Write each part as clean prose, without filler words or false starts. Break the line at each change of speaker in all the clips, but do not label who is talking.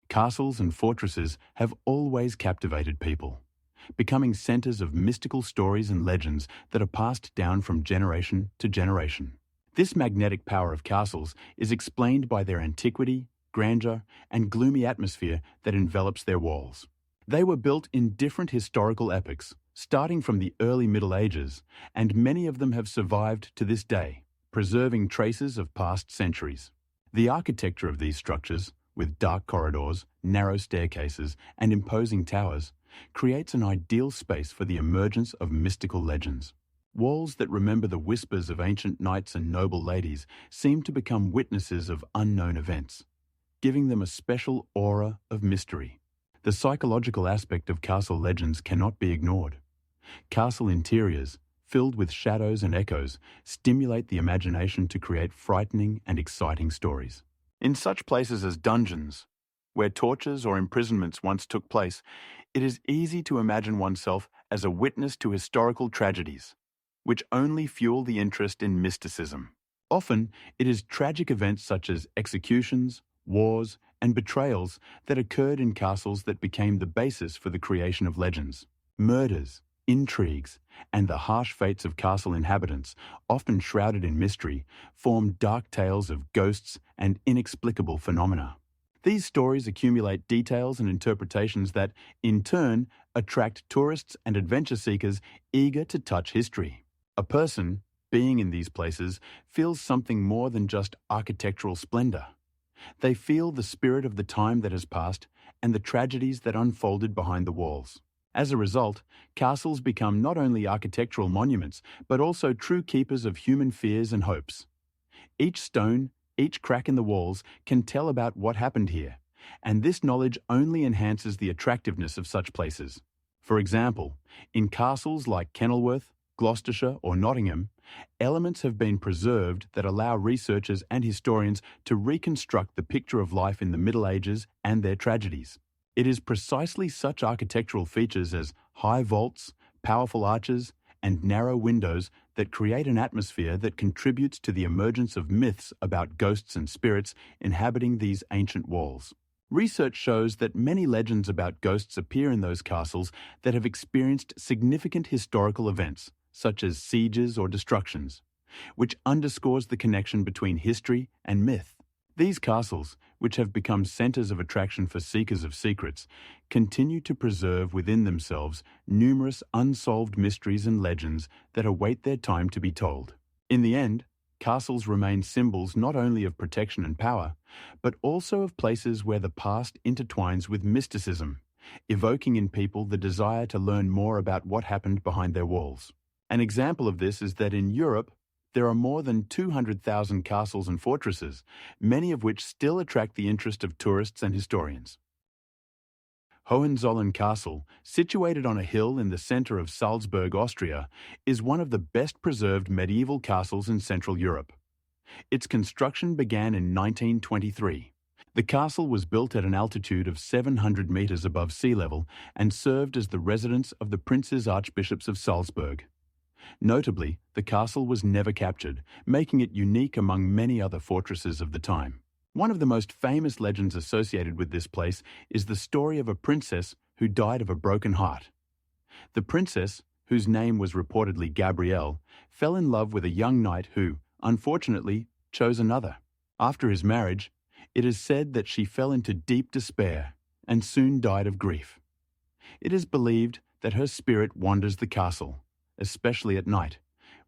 Castles and fortresses have always captivated people, becoming centers of mystical stories and legends that are passed down from generation to generation. This magnetic power of castles is explained by their antiquity, grandeur, and gloomy atmosphere that envelops their walls. They were built in different historical epochs, starting from the early Middle Ages, and many of them have survived to this day, preserving traces of past centuries. The architecture of these structures, with dark corridors, narrow staircases, and imposing towers, creates an ideal space for the emergence of mystical legends. Walls that remember the whispers of ancient knights and noble ladies seem to become witnesses of unknown events, giving them a special aura of mystery. The psychological aspect of castle legends cannot be ignored. Castle interiors, filled with shadows and echoes, stimulate the imagination to create frightening and exciting stories. In such places as dungeons, where tortures or imprisonments once took place, it is easy to imagine oneself as a witness to historical tragedies, which only fuel the interest in mysticism. Often, it is tragic events such as executions, wars, and betrayals that occurred in castles that became the basis for the creation of legends. Murders, intrigues, and the harsh fates of castle inhabitants, often shrouded in mystery, form dark tales of ghosts and inexplicable phenomena. These stories accumulate details and interpretations that, in turn, attract tourists and adventure seekers eager to touch history. A person, being in these places, feels something more than just architectural splendor. They feel the spirit of the time that has passed and the tragedies that unfolded behind the walls. As a result, castles become not only architectural monuments, but also true keepers of human fears and hopes. Each stone, each crack in the walls can tell about what happened here, and this knowledge only enhances the attractiveness of such places. For example, in castles like Kenilworth, Gloucestershire, or Nottingham, elements have been preserved that allow researchers and historians to reconstruct the picture of life in the Middle Ages and their tragedies. It is precisely such architectural features as high vaults, powerful arches, and narrow windows that create an atmosphere that contributes to the emergence of myths about ghosts and spirits inhabiting these ancient walls. Research shows that many legends about ghosts appear in those castles that have experienced significant historical events, such as sieges or destructions, which underscores the connection between history and myth. These castles, which have become centers of attraction for seekers of secrets, continue to preserve within themselves numerous unsolved mysteries and legends that await their time to be told. In the end, castles remain symbols not only of protection and power, but also of places where the past intertwines with mysticism, evoking in people the desire to learn more about what happened behind their walls. An example of this is that in Europe, there are more than 200,000 castles and fortresses, many of which still attract the interest of tourists and historians. Hohenzollern Castle, situated on a hill in the center of Salzburg, Austria, is one of the best preserved medieval castles in Central Europe. Its construction began in 1923. The castle was built at an altitude of 700 meters above sea level and served as the residence of the Princes Archbishops of Salzburg. Notably, the castle was never captured, making it unique among many other fortresses of the time. One of the most famous legends associated with this place is the story of a princess who died of a broken heart. The princess, whose name was reportedly Gabrielle, fell in love with a young knight who, unfortunately, chose another. After his marriage, it is said that she fell into deep despair and soon died of grief. It is believed that her spirit wanders the castle, especially at night,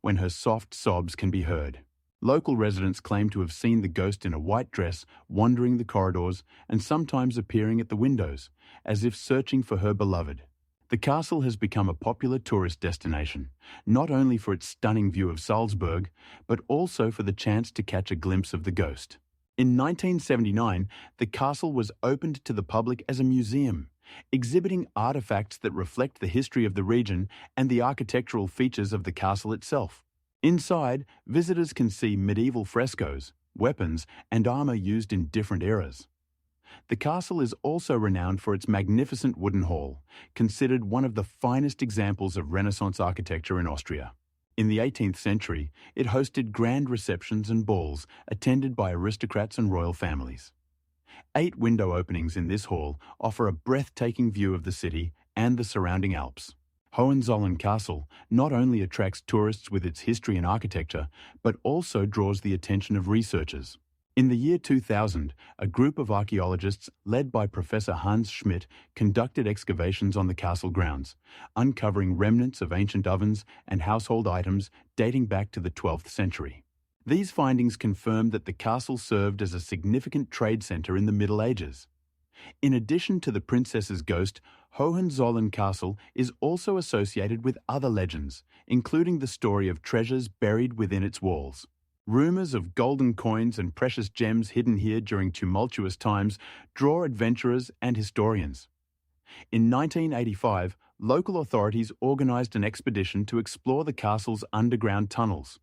when her soft sobs can be heard. Local residents claim to have seen the ghost in a white dress wandering the corridors and sometimes appearing at the windows, as if searching for her beloved. The castle has become a popular tourist destination, not only for its stunning view of Salzburg, but also for the chance to catch a glimpse of the ghost. In 1979, the castle was opened to the public as a museum, exhibiting artifacts that reflect the history of the region and the architectural features of the castle itself. Inside, visitors can see medieval frescoes, weapons, and armor used in different eras. The castle is also renowned for its magnificent wooden hall, considered one of the finest examples of Renaissance architecture in Austria. In the 18th century, it hosted grand receptions and balls attended by aristocrats and royal families. 8 window openings in this hall offer a breathtaking view of the city and the surrounding Alps. Hohenzollern Castle not only attracts tourists with its history and architecture, but also draws the attention of researchers. In the year 2000, a group of archaeologists led by Professor Hans Schmidt conducted excavations on the castle grounds, uncovering remnants of ancient ovens and household items dating back to the 12th century. These findings confirmed that the castle served as a significant trade center in the Middle Ages. In addition to the princess's ghost, Hohenzollern Castle is also associated with other legends, including the story of treasures buried within its walls. Rumors of golden coins and precious gems hidden here during tumultuous times draw adventurers and historians. In 1985, local authorities organized an expedition to explore the castle's underground tunnels,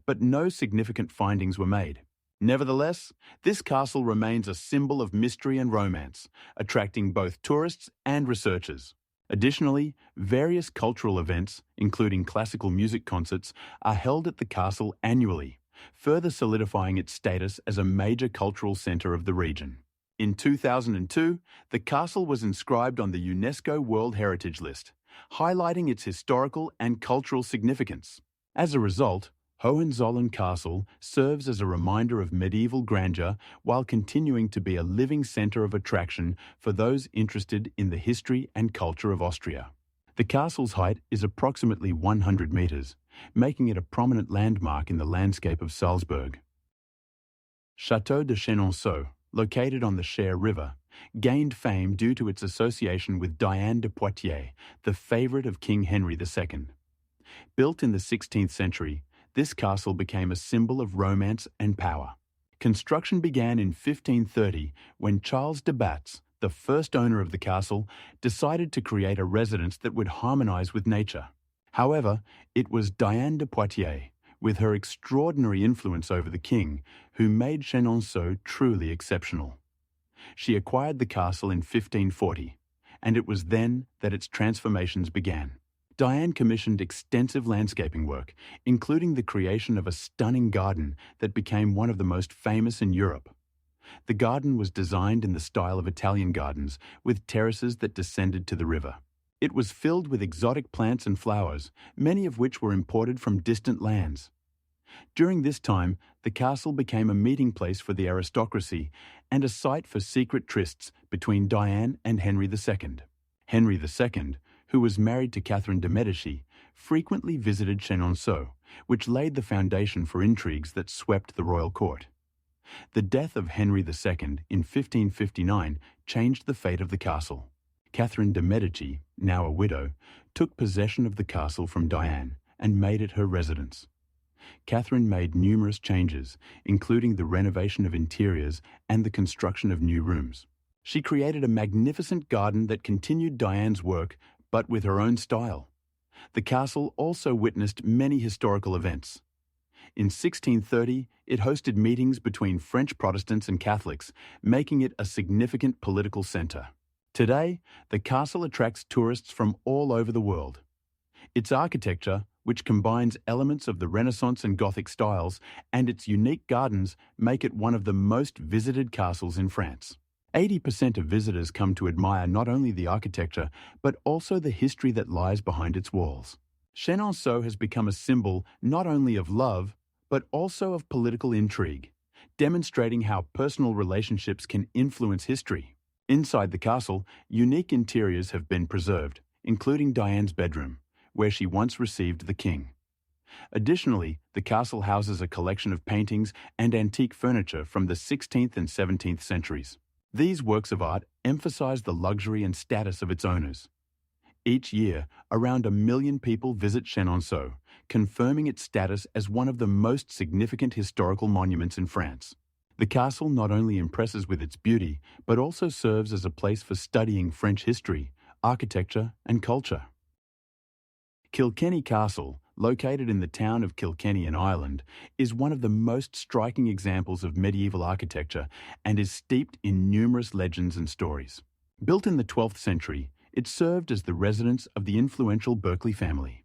but no significant findings were made. Nevertheless, this castle remains a symbol of mystery and romance, attracting both tourists and researchers. Additionally, various cultural events, including classical music concerts, are held at the castle annually, further solidifying its status as a major cultural center of the region. In 2002, the castle was inscribed on the UNESCO World Heritage List, highlighting its historical and cultural significance. As a result, Hohenzollern Castle serves as a reminder of medieval grandeur while continuing to be a living center of attraction for those interested in the history and culture of Austria. The castle's height is approximately 100 meters, making it a prominent landmark in the landscape of Salzburg. Château de Chenonceau, located on the Cher River, gained fame due to its association with Diane de Poitiers, the favorite of King Henry II. Built in the 16th century, this castle became a symbol of romance and power. Construction began in 1530 when Charles de Batz, the first owner of the castle, decided to create a residence that would harmonize with nature. However, it was Diane de Poitiers, with her extraordinary influence over the king, who made Chenonceau truly exceptional. She acquired the castle in 1540, and it was then that its transformations began. Diane commissioned extensive landscaping work, including the creation of a stunning garden that became one of the most famous in Europe. The garden was designed in the style of Italian gardens, with terraces that descended to the river. It was filled with exotic plants and flowers, many of which were imported from distant lands. During this time, the castle became a meeting place for the aristocracy and a site for secret trysts between Diane and Henry II. Henry II, who was married to Catherine de' Medici, frequently visited Chenonceau, which laid the foundation for intrigues that swept the royal court. The death of Henry II in 1559 changed the fate of the castle. Catherine de' Medici, now a widow, took possession of the castle from Diane and made it her residence. Catherine made numerous changes, including the renovation of interiors and the construction of new rooms. She created a magnificent garden that continued Diane's work, but with her own style. The castle also witnessed many historical events. In 1630, it hosted meetings between French Protestants and Catholics, making it a significant political center. Today, the castle attracts tourists from all over the world. Its architecture, which combines elements of the Renaissance and Gothic styles, and its unique gardens make it one of the most visited castles in France. 80% of visitors come to admire not only the architecture, but also the history that lies behind its walls. Chenonceau has become a symbol not only of love, but also of political intrigue, demonstrating how personal relationships can influence history. Inside the castle, unique interiors have been preserved, including Diane's bedroom, where she once received the king. Additionally, the castle houses a collection of paintings and antique furniture from the 16th and 17th centuries. These works of art emphasize the luxury and status of its owners. Each year, around 1 million people visit Chenonceau, confirming its status as one of the most significant historical monuments in France. The castle not only impresses with its beauty, but also serves as a place for studying French history, architecture, and culture. Kilkenny Castle, located in the town of Kilkenny in Ireland, is one of the most striking examples of medieval architecture and is steeped in numerous legends and stories. Built in the 12th century, it served as the residence of the influential Berkeley family.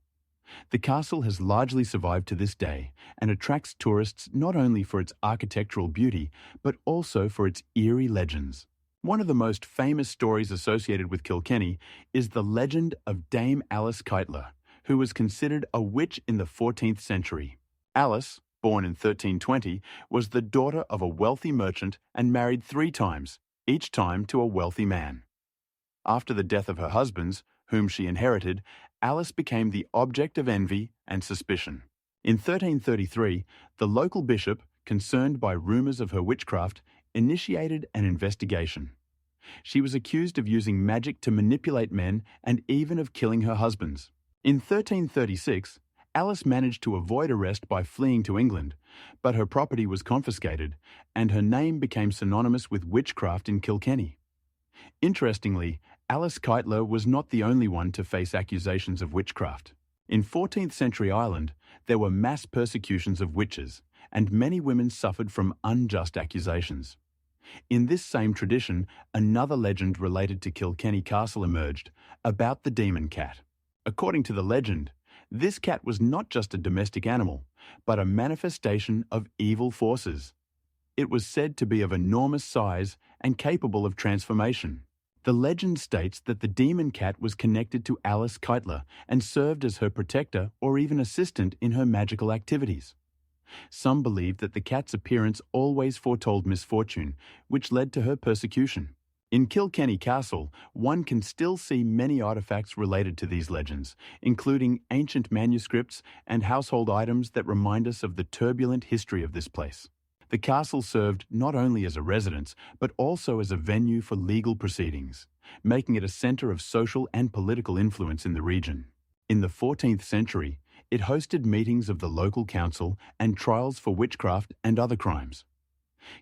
The castle has largely survived to this day and attracts tourists not only for its architectural beauty, but also for its eerie legends. One of the most famous stories associated with Kilkenny is the legend of Dame Alice Keitler, who was considered a witch in the 14th century. Alice, born in 1320, was the daughter of a wealthy merchant and married 3 times, each time to a wealthy man. After the death of her husbands, whom she inherited, Alice became the object of envy and suspicion. In 1333, the local bishop, concerned by rumours of her witchcraft, initiated an investigation. She was accused of using magic to manipulate men and even of killing her husbands. In 1336, Alice managed to avoid arrest by fleeing to England, but her property was confiscated and her name became synonymous with witchcraft in Kilkenny. Interestingly, Alice Keitler was not the only one to face accusations of witchcraft. In 14th century Ireland, there were mass persecutions of witches, and many women suffered from unjust accusations. In this same tradition, another legend related to Kilkenny Castle emerged, about the demon cat. According to the legend, this cat was not just a domestic animal, but a manifestation of evil forces. It was said to be of enormous size and capable of transformation. The legend states that the demon cat was connected to Alice Keitler and served as her protector or even assistant in her magical activities. Some believed that the cat's appearance always foretold misfortune, which led to her persecution. In Kilkenny Castle, one can still see many artifacts related to these legends, including ancient manuscripts and household items that remind us of the turbulent history of this place. The castle served not only as a residence, but also as a venue for legal proceedings, making it a centre of social and political influence in the region. In the 14th century, it hosted meetings of the local council and trials for witchcraft and other crimes.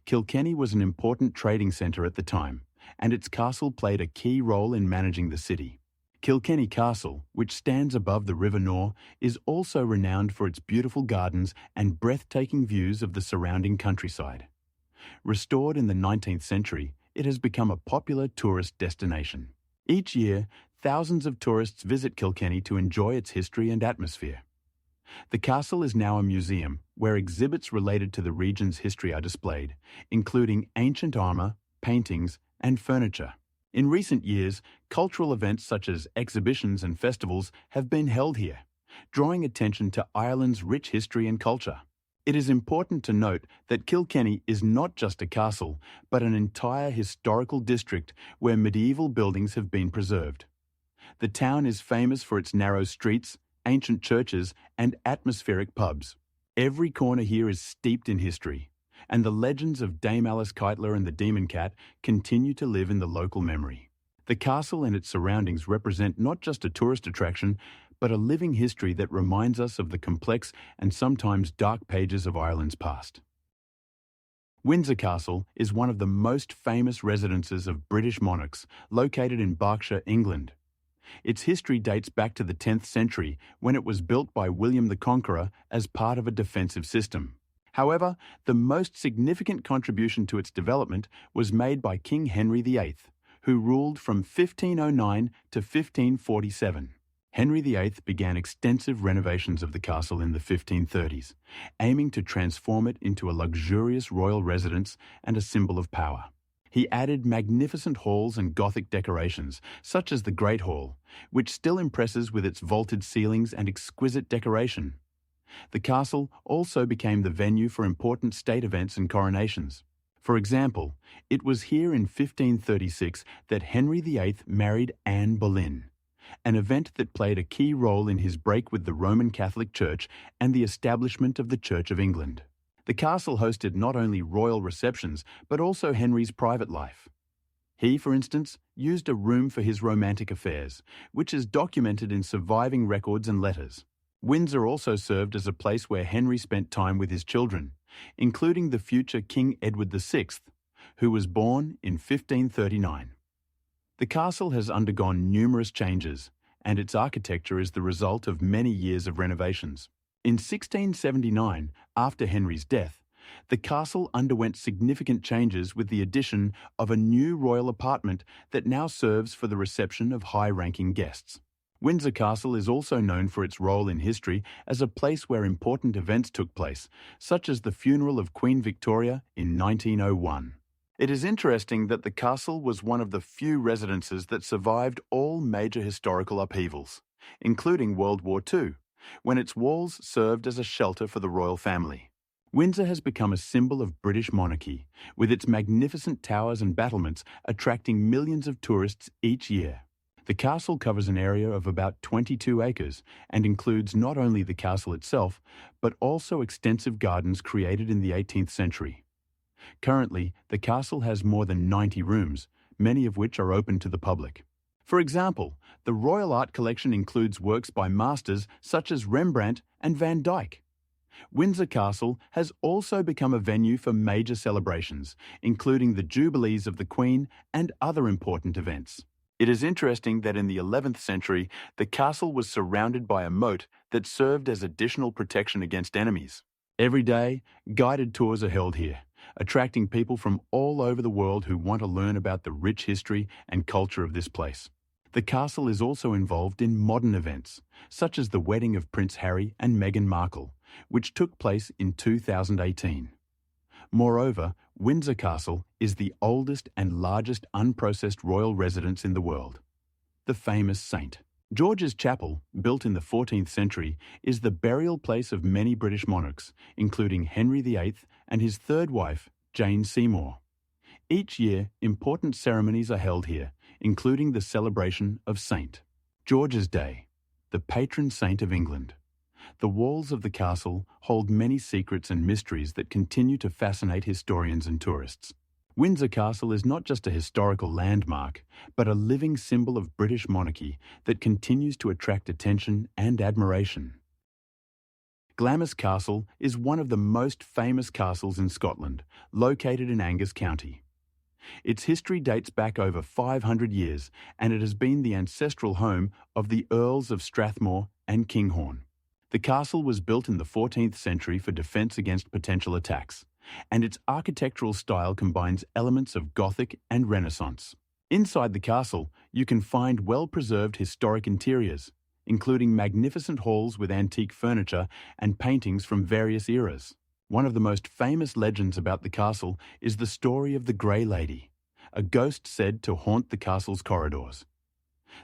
Kilkenny was an important trading centre at the time, and its castle played a key role in managing the city. Kilkenny Castle, which stands above the River Nore, is also renowned for its beautiful gardens and breathtaking views of the surrounding countryside. Restored in the 19th century, it has become a popular tourist destination. Each year, thousands of tourists visit Kilkenny to enjoy its history and atmosphere. The castle is now a museum where exhibits related to the region's history are displayed, including ancient armour, paintings, and furniture. In recent years, cultural events such as exhibitions and festivals have been held here, drawing attention to Ireland's rich history and culture. It is important to note that Kilkenny is not just a castle, but an entire historical district where medieval buildings have been preserved. The town is famous for its narrow streets, ancient churches, and atmospheric pubs. Every corner here is steeped in history, and the legends of Dame Alice Keitler and the Demon Cat continue to live in the local memory. The castle and its surroundings represent not just a tourist attraction, but a living history that reminds us of the complex and sometimes dark pages of Ireland's past. Windsor Castle is one of the most famous residences of British monarchs, located in Berkshire, England. Its history dates back to the 10th century, when it was built by William the Conqueror as part of a defensive system. However, the most significant contribution to its development was made by King Henry VIII, who ruled from 1509 to 1547. Henry VIII began extensive renovations of the castle in the 1530s, aiming to transform it into a luxurious royal residence and a symbol of power. He added magnificent halls and Gothic decorations, such as the Great Hall, which still impresses with its vaulted ceilings and exquisite decoration. The castle also became the venue for important state events and coronations. For example, it was here in 1536 that Henry VIII married Anne Boleyn, an event that played a key role in his break with the Roman Catholic Church and the establishment of the Church of England. The castle hosted not only royal receptions, but also Henry's private life. He, for instance, used a room for his romantic affairs, which is documented in surviving records and letters. Windsor also served as a place where Henry spent time with his children, including the future King Edward VI, who was born in 1539. The castle has undergone numerous changes, and its architecture is the result of many years of renovations. In 1679, after Henry's death, the castle underwent significant changes with the addition of a new royal apartment that now serves for the reception of high-ranking guests. Windsor Castle is also known for its role in history as a place where important events took place, such as the funeral of Queen Victoria in 1901. It is interesting that the castle was one of the few residences that survived all major historical upheavals, including World War II, when its walls served as a shelter for the royal family. Windsor has become a symbol of British monarchy, with its magnificent towers and battlements attracting millions of tourists each year. The castle covers an area of about 22 acres and includes not only the castle itself, but also extensive gardens created in the 18th century. Currently, the castle has more than 90 rooms, many of which are open to the public. For example, the Royal Art Collection includes works by masters such as Rembrandt and Van Dyck. Windsor Castle has also become a venue for major celebrations, including the Jubilees of the Queen and other important events. It is interesting that in the 11th century, the castle was surrounded by a moat that served as additional protection against enemies. Every day, guided tours are held here, attracting people from all over the world who want to learn about the rich history and culture of this place. The castle is also involved in modern events, such as the wedding of Prince Harry and Meghan Markle, which took place in 2018. Moreover, Windsor Castle is the oldest and largest unprocessed royal residence in the world. The famous St. George's Chapel, built in the 14th century, is the burial place of many British monarchs, including Henry VIII and his third wife, Jane Seymour. Each year, important ceremonies are held here, including the celebration of St. George's Day, the patron saint of England. The walls of the castle hold many secrets and mysteries that continue to fascinate historians and tourists. Windsor Castle is not just a historical landmark, but a living symbol of British monarchy that continues to attract attention and admiration. Glamis Castle is one of the most famous castles in Scotland, located in Angus County. Its history dates back over 500 years, and it has been the ancestral home of the Earls of Strathmore and Kinghorn. The castle was built in the 14th century for defense against potential attacks, and its architectural style combines elements of Gothic and Renaissance. Inside the castle, you can find well-preserved historic interiors, including magnificent halls with antique furniture and paintings from various eras. One of the most famous legends about the castle is the story of the Grey Lady, a ghost said to haunt the castle's corridors.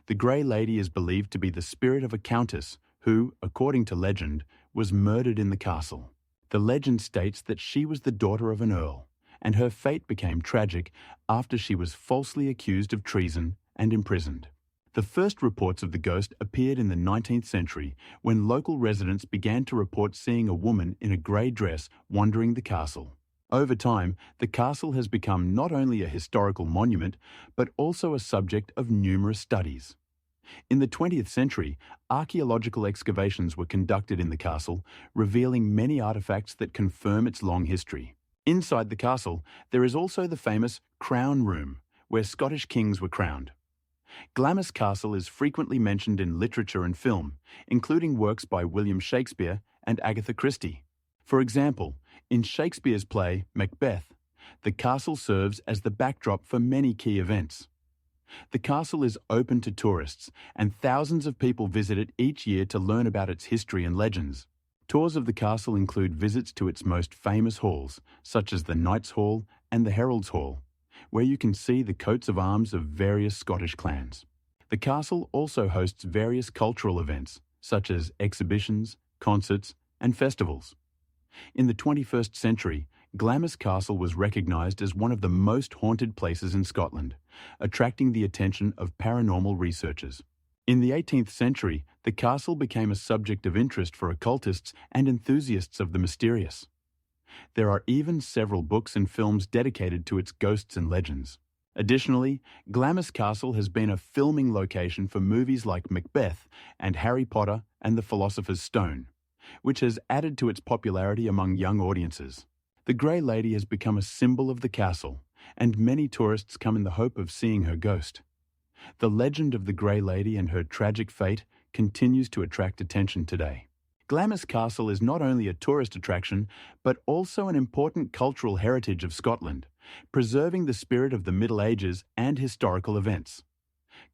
The Grey Lady is believed to be the spirit of a countess who, according to legend, was murdered in the castle. The legend states that she was the daughter of an earl, and her fate became tragic after she was falsely accused of treason and imprisoned. The first reports of the ghost appeared in the 19th century when local residents began to report seeing a woman in a grey dress wandering the castle. Over time, the castle has become not only a historical monument, but also a subject of numerous studies. In the 20th century, archaeological excavations were conducted in the castle, revealing many artifacts that confirm its long history. Inside the castle, there is also the famous Crown Room, where Scottish kings were crowned. Glamis Castle is frequently mentioned in literature and film, including works by William Shakespeare and Agatha Christie. For example, in Shakespeare's play Macbeth, the castle serves as the backdrop for many key events. The castle is open to tourists, and thousands of people visit it each year to learn about its history and legends. Tours of the castle include visits to its most famous halls, such as the Knights' Hall and the Herald's Hall, where you can see the coats of arms of various Scottish clans. The castle also hosts various cultural events, such as exhibitions, concerts, and festivals. In the 21st century, Glamis Castle was recognised as one of the most haunted places in Scotland, attracting the attention of paranormal researchers. In the 18th century, the castle became a subject of interest for occultists and enthusiasts of the mysterious. There are even several books and films dedicated to its ghosts and legends. Additionally, Glamis Castle has been a filming location for movies like Macbeth and Harry Potter and the Philosopher's Stone, which has added to its popularity among young audiences. The Grey Lady has become a symbol of the castle, and many tourists come in the hope of seeing her ghost. The legend of the Grey Lady and her tragic fate continues to attract attention today. Glamis Castle is not only a tourist attraction, but also an important cultural heritage of Scotland, preserving the spirit of the Middle Ages and historical events.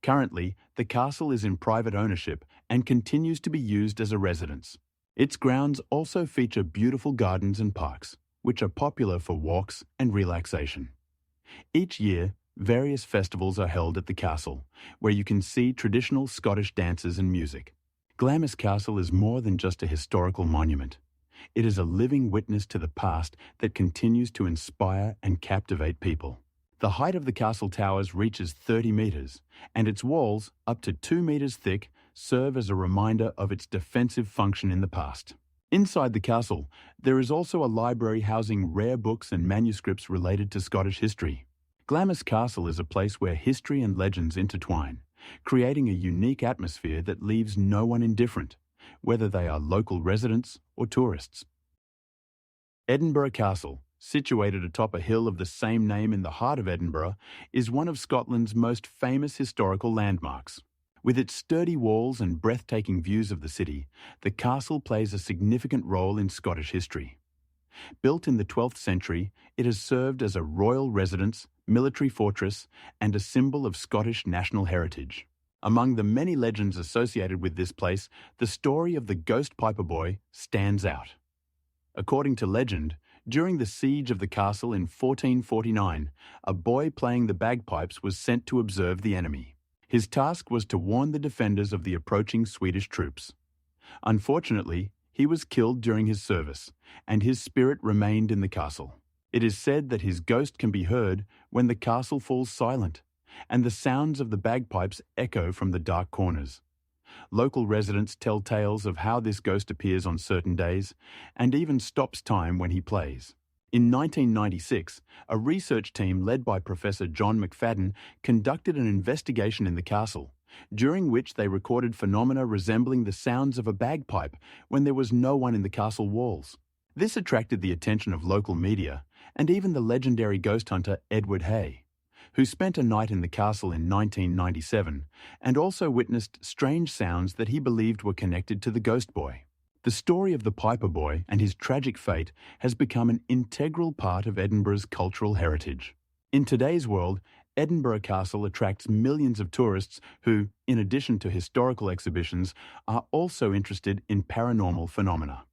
Currently, the castle is in private ownership and continues to be used as a residence. Its grounds also feature beautiful gardens and parks, which are popular for walks and relaxation. Each year, various festivals are held at the castle, where you can see traditional Scottish dances and music. Glamis Castle is more than just a historical monument. It is a living witness to the past that continues to inspire and captivate people. The height of the castle towers reaches 30 meters, and its walls, up to 2 meters thick, serve as a reminder of its defensive function in the past. Inside the castle, there is also a library housing rare books and manuscripts related to Scottish history. Glamis Castle is a place where history and legends intertwine, creating a unique atmosphere that leaves no one indifferent, whether they are local residents or tourists. Edinburgh Castle, situated atop a hill of the same name in the heart of Edinburgh, is one of Scotland's most famous historical landmarks. With its sturdy walls and breathtaking views of the city, the castle plays a significant role in Scottish history. Built in the 12th century, it has served as a royal residence, military fortress, and a symbol of Scottish national heritage. Among the many legends associated with this place, the story of the Ghost Piper Boy stands out. According to legend, during the siege of the castle in 1449, a boy playing the bagpipes was sent to observe the enemy. His task was to warn the defenders of the approaching Swedish troops. Unfortunately, he was killed during his service, and his spirit remained in the castle. It is said that his ghost can be heard when the castle falls silent, and the sounds of the bagpipes echo from the dark corners. Local residents tell tales of how this ghost appears on certain days, and even stops time when he plays. In 1996, a research team led by Professor John McFadden conducted an investigation in the castle, during which they recorded phenomena resembling the sounds of a bagpipe when there was no one in the castle walls. This attracted the attention of local media, and even the legendary ghost hunter Edward Hay, who spent a night in the castle in 1997 and also witnessed strange sounds that he believed were connected to the ghost boy. The story of the Piper Boy and his tragic fate has become an integral part of Edinburgh's cultural heritage. In today's world, Edinburgh Castle attracts millions of tourists who, in addition to historical exhibitions, are also interested in paranormal phenomena.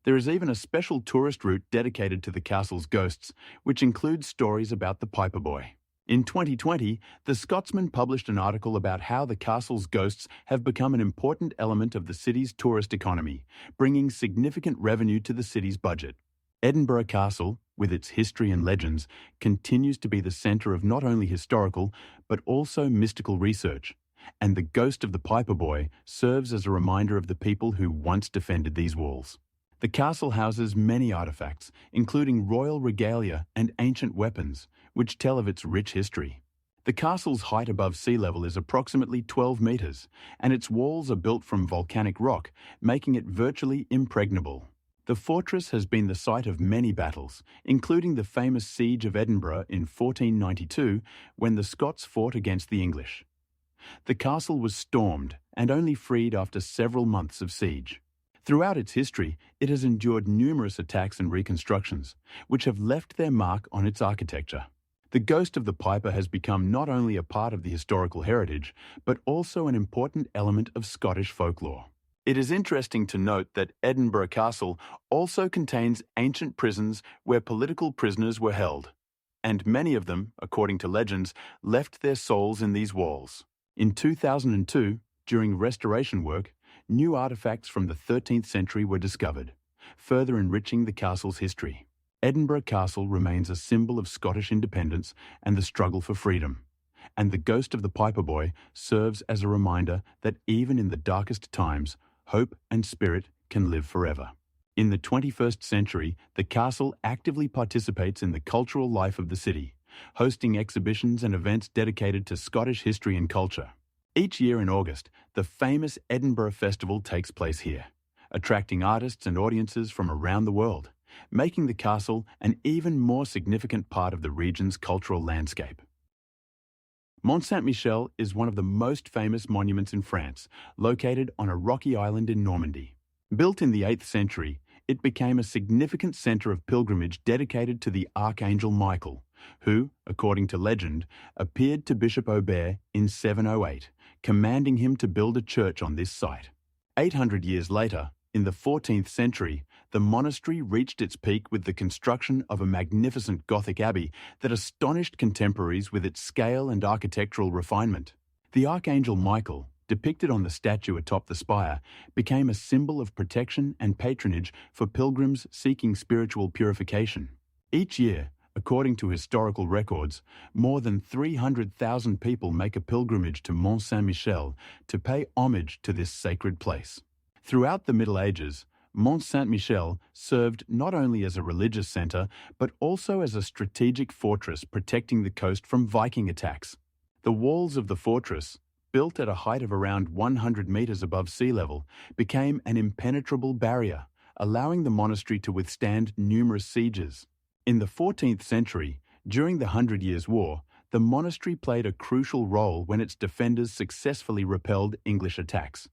There is even a special tourist route dedicated to the castle's ghosts, which includes stories about the Piper Boy. In 2020, The Scotsman published an article about how the castle's ghosts have become an important element of the city's tourist economy, bringing significant revenue to the city's budget. Edinburgh Castle, with its history and legends, continues to be the centre of not only historical, but also mystical research, and the ghost of the Piper Boy serves as a reminder of the people who once defended these walls. The castle houses many artifacts, including royal regalia and ancient weapons, which tell of its rich history. The castle's height above sea level is approximately 12 meters, and its walls are built from volcanic rock, making it virtually impregnable. The fortress has been the site of many battles, including the famous Siege of Edinburgh in 1492, when the Scots fought against the English. The castle was stormed and only freed after several months of siege. Throughout its history, it has endured numerous attacks and reconstructions, which have left their mark on its architecture. The ghost of the Piper has become not only a part of the historical heritage, but also an important element of Scottish folklore. It is interesting to note that Edinburgh Castle also contains ancient prisons where political prisoners were held, and many of them, according to legends, left their souls in these walls. In 2002, during restoration work, new artifacts from the 13th century were discovered, further enriching the castle's history. Edinburgh Castle remains a symbol of Scottish independence and the struggle for freedom, and the ghost of the Piper Boy serves as a reminder that even in the darkest times, hope and spirit can live forever. In the 21st century, the castle actively participates in the cultural life of the city, hosting exhibitions and events dedicated to Scottish history and culture. Each year in August, the famous Edinburgh Festival takes place here, attracting artists and audiences from around the world, making the castle an even more significant part of the region's cultural landscape. Mont Saint-Michel is one of the most famous monuments in France, located on a rocky island in Normandy. Built in the 8th century, it became a significant centre of pilgrimage dedicated to the Archangel Michael, who, according to legend, appeared to Bishop Aubert in 708, commanding him to build a church on this site. 800 years later, in the 14th century, the monastery reached its peak with the construction of a magnificent Gothic abbey that astonished contemporaries with its scale and architectural refinement. The Archangel Michael, depicted on the statue atop the spire, became a symbol of protection and patronage for pilgrims seeking spiritual purification. Each year, according to historical records, more than 300,000 people make a pilgrimage to Mont Saint-Michel to pay homage to this sacred place. Throughout the Middle Ages, Mont Saint-Michel served not only as a religious centre, but also as a strategic fortress protecting the coast from Viking attacks. The walls of the fortress, built at a height of around 100 metres above sea level, became an impenetrable barrier, allowing the monastery to withstand numerous sieges. In the 14th century, during the Hundred Years' War, the monastery played a crucial role when its defenders successfully repelled English attacks.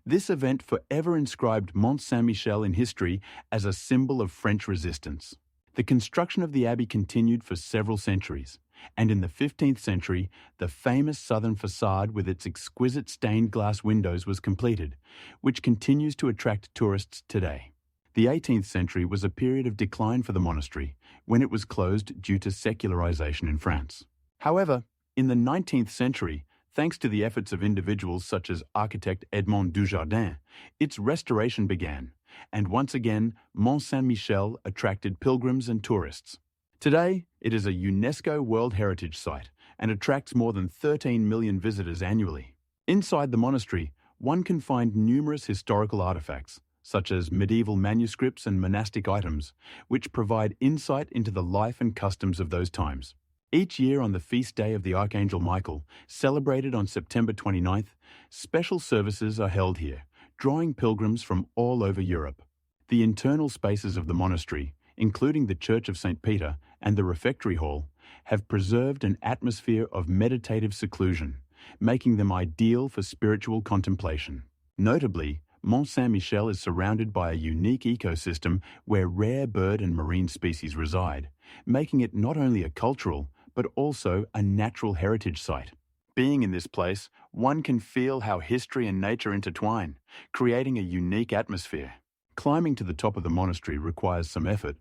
This event forever inscribed Mont Saint-Michel in history as a symbol of French resistance. The construction of the abbey continued for several centuries, and in the 15th century, the famous southern facade with its exquisite stained glass windows was completed, which continues to attract tourists today. The 18th century was a period of decline for the monastery, when it was closed due to secularization in France. However, in the 19th century, thanks to the efforts of individuals such as architect Edmond Dujardin, its restoration began, and once again, Mont Saint-Michel attracted pilgrims and tourists. Today, it is a UNESCO World Heritage Site and attracts more than 13 million visitors annually. Inside the monastery, one can find numerous historical artifacts, such as medieval manuscripts and monastic items, which provide insight into the life and customs of those times. Each year on the feast day of the Archangel Michael, celebrated on September 29th, special services are held here, drawing pilgrims from all over Europe. The internal spaces of the monastery, including the Church of St. Peter and the refectory hall, have preserved an atmosphere of meditative seclusion, making them ideal for spiritual contemplation. Notably, Mont Saint-Michel is surrounded by a unique ecosystem where rare bird and marine species reside, making it not only a cultural, but also a natural heritage site. Being in this place, one can feel how history and nature intertwine, creating a unique atmosphere. Climbing to the top of the monastery requires some effort,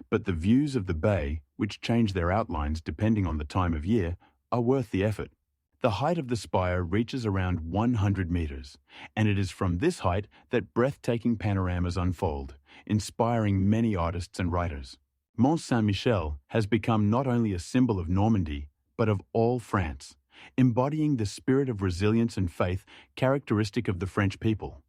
but the views of the bay, which change their outlines depending on the time of year, are worth the effort. The height of the spire reaches around 100 metres, and it is from this height that breathtaking panoramas unfold, inspiring many artists and writers. Mont Saint-Michel has become not only a symbol of Normandy, but of all France, embodying the spirit of resilience and faith characteristic of the French people.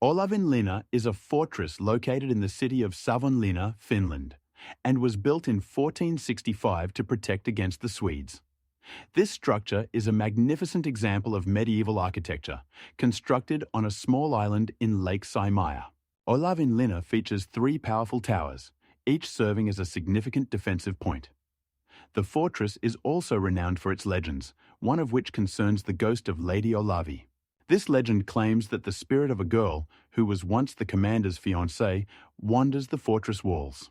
Olavinlinna is a fortress located in the city of Savonlinna, Finland, and was built in 1465 to protect against the Swedes. This structure is a magnificent example of medieval architecture, constructed on a small island in Lake Saimaya. Olavinlinna features 3 powerful towers, each serving as a significant defensive point. The fortress is also renowned for its legends, one of which concerns the ghost of Lady Olavi. This legend claims that the spirit of a girl, who was once the commander's fiancée, wanders the fortress walls.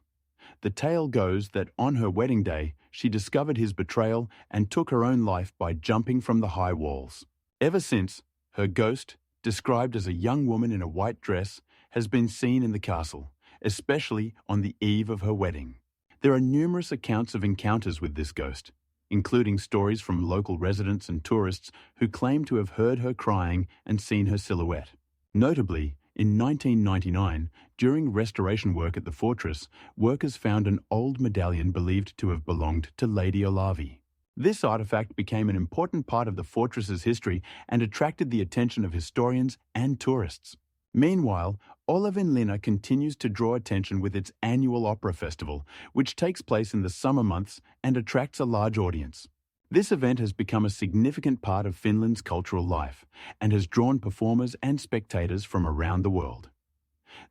The tale goes that on her wedding day, she discovered his betrayal and took her own life by jumping from the high walls. Ever since, her ghost, described as a young woman in a white dress, has been seen in the castle, especially on the eve of her wedding. There are numerous accounts of encounters with this ghost, including stories from local residents and tourists who claim to have heard her crying and seen her silhouette. Notably, in 1999, during restoration work at the fortress, workers found an old medallion believed to have belonged to Lady Olavi. This artifact became an important part of the fortress's history and attracted the attention of historians and tourists. Meanwhile, Olavinlinna continues to draw attention with its annual opera festival, which takes place in the summer months and attracts a large audience. This event has become a significant part of Finland's cultural life and has drawn performers and spectators from around the world.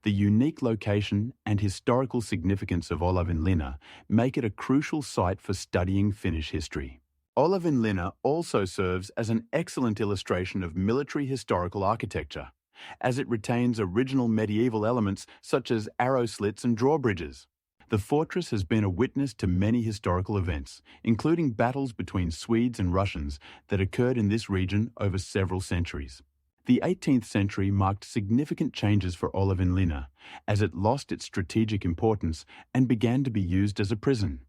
The unique location and historical significance of Olavinlinna make it a crucial site for studying Finnish history. Olavinlinna also serves as an excellent illustration of military historical architecture, as it retains original medieval elements such as arrow slits and drawbridges. The fortress has been a witness to many historical events, including battles between Swedes and Russians that occurred in this region over several centuries. The 18th century marked significant changes for Olavinlinna, as it lost its strategic importance and began to be used as a prison.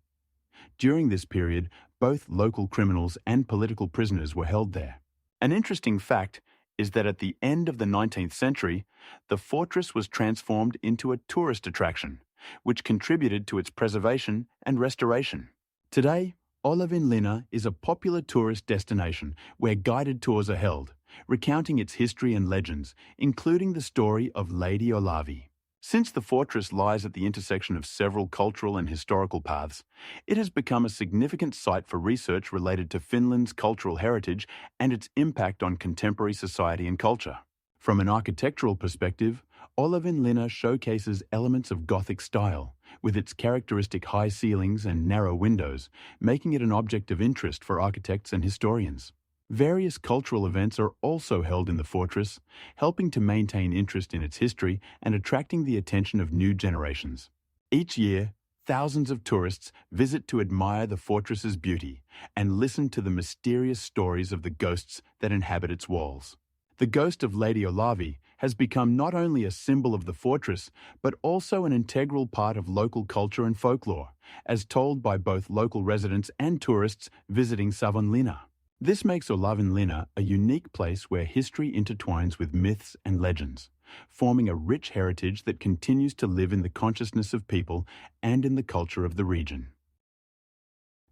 During this period, both local criminals and political prisoners were held there. An interesting fact is that at the end of the 19th century, the fortress was transformed into a tourist attraction, which contributed to its preservation and restoration. Today, Olavinlinna is a popular tourist destination where guided tours are held, recounting its history and legends, including the story of Lady Olavi. Since the fortress lies at the intersection of several cultural and historical paths, it has become a significant site for research related to Finland's cultural heritage and its impact on contemporary society and culture. From an architectural perspective, Olavinlinna showcases elements of Gothic style, with its characteristic high ceilings and narrow windows, making it an object of interest for architects and historians. Various cultural events are also held in the fortress, helping to maintain interest in its history and attracting the attention of new generations. Each year, thousands of tourists visit to admire the fortress's beauty and listen to the mysterious stories of the ghosts that inhabit its walls. The ghost of Lady Olavi has become not only a symbol of the fortress, but also an integral part of local culture and folklore, as told by both local residents and tourists visiting Savonlinna. This makes Olavinlinna a unique place where history intertwines with myths and legends, forming a rich heritage that continues to live in the consciousness of people and in the culture of the region.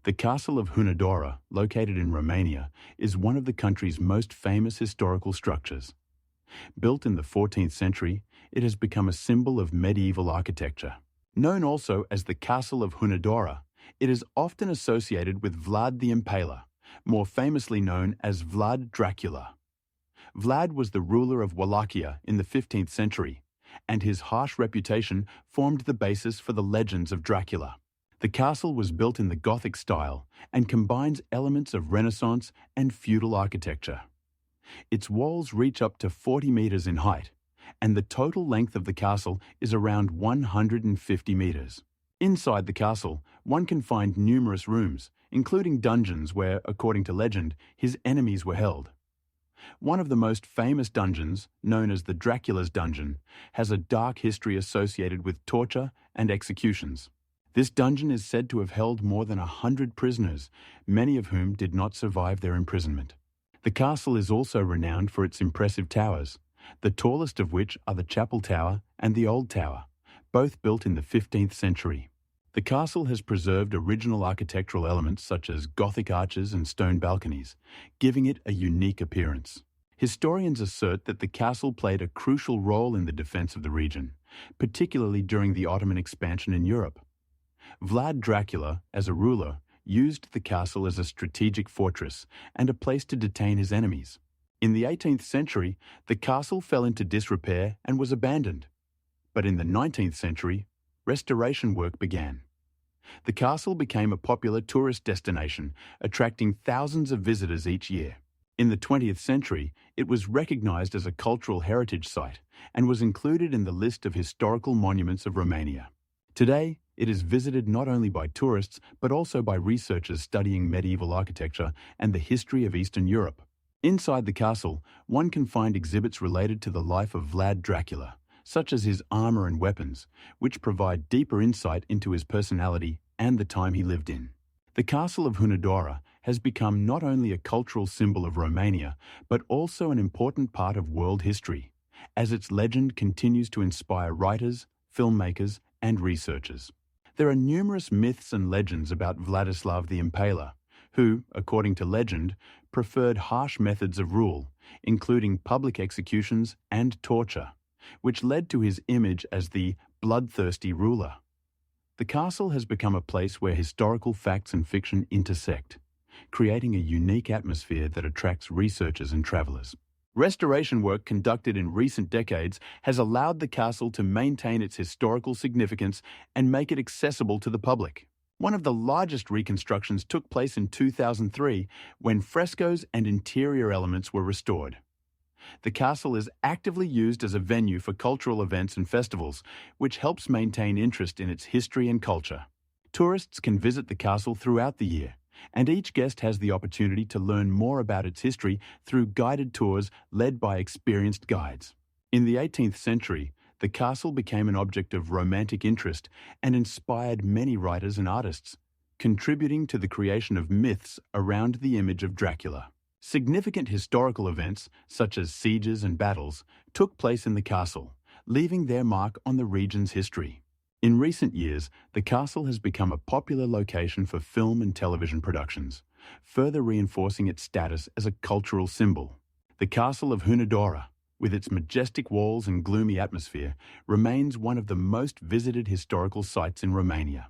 The Castle of Hunedoara, located in Romania, is one of the country's most famous historical structures. Built in the 14th century, it has become a symbol of medieval architecture. Known also as the Castle of Hunedoara, it is often associated with Vlad the Impaler, more famously known as Vlad Dracula. Vlad was the ruler of Wallachia in the 15th century, and his harsh reputation formed the basis for the legends of Dracula. The castle was built in the Gothic style and combines elements of Renaissance and feudal architecture. Its walls reach up to 40 meters in height, and the total length of the castle is around 150 meters. Inside the castle, one can find numerous rooms, including dungeons where, according to legend, his enemies were held. One of the most famous dungeons, known as the Dracula's Dungeon, has a dark history associated with torture and executions. This dungeon is said to have held more than 100 prisoners, many of whom did not survive their imprisonment. The castle is also renowned for its impressive towers, the tallest of which are the Chapel Tower and the Old Tower, both built in the 15th century. The castle has preserved original architectural elements such as Gothic arches and stone balconies, giving it a unique appearance. Historians assert that the castle played a crucial role in the defense of the region, particularly during the Ottoman expansion in Europe. Vlad Dracula, as a ruler, used the castle as a strategic fortress and a place to detain his enemies. In the 18th century, the castle fell into disrepair and was abandoned. But in the 19th century, restoration work began. The castle became a popular tourist destination, attracting thousands of visitors each year. In the 20th century, it was recognized as a cultural heritage site and was included in the list of historical monuments of Romania. Today, it is visited not only by tourists, but also by researchers studying medieval architecture and the history of Eastern Europe. Inside the castle, one can find exhibits related to the life of Vlad Dracula, such as his armor and weapons, which provide deeper insight into his personality and the time he lived in. The Castle of Hunedoara has become not only a cultural symbol of Romania, but also an important part of world history, as its legend continues to inspire writers, filmmakers, and researchers. There are numerous myths and legends about Vladislav the Impaler, who, according to legend, preferred harsh methods of rule, including public executions and torture, which led to his image as the bloodthirsty ruler. The castle has become a place where historical facts and fiction intersect, creating a unique atmosphere that attracts researchers and travelers. Restoration work conducted in recent decades has allowed the castle to maintain its historical significance and make it accessible to the public. One of the largest reconstructions took place in 2003 when frescoes and interior elements were restored. The castle is actively used as a venue for cultural events and festivals, which helps maintain interest in its history and culture. Tourists can visit the castle throughout the year, and each guest has the opportunity to learn more about its history through guided tours led by experienced guides. In the 18th century, the castle became an object of romantic interest and inspired many writers and artists, contributing to the creation of myths around the image of Dracula. Significant historical events, such as sieges and battles, took place in the castle, leaving their mark on the region's history. In recent years, the castle has become a popular location for film and television productions, further reinforcing its status as a cultural symbol. The castle of Hunadora, with its majestic walls and gloomy atmosphere, remains one of the most visited historical sites in Romania.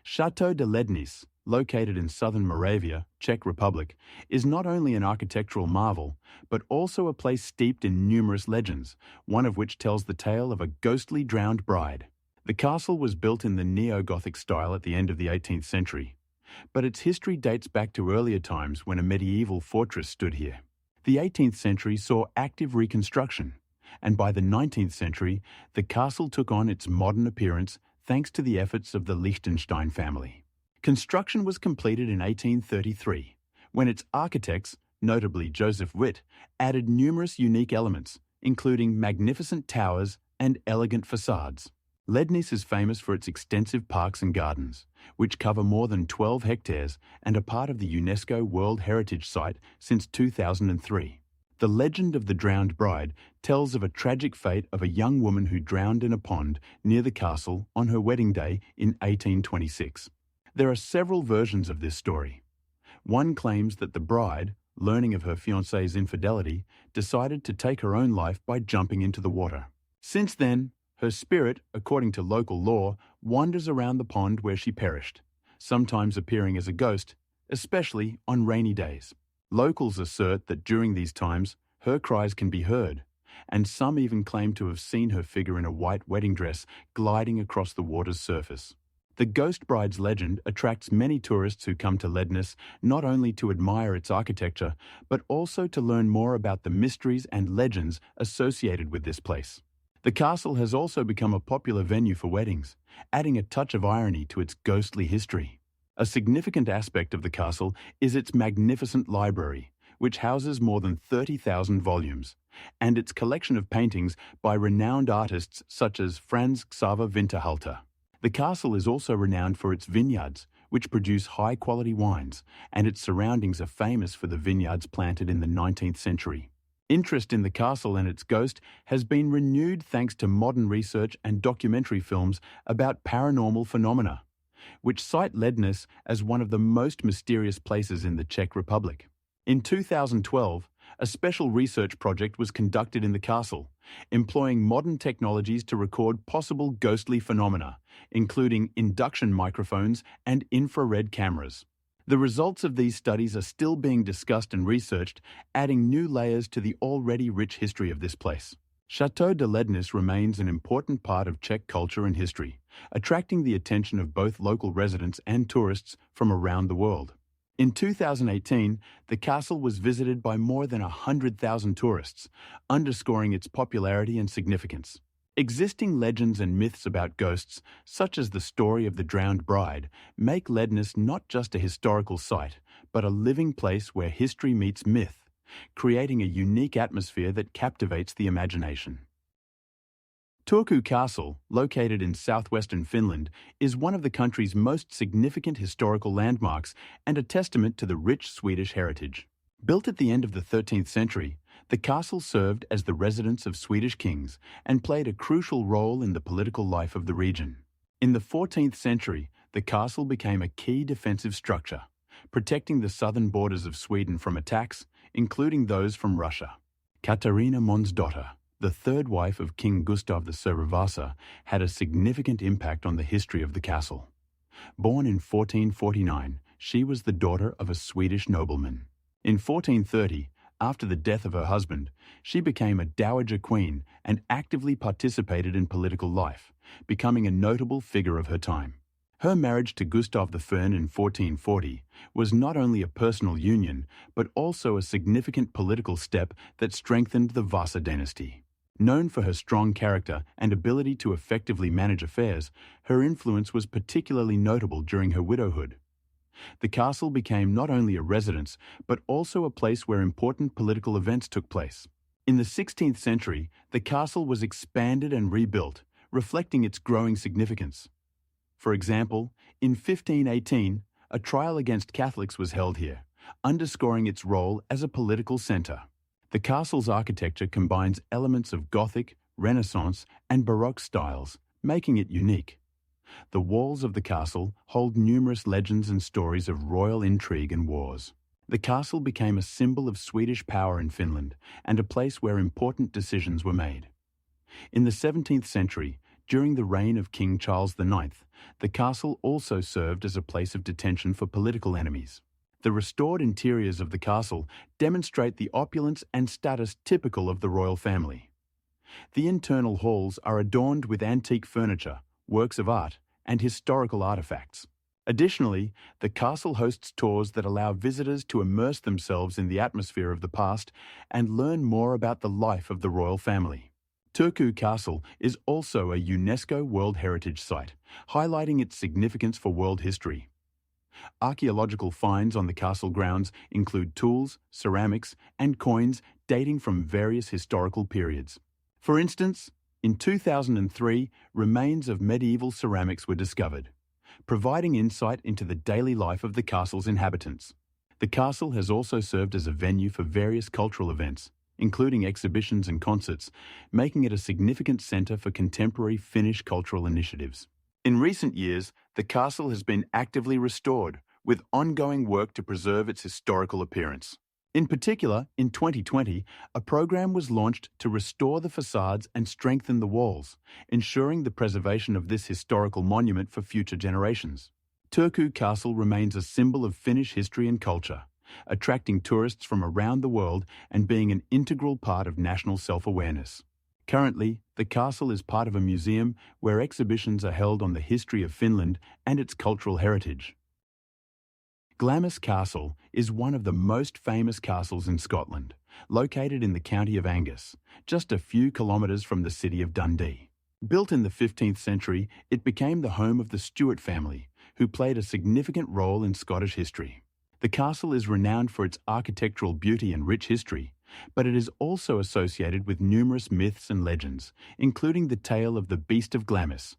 Château de Lednice, located in southern Moravia, Czech Republic, is not only an architectural marvel, but also a place steeped in numerous legends, one of which tells the tale of a ghostly drowned bride. The castle was built in the neo-Gothic style at the end of the 18th century, but its history dates back to earlier times when a medieval fortress stood here. The 18th century saw active reconstruction, and by the 19th century, the castle took on its modern appearance thanks to the efforts of the Liechtenstein family. Construction was completed in 1833, when its architects, notably Joseph Witt, added numerous unique elements, including magnificent towers and elegant facades. Lednice is famous for its extensive parks and gardens, which cover more than 12 hectares and are part of the UNESCO World Heritage Site since 2003. The legend of the drowned bride tells of a tragic fate of a young woman who drowned in a pond near the castle on her wedding day in 1826. There are several versions of this story. One claims that the bride, learning of her fiancé's infidelity, decided to take her own life by jumping into the water. Since then, her spirit, according to local law, wanders around the pond where she perished, sometimes appearing as a ghost, especially on rainy days. Locals assert that during these times, her cries can be heard, and some even claim to have seen her figure in a white wedding dress gliding across the water's surface. The Ghost Bride's legend attracts many tourists who come to Lednice not only to admire its architecture, but also to learn more about the mysteries and legends associated with this place. The castle has also become a popular venue for weddings, adding a touch of irony to its ghostly history. A significant aspect of the castle is its magnificent library, which houses more than 30,000 volumes, and its collection of paintings by renowned artists such as Franz Xaver Winterhalter. The castle is also renowned for its vineyards, which produce high-quality wines, and its surroundings are famous for the vineyards planted in the 19th century. Interest in the castle and its ghost has been renewed thanks to modern research and documentary films about paranormal phenomena, which cite Lednice as one of the most mysterious places in the Czech Republic. In 2012, a special research project was conducted in the castle, employing modern technologies to record possible ghostly phenomena, including induction microphones and infrared cameras. The results of these studies are still being discussed and researched, adding new layers to the already rich history of this place. Château de Lednice remains an important part of Czech culture and history, attracting the attention of both local residents and tourists from around the world. In 2018, the castle was visited by more than 100,000 tourists, underscoring its popularity and significance. Existing legends and myths about ghosts, such as the story of the drowned bride, make Lednice not just a historical site, but a living place where history meets myth, creating a unique atmosphere that captivates the imagination. Turku Castle, located in southwestern Finland, is one of the country's most significant historical landmarks and a testament to the rich Swedish heritage. Built at the end of the 13th century, the castle served as the residence of Swedish kings and played a crucial role in the political life of the region. In the 14th century, the castle became a key defensive structure, protecting the southern borders of Sweden from attacks, including those from Russia. Katarina Månsdotter, the third wife of King Gustav the Cervasa, had a significant impact on the history of the castle. Born in 1449, she was the daughter of a Swedish nobleman. In 1430, after the death of her husband, she became a dowager queen and actively participated in political life, becoming a notable figure of her time. Her marriage to Gustav the Fern in 1440 was not only a personal union, but also a significant political step that strengthened the Vasa dynasty. Known for her strong character and ability to effectively manage affairs, her influence was particularly notable during her widowhood. The castle became not only a residence, but also a place where important political events took place. In the 16th century, the castle was expanded and rebuilt, reflecting its growing significance. For example, in 1518, a trial against Catholics was held here, underscoring its role as a political centre. The castle's architecture combines elements of Gothic, Renaissance, and Baroque styles, making it unique. The walls of the castle hold numerous legends and stories of royal intrigue and wars. The castle became a symbol of Swedish power in Finland and a place where important decisions were made. In the 17th century, during the reign of King Charles IX, the castle also served as a place of detention for political enemies. The restored interiors of the castle demonstrate the opulence and status typical of the royal family. The internal halls are adorned with antique furniture, works of art, and historical artifacts. Additionally, the castle hosts tours that allow visitors to immerse themselves in the atmosphere of the past and learn more about the life of the royal family. Turku Castle is also a UNESCO World Heritage Site, highlighting its significance for world history. Archaeological finds on the castle grounds include tools, ceramics, and coins dating from various historical periods. For instance, in 2003, remains of medieval ceramics were discovered, providing insight into the daily life of the castle's inhabitants. The castle has also served as a venue for various cultural events, including exhibitions and concerts, making it a significant centre for contemporary Finnish cultural initiatives. In recent years, the castle has been actively restored, with ongoing work to preserve its historical appearance. In particular, in 2020, a program was launched to restore the facades and strengthen the walls, ensuring the preservation of this historical monument for future generations. Turku Castle remains a symbol of Finnish history and culture, attracting tourists from around the world and being an integral part of national self-awareness. Currently, the castle is part of a museum where exhibitions are held on the history of Finland and its cultural heritage. Glamis Castle is one of the most famous castles in Scotland, located in the county of Angus, just a few kilometres from the city of Dundee. Built in the 15th century, it became the home of the Stuart family, who played a significant role in Scottish history. The castle is renowned for its architectural beauty and rich history, but it is also associated with numerous myths and legends, including the tale of the Beast of Glamis,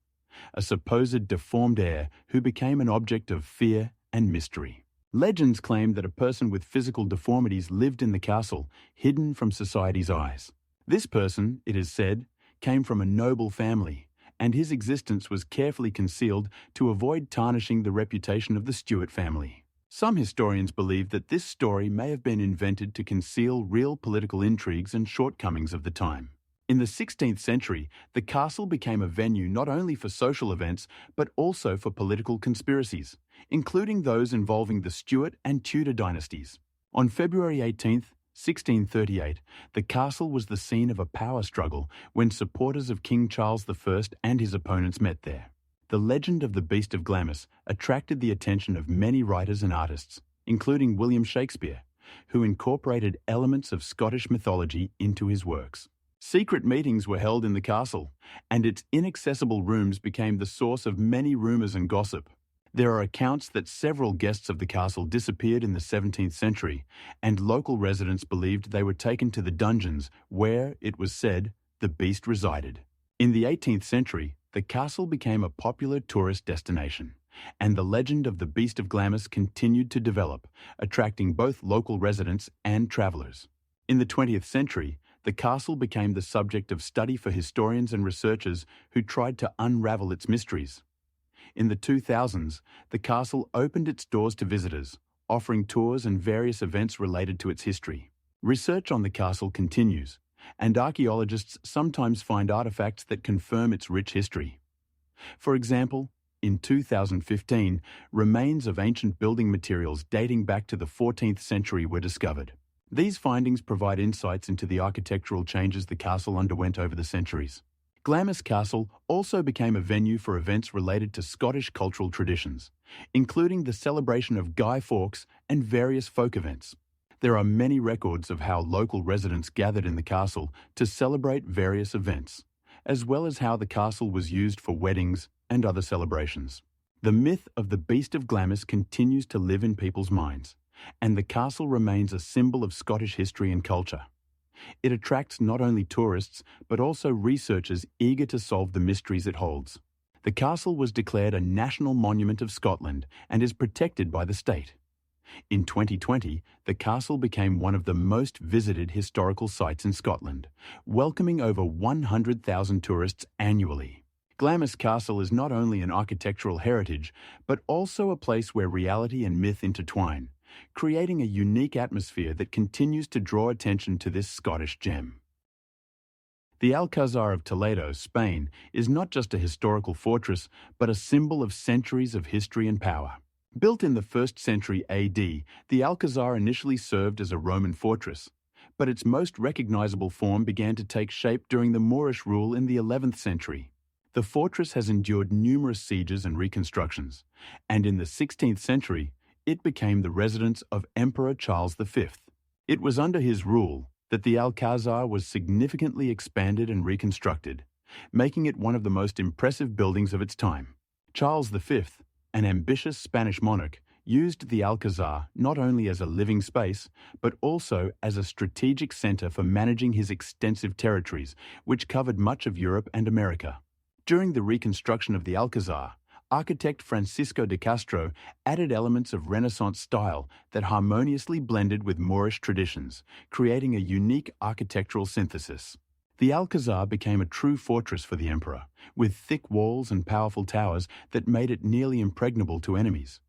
a supposed deformed heir who became an object of fear and mystery. Legends claim that a person with physical deformities lived in the castle, hidden from society's eyes. This person, it is said, came from a noble family, and his existence was carefully concealed to avoid tarnishing the reputation of the Stuart family. Some historians believe that this story may have been invented to conceal real political intrigues and shortcomings of the time. In the 16th century, the castle became a venue not only for social events, but also for political conspiracies, including those involving the Stuart and Tudor dynasties. On February 18, 1638, the castle was the scene of a power struggle when supporters of King Charles I and his opponents met there. The legend of the Beast of Glamis attracted the attention of many writers and artists, including William Shakespeare, who incorporated elements of Scottish mythology into his works. Secret meetings were held in the castle, and its inaccessible rooms became the source of many rumours and gossip. There are accounts that several guests of the castle disappeared in the 17th century, and local residents believed they were taken to the dungeons where, it was said, the beast resided. In the 18th century, the castle became a popular tourist destination, and the legend of the Beast of Glamis continued to develop, attracting both local residents and travellers. In the 20th century, the castle became the subject of study for historians and researchers who tried to unravel its mysteries. In the 2000s, the castle opened its doors to visitors, offering tours and various events related to its history. Research on the castle continues, and archaeologists sometimes find artifacts that confirm its rich history. For example, in 2015, remains of ancient building materials dating back to the 14th century were discovered. These findings provide insights into the architectural changes the castle underwent over the centuries. Glamis Castle also became a venue for events related to Scottish cultural traditions, including the celebration of Guy Fawkes and various folk events. There are many records of how local residents gathered in the castle to celebrate various events, as well as how the castle was used for weddings and other celebrations. The myth of the Beast of Glamis continues to live in people's minds, and the castle remains a symbol of Scottish history and culture. It attracts not only tourists, but also researchers eager to solve the mysteries it holds. The castle was declared a National Monument of Scotland and is protected by the state. In 2020, the castle became one of the most visited historical sites in Scotland, welcoming over 100,000 tourists annually. Glamis Castle is not only an architectural heritage, but also a place where reality and myth intertwine, creating a unique atmosphere that continues to draw attention to this Scottish gem. The Alcazar of Toledo, Spain, is not just a historical fortress, but a symbol of centuries of history and power. Built in the 1st century AD, the Alcazar initially served as a Roman fortress, but its most recognizable form began to take shape during the Moorish rule in the 11th century. The fortress has endured numerous sieges and reconstructions, and in the 16th century, it became the residence of Emperor Charles V. It was under his rule that the Alcazar was significantly expanded and reconstructed, making it one of the most impressive buildings of its time. Charles V, an ambitious Spanish monarch, used the Alcazar not only as a living space, but also as a strategic center for managing his extensive territories, which covered much of Europe and America. During the reconstruction of the Alcazar, architect Francisco de Castro added elements of Renaissance style that harmoniously blended with Moorish traditions, creating a unique architectural synthesis. The Alcazar became a true fortress for the emperor, with thick walls and powerful towers that made it nearly impregnable to enemies.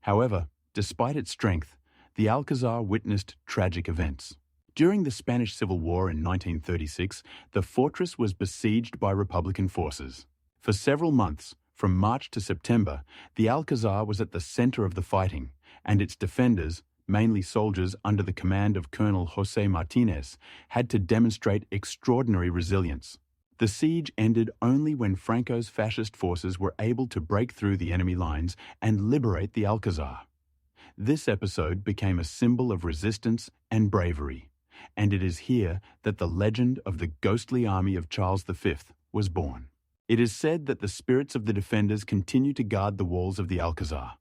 However, despite its strength, the Alcazar witnessed tragic events. During the Spanish Civil War in 1936, the fortress was besieged by Republican forces. For several months, from March to September, the Alcazar was at the center of the fighting, and its defenders, mainly soldiers under the command of Colonel José Martínez, had to demonstrate extraordinary resilience. The siege ended only when Franco's fascist forces were able to break through the enemy lines and liberate the Alcazar. This episode became a symbol of resistance and bravery, and it is here that the legend of the ghostly army of Charles V was born. It is said that the spirits of the defenders continue to guard the walls of the Alcazar,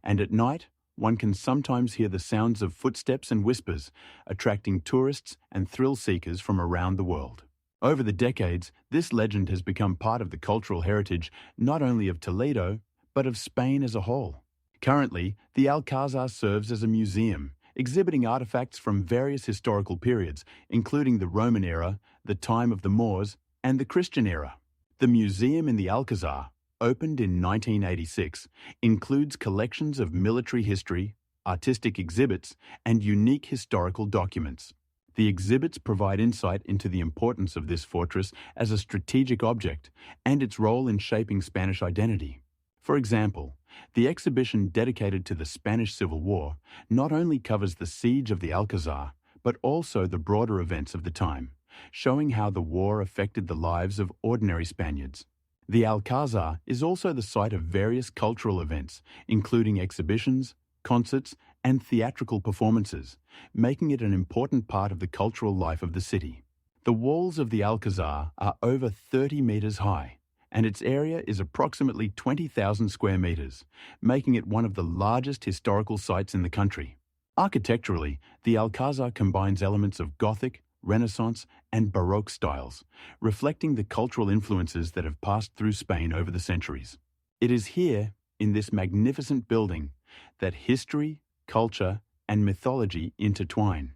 and at night, one can sometimes hear the sounds of footsteps and whispers, attracting tourists and thrill-seekers from around the world. Over the decades, this legend has become part of the cultural heritage not only of Toledo, but of Spain as a whole. Currently, the Alcazar serves as a museum, exhibiting artifacts from various historical periods, including the Roman era, the time of the Moors, and the Christian era. The museum in the Alcazar, opened in 1986, includes collections of military history, artistic exhibits, and unique historical documents. The exhibits provide insight into the importance of this fortress as a strategic object and its role in shaping Spanish identity. For example, the exhibition dedicated to the Spanish Civil War not only covers the siege of the Alcazar, but also the broader events of the time, showing how the war affected the lives of ordinary Spaniards. The Alcazar is also the site of various cultural events, including exhibitions, concerts, and theatrical performances, making it an important part of the cultural life of the city. The walls of the Alcazar are over 30 meters high, and its area is approximately 20,000 square meters, making it one of the largest historical sites in the country. Architecturally, the Alcazar combines elements of Gothic, Renaissance, and Baroque styles, reflecting the cultural influences that have passed through Spain over the centuries. It is here, in this magnificent building, that history, culture, and mythology intertwine,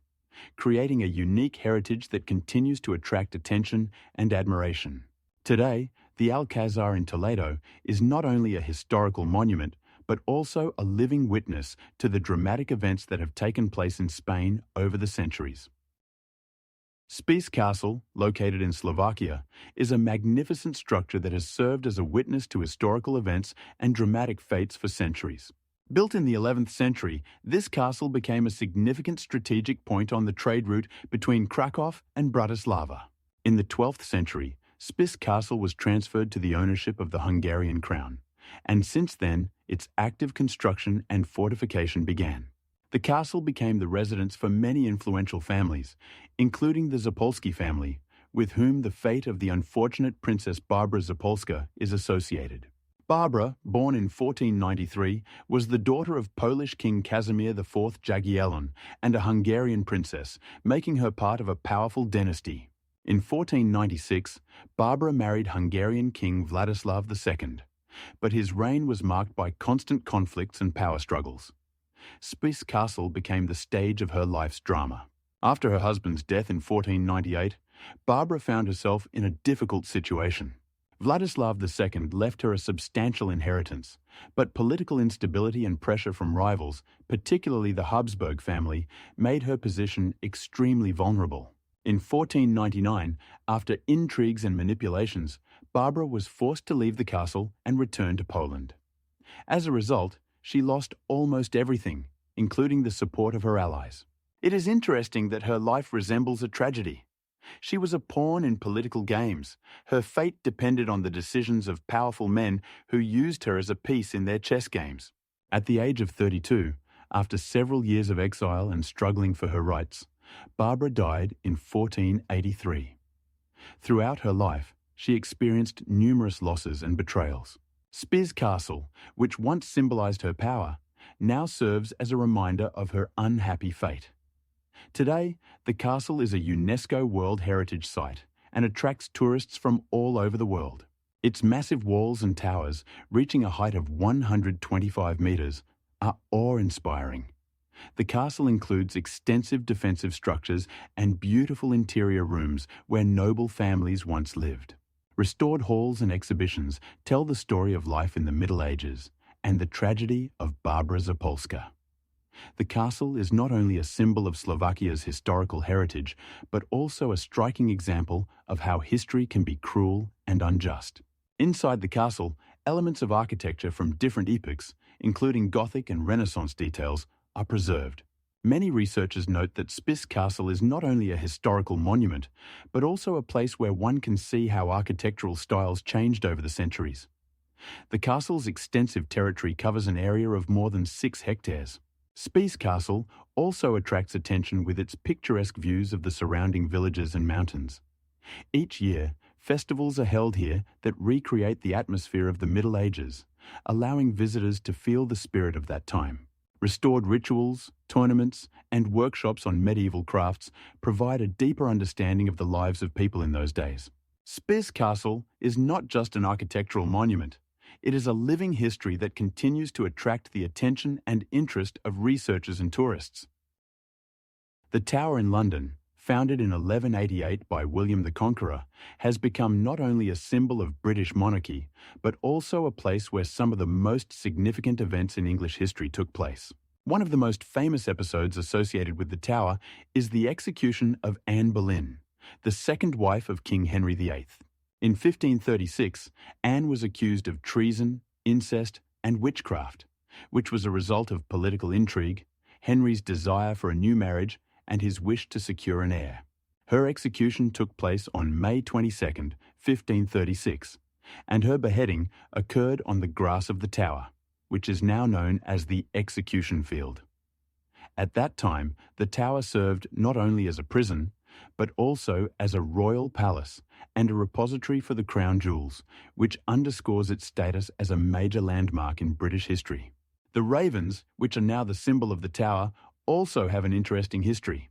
creating a unique heritage that continues to attract attention and admiration. Today, the Alcazar in Toledo is not only a historical monument, but also a living witness to the dramatic events that have taken place in Spain over the centuries. Spiš Castle, located in Slovakia, is a magnificent structure that has served as a witness to historical events and dramatic fates for centuries. Built in the 11th century, this castle became a significant strategic point on the trade route between Kraków and Bratislava. In the 12th century, Spiš Castle was transferred to the ownership of the Hungarian crown, and since then, its active construction and fortification began. The castle became the residence for many influential families, including the Zapolsky family, with whom the fate of the unfortunate Princess Barbara Zapolska is associated. Barbara, born in 1493, was the daughter of Polish King Casimir IV Jagiellon and a Hungarian princess, making her part of a powerful dynasty. In 1496, Barbara married Hungarian King Vladislav II, but his reign was marked by constant conflicts and power struggles. Spiš Castle became the stage of her life's drama. After her husband's death in 1498, Barbara found herself in a difficult situation. Vladislav II left her a substantial inheritance, but political instability and pressure from rivals, particularly the Habsburg family, made her position extremely vulnerable. In 1499, after intrigues and manipulations, Barbara was forced to leave the castle and return to Poland. As a result, she lost almost everything, including the support of her allies. It is interesting that her life resembles a tragedy. She was a pawn in political games. Her fate depended on the decisions of powerful men who used her as a piece in their chess games. At the age of 32, after several years of exile and struggling for her rights, Barbara died in 1483. Throughout her life, she experienced numerous losses and betrayals. Spiš Castle, which once symbolized her power, now serves as a reminder of her unhappy fate. Today, the castle is a UNESCO World Heritage Site and attracts tourists from all over the world. Its massive walls and towers, reaching a height of 125 meters, are awe-inspiring. The castle includes extensive defensive structures and beautiful interior rooms where noble families once lived. Restored halls and exhibitions tell the story of life in the Middle Ages and the tragedy of Barbara Zapolska. The castle is not only a symbol of Slovakia's historical heritage, but also a striking example of how history can be cruel and unjust. Inside the castle, elements of architecture from different epochs, including Gothic and Renaissance details, are preserved. Many researchers note that Spiš Castle is not only a historical monument, but also a place where one can see how architectural styles changed over the centuries. The castle's extensive territory covers an area of more than 6 hectares. Spiš Castle also attracts attention with its picturesque views of the surrounding villages and mountains. Each year, festivals are held here that recreate the atmosphere of the Middle Ages, allowing visitors to feel the spirit of that time. Restored rituals, tournaments, and workshops on medieval crafts provide a deeper understanding of the lives of people in those days. Spiš Castle is not just an architectural monument. It is a living history that continues to attract the attention and interest of researchers and tourists. The Tower in London, founded in 1188 by William the Conqueror, has become not only a symbol of British monarchy, but also a place where some of the most significant events in English history took place. One of the most famous episodes associated with the Tower is the execution of Anne Boleyn, the second wife of King Henry VIII. In 1536, Anne was accused of treason, incest, and witchcraft, which was a result of political intrigue, Henry's desire for a new marriage, and his wish to secure an heir. Her execution took place on May 22, 1536, and her beheading occurred on the grass of the Tower, which is now known as the Execution Field. At that time, the Tower served not only as a prison, but also as a royal palace and a repository for the crown jewels, which underscores its status as a major landmark in British history. The ravens, which are now the symbol of the Tower, also have an interesting history.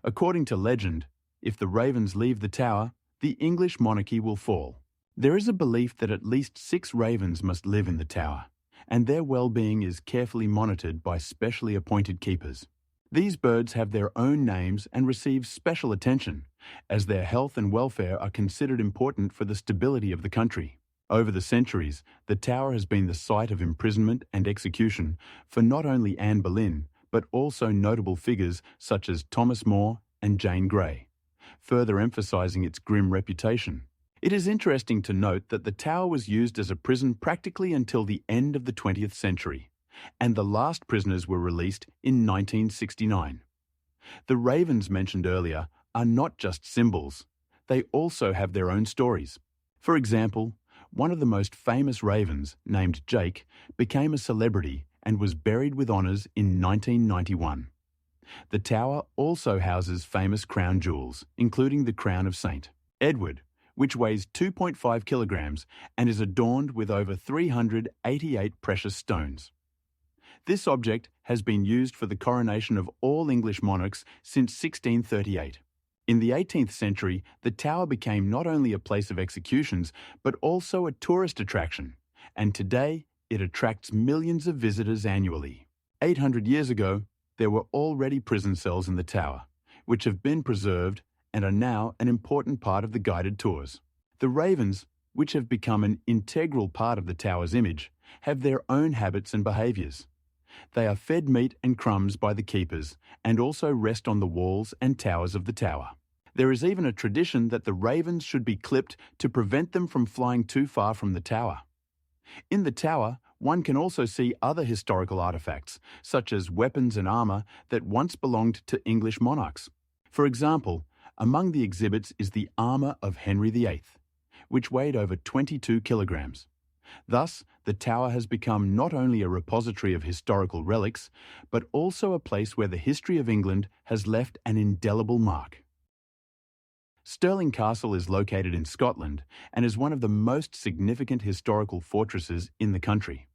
According to legend, if the ravens leave the Tower, the English monarchy will fall. There is a belief that at least 6 ravens must live in the Tower, and their well-being is carefully monitored by specially appointed keepers. These birds have their own names and receive special attention, as their health and welfare are considered important for the stability of the country. Over the centuries, the Tower has been the site of imprisonment and execution for not only Anne Boleyn, but also notable figures such as Thomas More and Jane Grey, further emphasizing its grim reputation. It is interesting to note that the Tower was used as a prison practically until the end of the 20th century, and the last prisoners were released in 1969. The ravens mentioned earlier are not just symbols. they also have their own stories. For example, one of the most famous ravens, named Jake, became a celebrity and was buried with honours in 1991. The tower also houses famous crown jewels, including the crown of St. Edward, which weighs 2.5 kilograms and is adorned with over 388 precious stones. This object has been used for the coronation of all English monarchs since 1638. In the 18th century, the tower became not only a place of executions, but also a tourist attraction, and today it attracts millions of visitors annually. 800 years ago, there were already prison cells in the tower, which have been preserved and are now an important part of the guided tours. The ravens, which have become an integral part of the tower's image, have their own habits and behaviours. They are fed meat and crumbs by the keepers and also rest on the walls and towers of the tower. There is even a tradition that the ravens should be clipped to prevent them from flying too far from the tower. In the tower, one can also see other historical artefacts, such as weapons and armour that once belonged to English monarchs. For example, among the exhibits is the armour of Henry VIII, which weighed over 22 kilograms. Thus, the tower has become not only a repository of historical relics, but also a place where the history of England has left an indelible mark. Stirling Castle is located in Scotland and is one of the most significant historical fortresses in the country.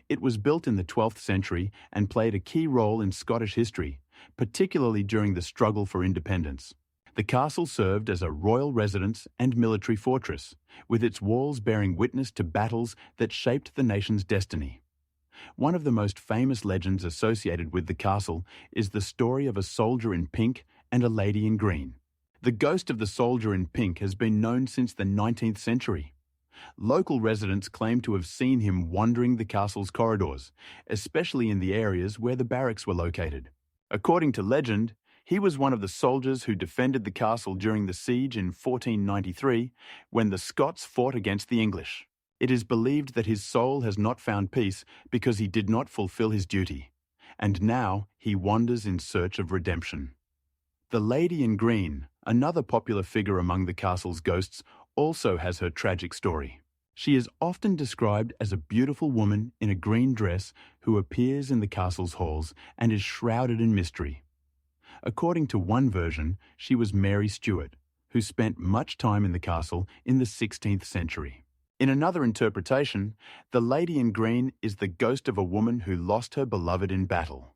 It was built in the 12th century and played a key role in Scottish history, particularly during the struggle for independence. The castle served as a royal residence and military fortress, with its walls bearing witness to battles that shaped the nation's destiny. One of the most famous legends associated with the castle is the story of a soldier in pink and a lady in green. The ghost of the soldier in pink has been known since the 19th century. Local residents claim to have seen him wandering the castle's corridors, especially in the areas where the barracks were located. According to legend, he was one of the soldiers who defended the castle during the siege in 1493, when the Scots fought against the English. It is believed that his soul has not found peace because he did not fulfill his duty, and now he wanders in search of redemption. The Lady in Green, another popular figure among the castle's ghosts, also has her tragic story. She is often described as a beautiful woman in a green dress who appears in the castle's halls and is shrouded in mystery. According to one version, she was Mary Stuart, who spent much time in the castle in the 16th century. In another interpretation, the Lady in Green is the ghost of a woman who lost her beloved in battle.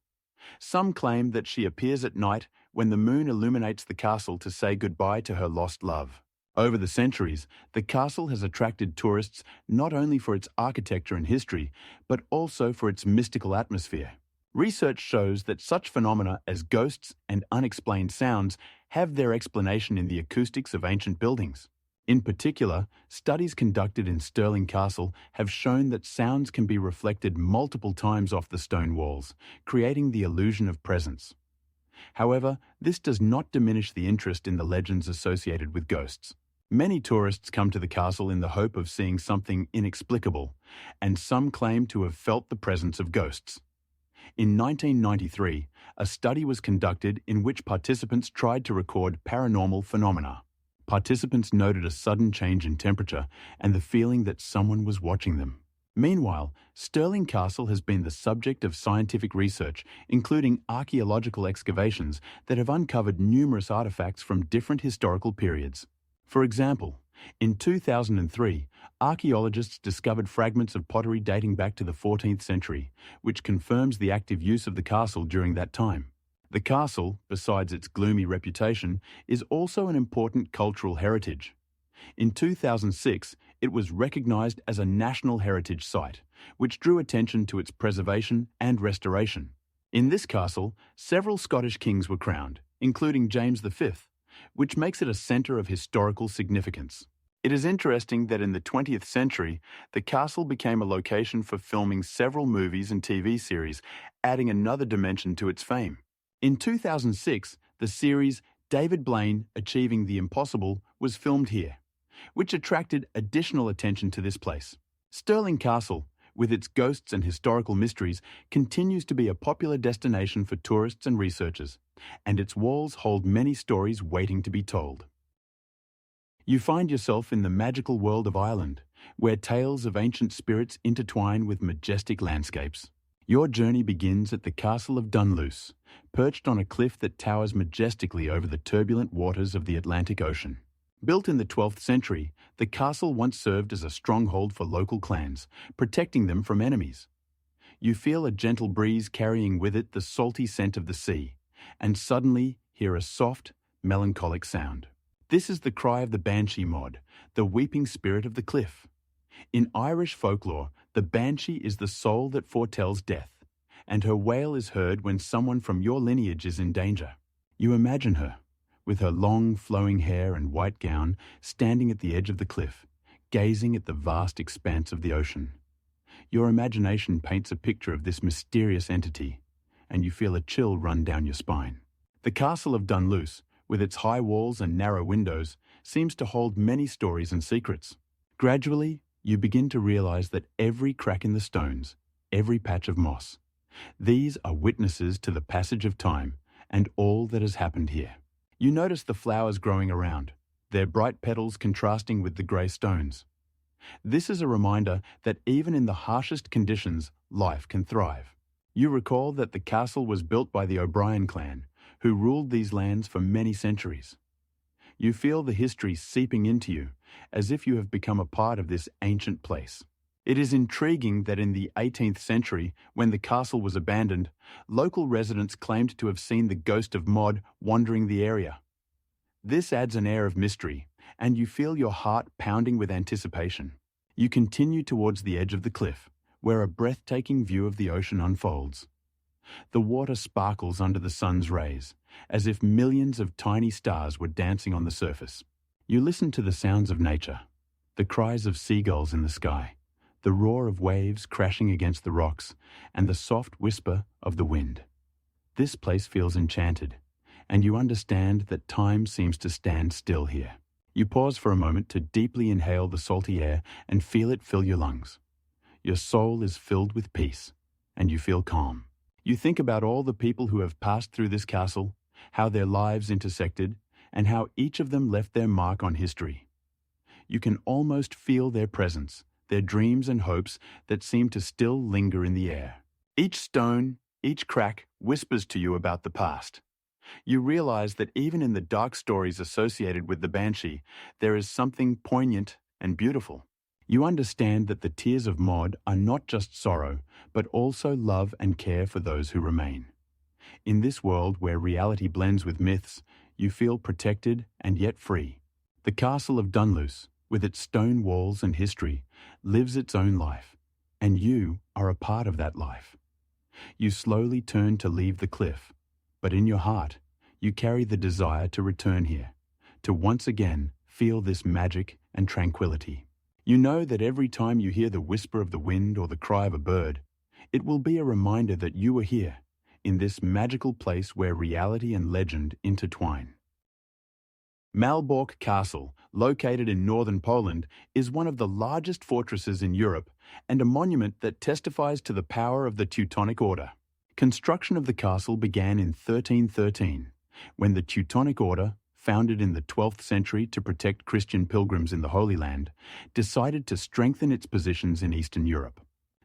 Some claim that she appears at night when the moon illuminates the castle to say goodbye to her lost love. Over the centuries, the castle has attracted tourists not only for its architecture and history, but also for its mystical atmosphere. Research shows that such phenomena as ghosts and unexplained sounds have their explanation in the acoustics of ancient buildings. In particular, studies conducted in Stirling Castle have shown that sounds can be reflected multiple times off the stone walls, creating the illusion of presence. However, this does not diminish the interest in the legends associated with ghosts. Many tourists come to the castle in the hope of seeing something inexplicable, and some claim to have felt the presence of ghosts. In 1993, a study was conducted in which participants tried to record paranormal phenomena. Participants noted a sudden change in temperature and the feeling that someone was watching them. Meanwhile, Stirling Castle has been the subject of scientific research, including archaeological excavations that have uncovered numerous artifacts from different historical periods. For example, in 2003, archaeologists discovered fragments of pottery dating back to the 14th century, which confirms the active use of the castle during that time. The castle, besides its gloomy reputation, is also an important cultural heritage. In 2006, it was recognised as a National Heritage Site, which drew attention to its preservation and restoration. In this castle, several Scottish kings were crowned, including James V, which makes it a centre of historical significance. It is interesting that in the 20th century, the castle became a location for filming several movies and TV series, adding another dimension to its fame. In 2006, the series David Blaine Achieving the Impossible was filmed here, which attracted additional attention to this place. Stirling Castle, with its ghosts and historical mysteries, continues to be a popular destination for tourists and researchers, and its walls hold many stories waiting to be told. You find yourself in the magical world of Ireland, where tales of ancient spirits intertwine with majestic landscapes. Your journey begins at the Castle of Dunluce, perched on a cliff that towers majestically over the turbulent waters of the Atlantic Ocean. Built in the 12th century, the castle once served as a stronghold for local clans, protecting them from enemies. You feel a gentle breeze carrying with it the salty scent of the sea, and suddenly hear a soft, melancholic sound. This is the cry of the Banshee Mod, the weeping spirit of the cliff. In Irish folklore, the Banshee is the soul that foretells death, and her wail is heard when someone from your lineage is in danger. You imagine her, with her long, flowing hair and white gown, standing at the edge of the cliff, gazing at the vast expanse of the ocean. Your imagination paints a picture of this mysterious entity, and you feel a chill run down your spine. The Castle of Dunluce, with its high walls and narrow windows, seems to hold many stories and secrets. Gradually, you begin to realize that every crack in the stones, every patch of moss, these are witnesses to the passage of time and all that has happened here. You notice the flowers growing around, their bright petals contrasting with the grey stones. This is a reminder that even in the harshest conditions, life can thrive. You recall that the castle was built by the O'Brien clan, who ruled these lands for many centuries. You feel the history seeping into you, as if you have become a part of this ancient place. It is intriguing that in the 18th century, when the castle was abandoned, local residents claimed to have seen the ghost of Maud wandering the area. This adds an air of mystery, and you feel your heart pounding with anticipation. You continue towards the edge of the cliff, where a breathtaking view of the ocean unfolds. The water sparkles under the sun's rays, as if millions of tiny stars were dancing on the surface. You listen to the sounds of nature, the cries of seagulls in the sky, the roar of waves crashing against the rocks, and the soft whisper of the wind. This place feels enchanted, and you understand that time seems to stand still here. You pause for a moment to deeply inhale the salty air and feel it fill your lungs. Your soul is filled with peace, and you feel calm. You think about all the people who have passed through this castle, how their lives intersected, and how each of them left their mark on history. You can almost feel their presence, their dreams and hopes that seem to still linger in the air. Each stone, each crack whispers to you about the past. You realize that even in the dark stories associated with the Banshee, there is something poignant and beautiful. You understand that the tears of Maud are not just sorrow, but also love and care for those who remain. In this world where reality blends with myths, you feel protected and yet free. The Castle of Dunluce, with its stone walls and history, lives its own life, and you are a part of that life. You slowly turn to leave the cliff, but in your heart, you carry the desire to return here, to once again feel this magic and tranquility. You know that every time you hear the whisper of the wind or the cry of a bird, it will be a reminder that you are here, in this magical place where reality and legend intertwine. Malbork Castle, located in northern Poland, is one of the largest fortresses in Europe and a monument that testifies to the power of the Teutonic Order. Construction of the castle began in 1313, when the Teutonic Order, founded in the 12th century to protect Christian pilgrims in the Holy Land, decided to strengthen its positions in Eastern Europe.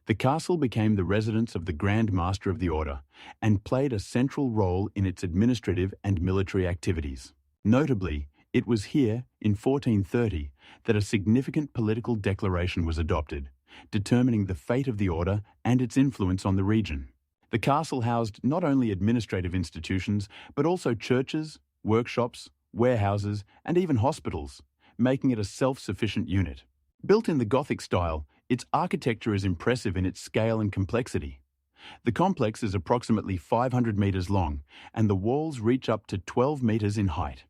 The castle became the residence of the Grand Master of the Order and played a central role in its administrative and military activities. Notably, it was here, in 1430, that a significant political declaration was adopted, determining the fate of the order and its influence on the region. The castle housed not only administrative institutions, but also churches, workshops, warehouses, and even hospitals, making it a self-sufficient unit. Built in the Gothic style, its architecture is impressive in its scale and complexity. The complex is approximately 500 meters long, and the walls reach up to 12 meters in height.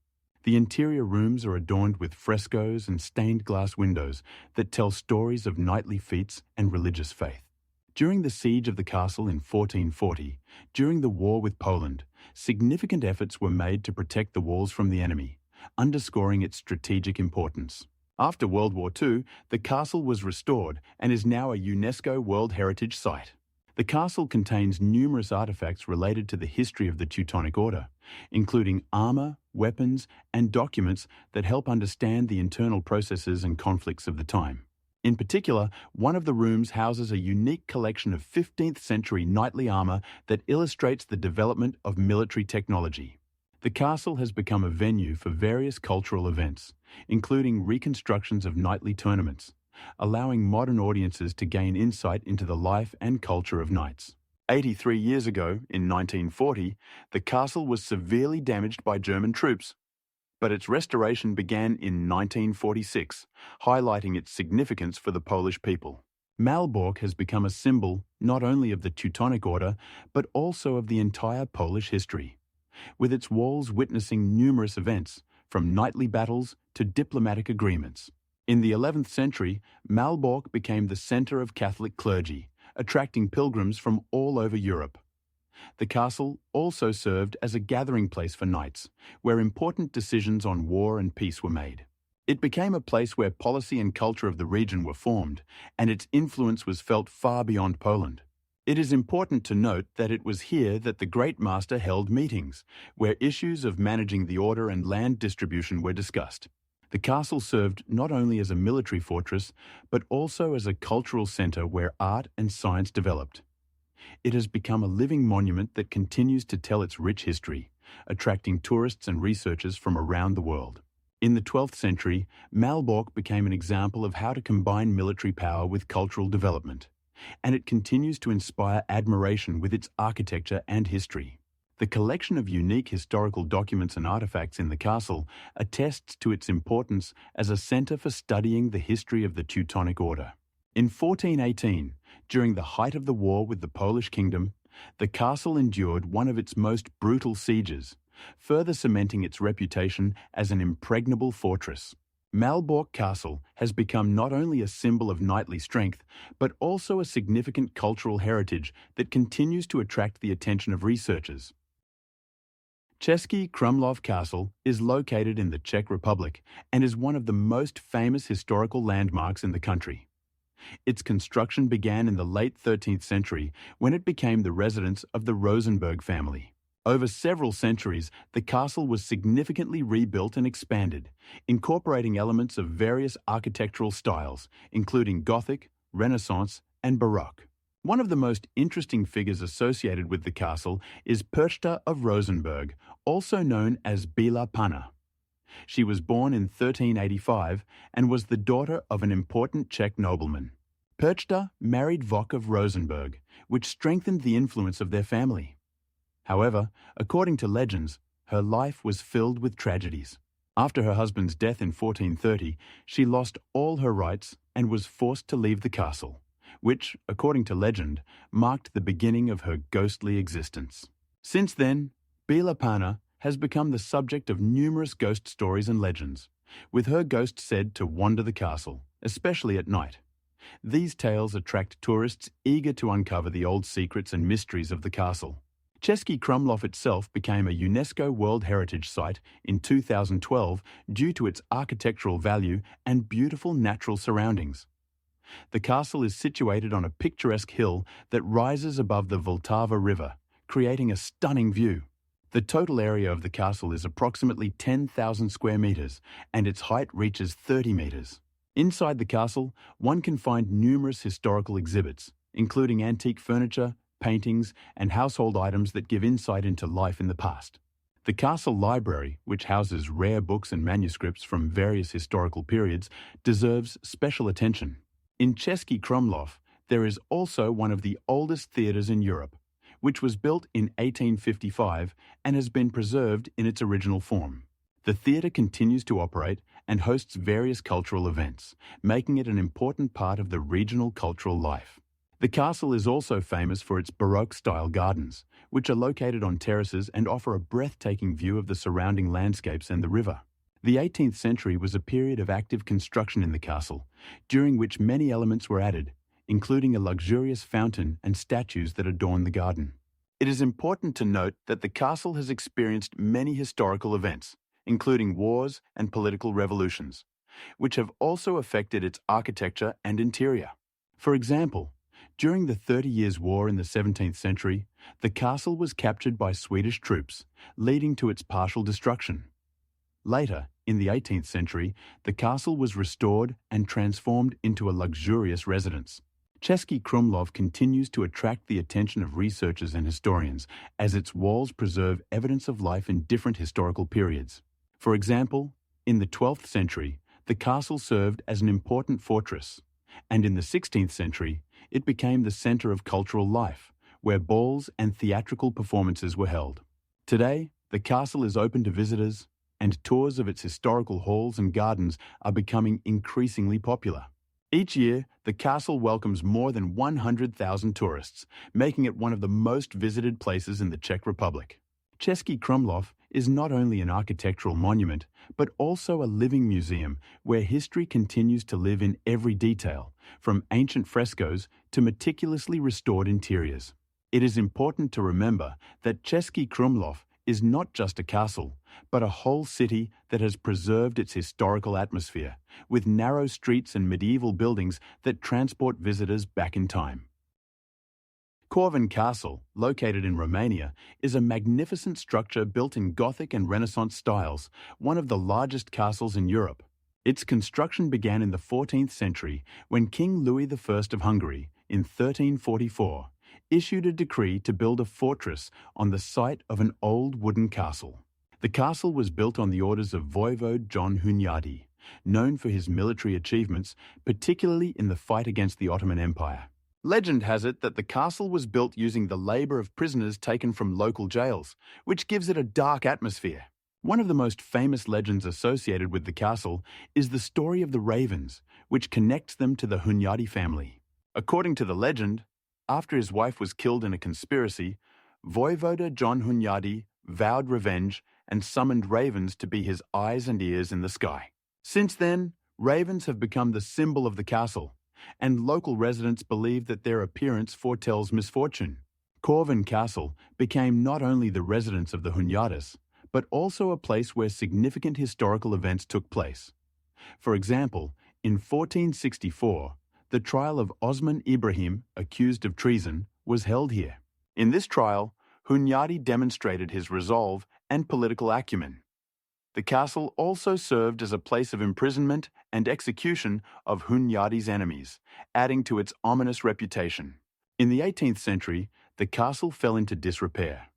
The interior rooms are adorned with frescoes and stained glass windows that tell stories of knightly feats and religious faith. During the siege of the castle in 1440, during the war with Poland, significant efforts were made to protect the walls from the enemy, underscoring its strategic importance. After World War II, the castle was restored and is now a UNESCO World Heritage Site. The castle contains numerous artifacts related to the history of the Teutonic Order, including armor, weapons, and documents that help understand the internal processes and conflicts of the time. In particular, one of the rooms houses a unique collection of 15th century knightly armor that illustrates the development of military technology. The castle has become a venue for various cultural events, including reconstructions of knightly tournaments, allowing modern audiences to gain insight into the life and culture of knights. 83 years ago, in 1940, the castle was severely damaged by German troops, but its restoration began in 1946, highlighting its significance for the Polish people. Malbork has become a symbol not only of the Teutonic Order, but also of the entire Polish history, with its walls witnessing numerous events, from knightly battles to diplomatic agreements. In the 11th century, Malbork became the center of Catholic clergy, attracting pilgrims from all over Europe. The castle also served as a gathering place for knights, where important decisions on war and peace were made. It became a place where policy and culture of the region were formed, and its influence was felt far beyond Poland. It is important to note that it was here that the Great Master held meetings, where issues of managing the order and land distribution were discussed. The castle served not only as a military fortress, but also as a cultural center where art and science developed. It has become a living monument that continues to tell its rich history, attracting tourists and researchers from around the world. In the 12th century, Malbork became an example of how to combine military power with cultural development, and it continues to inspire admiration with its architecture and history. The collection of unique historical documents and artifacts in the castle attests to its importance as a center for studying the history of the Teutonic Order. In 1418, during the height of the war with the Polish kingdom, the castle endured one of its most brutal sieges, further cementing its reputation as an impregnable fortress. Malbork Castle has become not only a symbol of knightly strength, but also a significant cultural heritage that continues to attract the attention of researchers. Český Krumlov Castle is located in the Czech Republic and is one of the most famous historical landmarks in the country. Its construction began in the late 13th century when it became the residence of the Rosenberg family. Over several centuries, the castle was significantly rebuilt and expanded, incorporating elements of various architectural styles, including Gothic, Renaissance, and Baroque. One of the most interesting figures associated with the castle is Perchta of Rosenberg, also known as Bílá Panna. She was born in 1385 and was the daughter of an important Czech nobleman. Perchta married Vok of Rosenberg, which strengthened the influence of their family. However, according to legends, her life was filled with tragedies. After her husband's death in 1430, she lost all her rights and was forced to leave the castle, which, according to legend, marked the beginning of her ghostly existence. Since then, Bílá Panna has become the subject of numerous ghost stories and legends, with her ghost said to wander the castle, especially at night. These tales attract tourists eager to uncover the old secrets and mysteries of the castle. Český Krumlov itself became a UNESCO World Heritage Site in 2012 due to its architectural value and beautiful natural surroundings. The castle is situated on a picturesque hill that rises above the Vltava River, creating a stunning view. The total area of the castle is approximately 10,000 square meters, and its height reaches 30 meters. Inside the castle, one can find numerous historical exhibits, including antique furniture, paintings, and household items that give insight into life in the past. The castle library, which houses rare books and manuscripts from various historical periods, deserves special attention. In Český Krumlov, there is also one of the oldest theatres in Europe, which was built in 1855 and has been preserved in its original form. The theatre continues to operate and hosts various cultural events, making it an important part of the regional cultural life. The castle is also famous for its Baroque-style gardens, which are located on terraces and offer a breathtaking view of the surrounding landscapes and the river. The 18th century was a period of active construction in the castle, during which many elements were added, including a luxurious fountain and statues that adorn the garden. It is important to note that the castle has experienced many historical events, including wars and political revolutions, which have also affected its architecture and interior. For example, During the 30 Years' War in the 17th century, the castle was captured by Swedish troops, leading to its partial destruction. Later, in the 18th century, the castle was restored and transformed into a luxurious residence. Český Krumlov continues to attract the attention of researchers and historians as its walls preserve evidence of life in different historical periods. For example, in the 12th century, the castle served as an important fortress, and in the 16th century, it became the center of cultural life, where balls and theatrical performances were held. Today, the castle is open to visitors, and tours of its historical halls and gardens are becoming increasingly popular. Each year, the castle welcomes more than 100,000 tourists, making it one of the most visited places in the Czech Republic. Český Krumlov is not only an architectural monument, but also a living museum where history continues to live in every detail, from ancient frescoes to meticulously restored interiors. It is important to remember that Český Krumlov is not just a castle, but a whole city that has preserved its historical atmosphere, with narrow streets and medieval buildings that transport visitors back in time. Corvin Castle, located in Romania, is a magnificent structure built in Gothic and Renaissance styles, one of the largest castles in Europe. Its construction began in the 14th century when King Louis I of Hungary, in 1344, issued a decree to build a fortress on the site of an old wooden castle. The castle was built on the orders of Voivode John Hunyadi, known for his military achievements, particularly in the fight against the Ottoman Empire. Legend has it that the castle was built using the labor of prisoners taken from local jails, which gives it a dark atmosphere. One of the most famous legends associated with the castle is the story of the ravens, which connects them to the Hunyadi family. According to the legend, after his wife was killed in a conspiracy, Voivode John Hunyadi vowed revenge and summoned ravens to be his eyes and ears in the sky. Since then, ravens have become the symbol of the castle, and local residents believe that their appearance foretells misfortune. Corvin Castle became not only the residence of the Hunyadis, but also a place where significant historical events took place. For example, in 1464, the trial of Osman Ibrahim, accused of treason, was held here. In this trial, Hunyadi demonstrated his resolve and political acumen. The castle also served as a place of imprisonment and execution of Hunyadi's enemies, adding to its ominous reputation. In the 18th century, the castle fell into disrepair,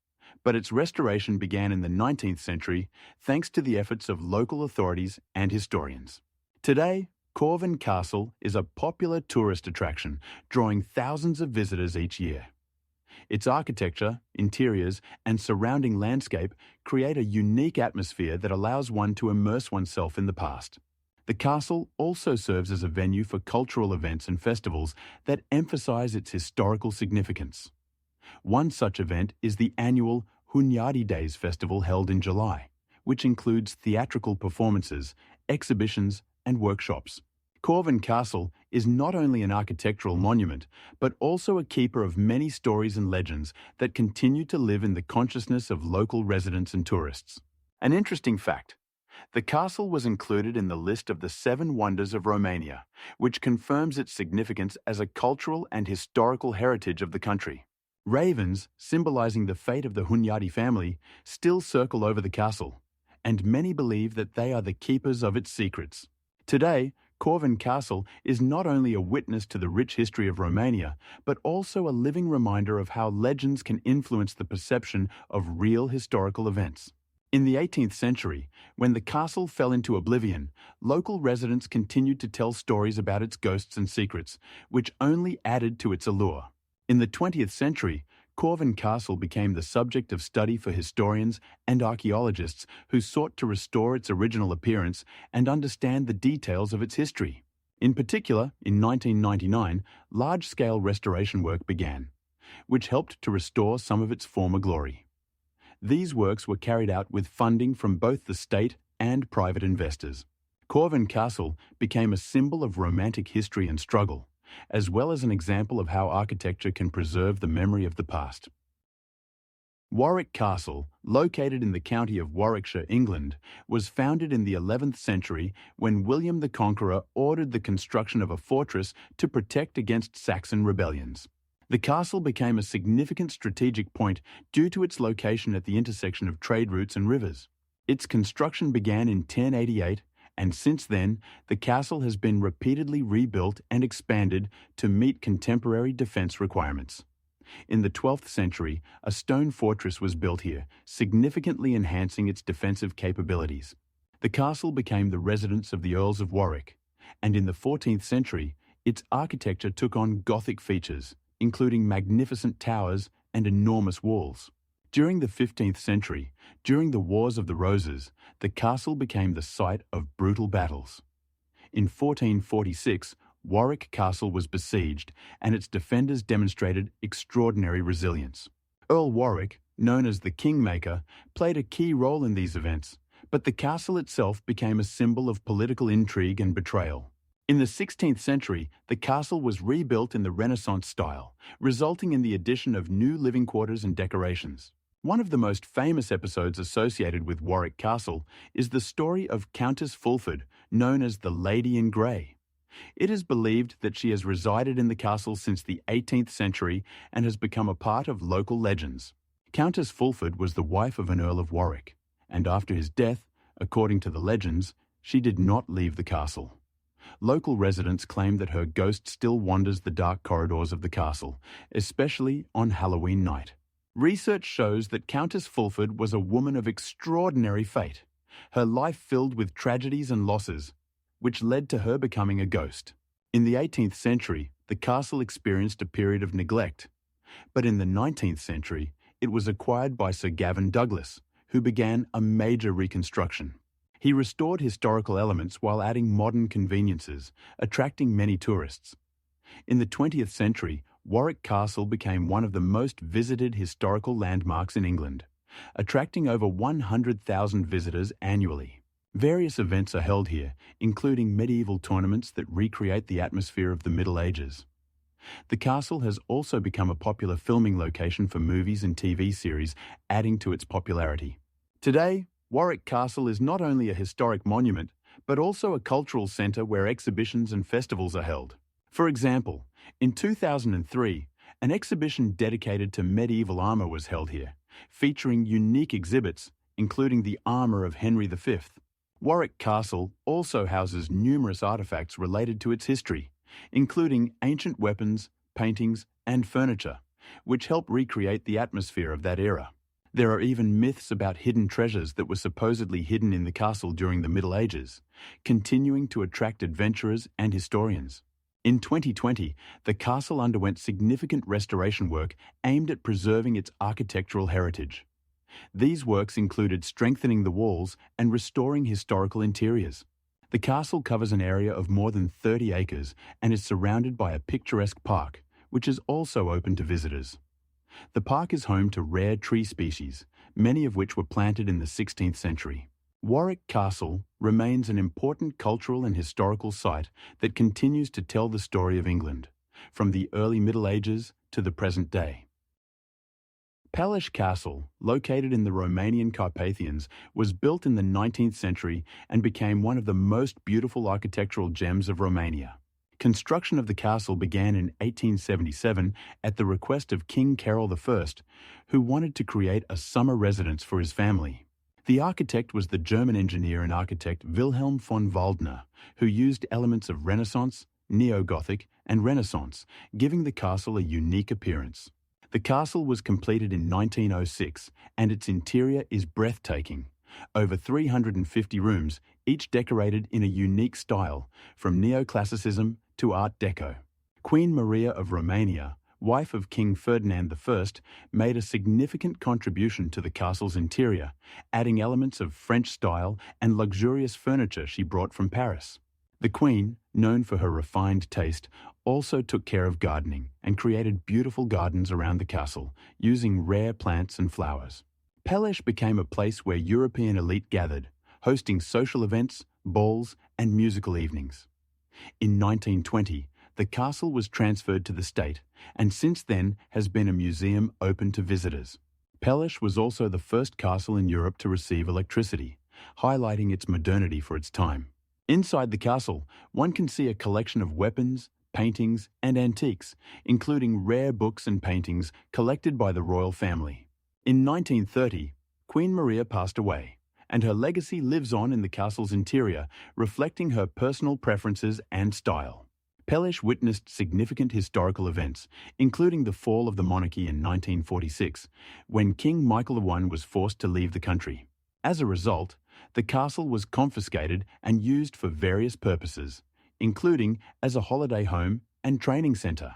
but its restoration began in the 19th century thanks to the efforts of local authorities and historians. Today, Corvin Castle is a popular tourist attraction, drawing thousands of visitors each year. Its architecture, interiors, and surrounding landscape create a unique atmosphere that allows one to immerse oneself in the past. The castle also serves as a venue for cultural events and festivals that emphasize its historical significance. One such event is the annual Hunyadi Days festival held in July, which includes theatrical performances, exhibitions, and workshops. Corvin Castle is not only an architectural monument, but also a keeper of many stories and legends that continue to live in the consciousness of local residents and tourists. An interesting fact: the castle was included in the list of the 7 Wonders of Romania, which confirms its significance as a cultural and historical heritage of the country. Ravens, symbolizing the fate of the Hunyadi family, still circle over the castle, and many believe that they are the keepers of its secrets. Today, Corvin Castle is not only a witness to the rich history of Romania, but also a living reminder of how legends can influence the perception of real historical events. In the 18th century, when the castle fell into oblivion, local residents continued to tell stories about its ghosts and secrets, which only added to its allure. In the 20th century, Corvin Castle became the subject of study for historians and archaeologists who sought to restore its original appearance and understand the details of its history. In particular, in 1999, large-scale restoration work began, which helped to restore some of its former glory. These works were carried out with funding from both the state and private investors. Corvin Castle became a symbol of romantic history and struggle, as well as an example of how architecture can preserve the memory of the past. Warwick Castle, located in the county of Warwickshire, England, was founded in the 11th century when William the Conqueror ordered the construction of a fortress to protect against Saxon rebellions. The castle became a significant strategic point due to its location at the intersection of trade routes and rivers. Its construction began in 1088, and since then, the castle has been repeatedly rebuilt and expanded to meet contemporary defense requirements. In the 12th century, a stone fortress was built here, significantly enhancing its defensive capabilities. The castle became the residence of the Earls of Warwick, and in the 14th century, its architecture took on Gothic features, including magnificent towers and enormous walls. During the 15th century, during the Wars of the Roses, the castle became the site of brutal battles. In 1446, Warwick Castle was besieged, and its defenders demonstrated extraordinary resilience. Earl Warwick, known as the Kingmaker, played a key role in these events, but the castle itself became a symbol of political intrigue and betrayal. In the 16th century, the castle was rebuilt in the Renaissance style, resulting in the addition of new living quarters and decorations. One of the most famous episodes associated with Warwick Castle is the story of Countess Fulford, known as the Lady in Grey. It is believed that she has resided in the castle since the 18th century and has become a part of local legends. Countess Fulford was the wife of an Earl of Warwick, and after his death, according to the legends, she did not leave the castle. Local residents claim that her ghost still wanders the dark corridors of the castle, especially on Halloween night. Research shows that Countess Fulford was a woman of extraordinary fate, her life filled with tragedies and losses, which led to her becoming a ghost. In the 18th century, the castle experienced a period of neglect, but in the 19th century, it was acquired by Sir Gavin Douglas, who began a major reconstruction. He restored historical elements while adding modern conveniences, attracting many tourists. In the 20th century, Warwick Castle became one of the most visited historical landmarks in England, attracting over 100,000 visitors annually. Various events are held here, including medieval tournaments that recreate the atmosphere of the Middle Ages. The castle has also become a popular filming location for movies and TV series, adding to its popularity. Today, Warwick Castle is not only a historic monument, but also a cultural centre where exhibitions and festivals are held. For example, in 2003, an exhibition dedicated to medieval armour was held here, featuring unique exhibits, including the armour of Henry V. Warwick Castle also houses numerous artefacts related to its history, including ancient weapons, paintings, and furniture, which help recreate the atmosphere of that era. There are even myths about hidden treasures that were supposedly hidden in the castle during the Middle Ages, continuing to attract adventurers and historians. In 2020, the castle underwent significant restoration work aimed at preserving its architectural heritage. These works included strengthening the walls and restoring historical interiors. The castle covers an area of more than 30 acres and is surrounded by a picturesque park, which is also open to visitors. The park is home to rare tree species, many of which were planted in the 16th century. Warwick Castle remains an important cultural and historical site that continues to tell the story of England, from the early Middle Ages to the present day. Palace Castle, located in the Romanian Carpathians, was built in the 19th century and became one of the most beautiful architectural gems of Romania. Construction of the castle began in 1877 at the request of King Carol I, who wanted to create a summer residence for his family. The architect was the German engineer and architect Wilhelm von Waldner, who used elements of Renaissance, Neo-Gothic, and Renaissance, giving the castle a unique appearance. The castle was completed in 1906, and its interior is breathtaking. Over 350 rooms, each decorated in a unique style, from neoclassicism to Art Deco. Queen Maria of Romania, wife of King Ferdinand I, made a significant contribution to the castle's interior, adding elements of French style and luxurious furniture she brought from Paris. The Queen, known for her refined taste, also took care of gardening and created beautiful gardens around the castle, using rare plants and flowers. Pelesh became a place where European elite gathered, hosting social events, balls, and musical evenings. In 1920, the castle was transferred to the state, and since then has been a museum open to visitors. Pelish was also the first castle in Europe to receive electricity, highlighting its modernity for its time. Inside the castle, one can see a collection of weapons, paintings, and antiques, including rare books and paintings collected by the royal family. In 1930, Queen Maria passed away, and her legacy lives on in the castle's interior, reflecting her personal preferences and style. Pelish witnessed significant historical events, including the fall of the monarchy in 1946, when King Michael I was forced to leave the country. As a result, the castle was confiscated and used for various purposes, including as a holiday home and training centre.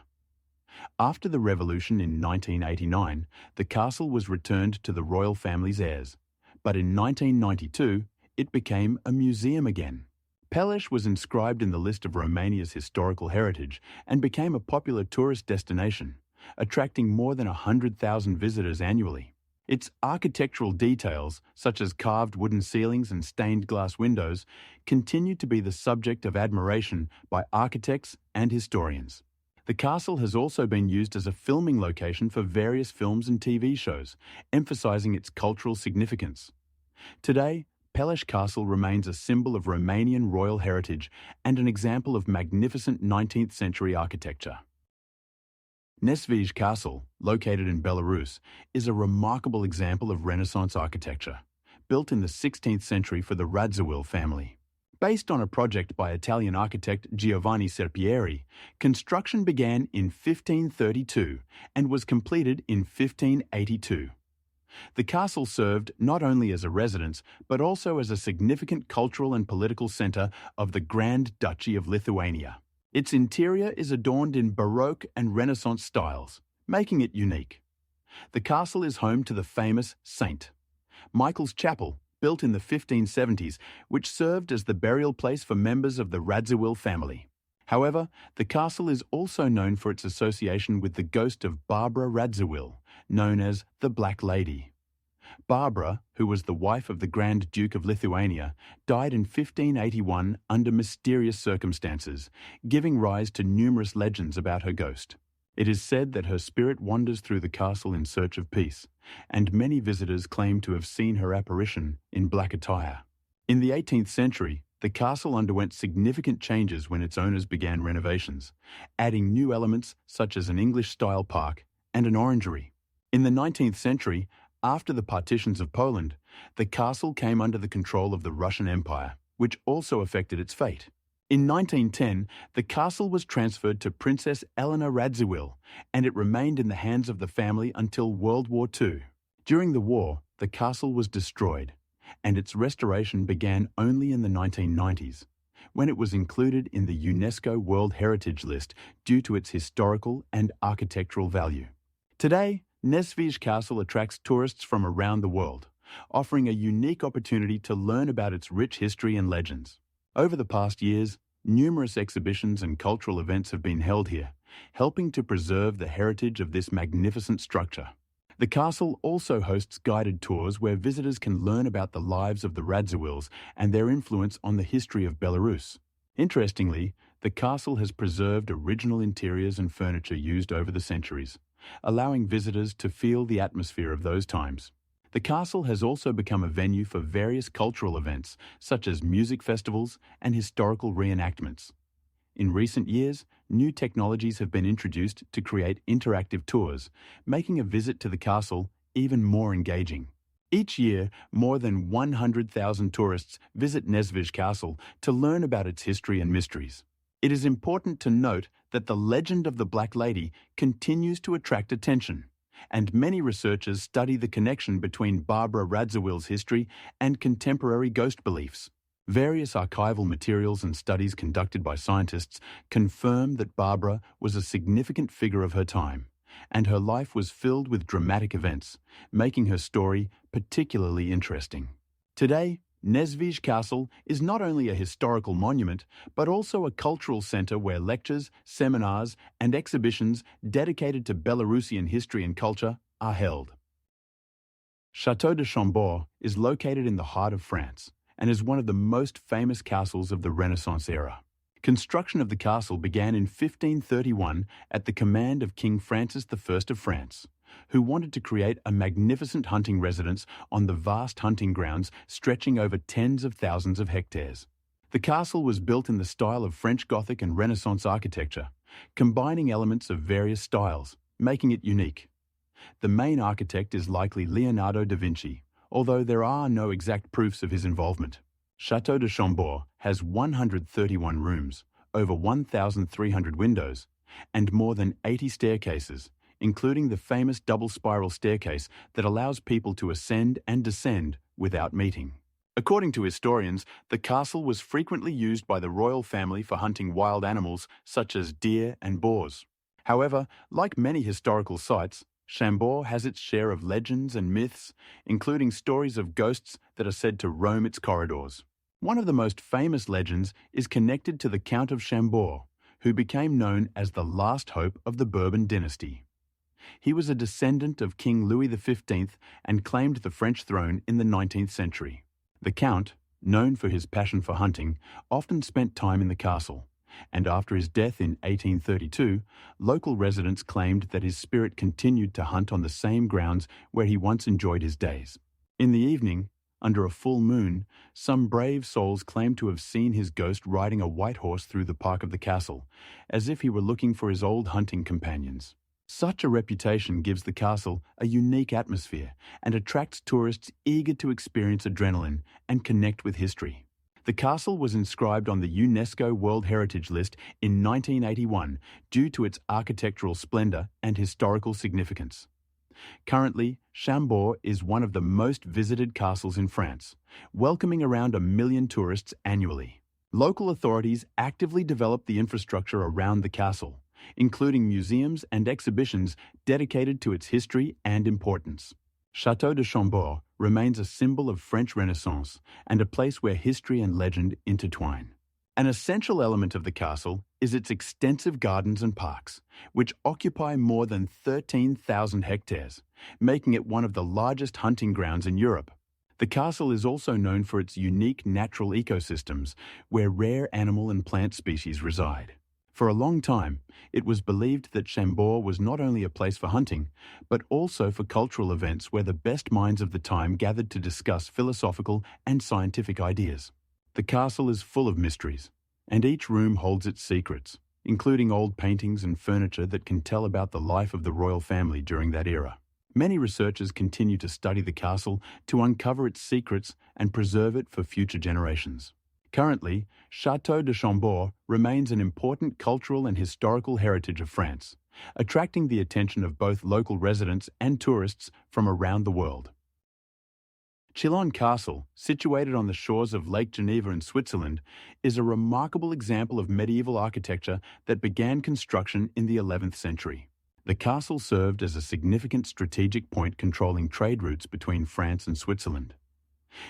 After the revolution in 1989, the castle was returned to the royal family's heirs, but in 1992, it became a museum again. Pelish was inscribed in the list of Romania's historical heritage and became a popular tourist destination, attracting more than 100,000 visitors annually. Its architectural details, such as carved wooden ceilings and stained glass windows, continue to be the subject of admiration by architects and historians. The castle has also been used as a filming location for various films and TV shows, emphasizing its cultural significance. Today, Pelish Castle remains a symbol of Romanian royal heritage and an example of magnificent 19th century architecture. Nesvij Castle, located in Belarus, is a remarkable example of Renaissance architecture, built in the 16th century for the Radziwill family. Based on a project by Italian architect Giovanni Serpieri, construction began in 1532 and was completed in 1582. The castle served not only as a residence, but also as a significant cultural and political centre of the Grand Duchy of Lithuania. Its interior is adorned in Baroque and Renaissance styles, making it unique. The castle is home to the famous St. Michael's Chapel, built in the 1570s, which served as the burial place for members of the Radziwill family. However, the castle is also known for its association with the ghost of Barbara Radziwill, known as the Black Lady. Barbara, who was the wife of the Grand Duke of Lithuania, died in 1581 under mysterious circumstances, giving rise to numerous legends about her ghost. It is said that her spirit wanders through the castle in search of peace, and many visitors claim to have seen her apparition in black attire. In the 18th century, the castle underwent significant changes when its owners began renovations, adding new elements such as an English-style park and an orangery. In the 19th century, after the partitions of Poland, the castle came under the control of the Russian Empire, which also affected its fate. In 1910, the castle was transferred to Princess Elena Radziwill, and it remained in the hands of the family until World War II. During the war, the castle was destroyed, and its restoration began only in the 1990s, when it was included in the UNESCO World Heritage List due to its historical and architectural value. Today, Nesvij Castle attracts tourists from around the world, offering a unique opportunity to learn about its rich history and legends. Over the past years, numerous exhibitions and cultural events have been held here, helping to preserve the heritage of this magnificent structure. The castle also hosts guided tours where visitors can learn about the lives of the Radziwills and their influence on the history of Belarus. Interestingly, the castle has preserved original interiors and furniture used over the centuries, allowing visitors to feel the atmosphere of those times. The castle has also become a venue for various cultural events, such as music festivals and historical reenactments. In recent years, new technologies have been introduced to create interactive tours, making a visit to the castle even more engaging. Each year, more than 100,000 tourists visit Nesvij Castle to learn about its history and mysteries. It is important to note that the legend of the Black Lady continues to attract attention, and many researchers study the connection between Barbara Radziwill's history and contemporary ghost beliefs. Various archival materials and studies conducted by scientists confirm that Barbara was a significant figure of her time, and her life was filled with dramatic events, making her story particularly interesting. Today, Nesvij Castle is not only a historical monument, but also a cultural centre where lectures, seminars, and exhibitions dedicated to Belarusian history and culture are held. Château de Chambord is located in the heart of France and is one of the most famous castles of the Renaissance era. Construction of the castle began in 1531 at the command of King Francis I of France, who wanted to create a magnificent hunting residence on the vast hunting grounds stretching over tens of thousands of hectares. The castle was built in the style of French Gothic and Renaissance architecture, combining elements of various styles, making it unique. The main architect is likely Leonardo da Vinci, although there are no exact proofs of his involvement. Château de Chambord has 131 rooms, over 1,300 windows, and more than 80 staircases, including the famous double spiral staircase that allows people to ascend and descend without meeting. According to historians, the castle was frequently used by the royal family for hunting wild animals such as deer and boars. However, like many historical sites, Chambord has its share of legends and myths, including stories of ghosts that are said to roam its corridors. One of the most famous legends is connected to the Count of Chambord, who became known as the last hope of the Bourbon dynasty. He was a descendant of King Louis XV and claimed the French throne in the 19th century. The Count, known for his passion for hunting, often spent time in the castle, and after his death in 1832, local residents claimed that his spirit continued to hunt on the same grounds where he once enjoyed his days. In the evening, under a full moon, some brave souls claimed to have seen his ghost riding a white horse through the park of the castle, as if he were looking for his old hunting companions. Such a reputation gives the castle a unique atmosphere and attracts tourists eager to experience adrenaline and connect with history. The castle was inscribed on the UNESCO World Heritage List in 1981 due to its architectural splendor and historical significance. Currently, Chambord is one of the most visited castles in France, welcoming around 1 million tourists annually. Local authorities actively develop the infrastructure around the castle, including museums and exhibitions dedicated to its history and importance. Château de Chambord remains a symbol of French Renaissance and a place where history and legend intertwine. An essential element of the castle is its extensive gardens and parks, which occupy more than 13,000 hectares, making it one of the largest hunting grounds in Europe. The castle is also known for its unique natural ecosystems, where rare animal and plant species reside. For a long time, it was believed that Chambord was not only a place for hunting, but also for cultural events where the best minds of the time gathered to discuss philosophical and scientific ideas. The castle is full of mysteries, and each room holds its secrets, including old paintings and furniture that can tell about the life of the royal family during that era. Many researchers continue to study the castle to uncover its secrets and preserve it for future generations. Currently, Château de Chambord remains an important cultural and historical heritage of France, attracting the attention of both local residents and tourists from around the world. Chillon Castle, situated on the shores of Lake Geneva in Switzerland, is a remarkable example of medieval architecture that began construction in the 11th century. The castle served as a significant strategic point controlling trade routes between France and Switzerland.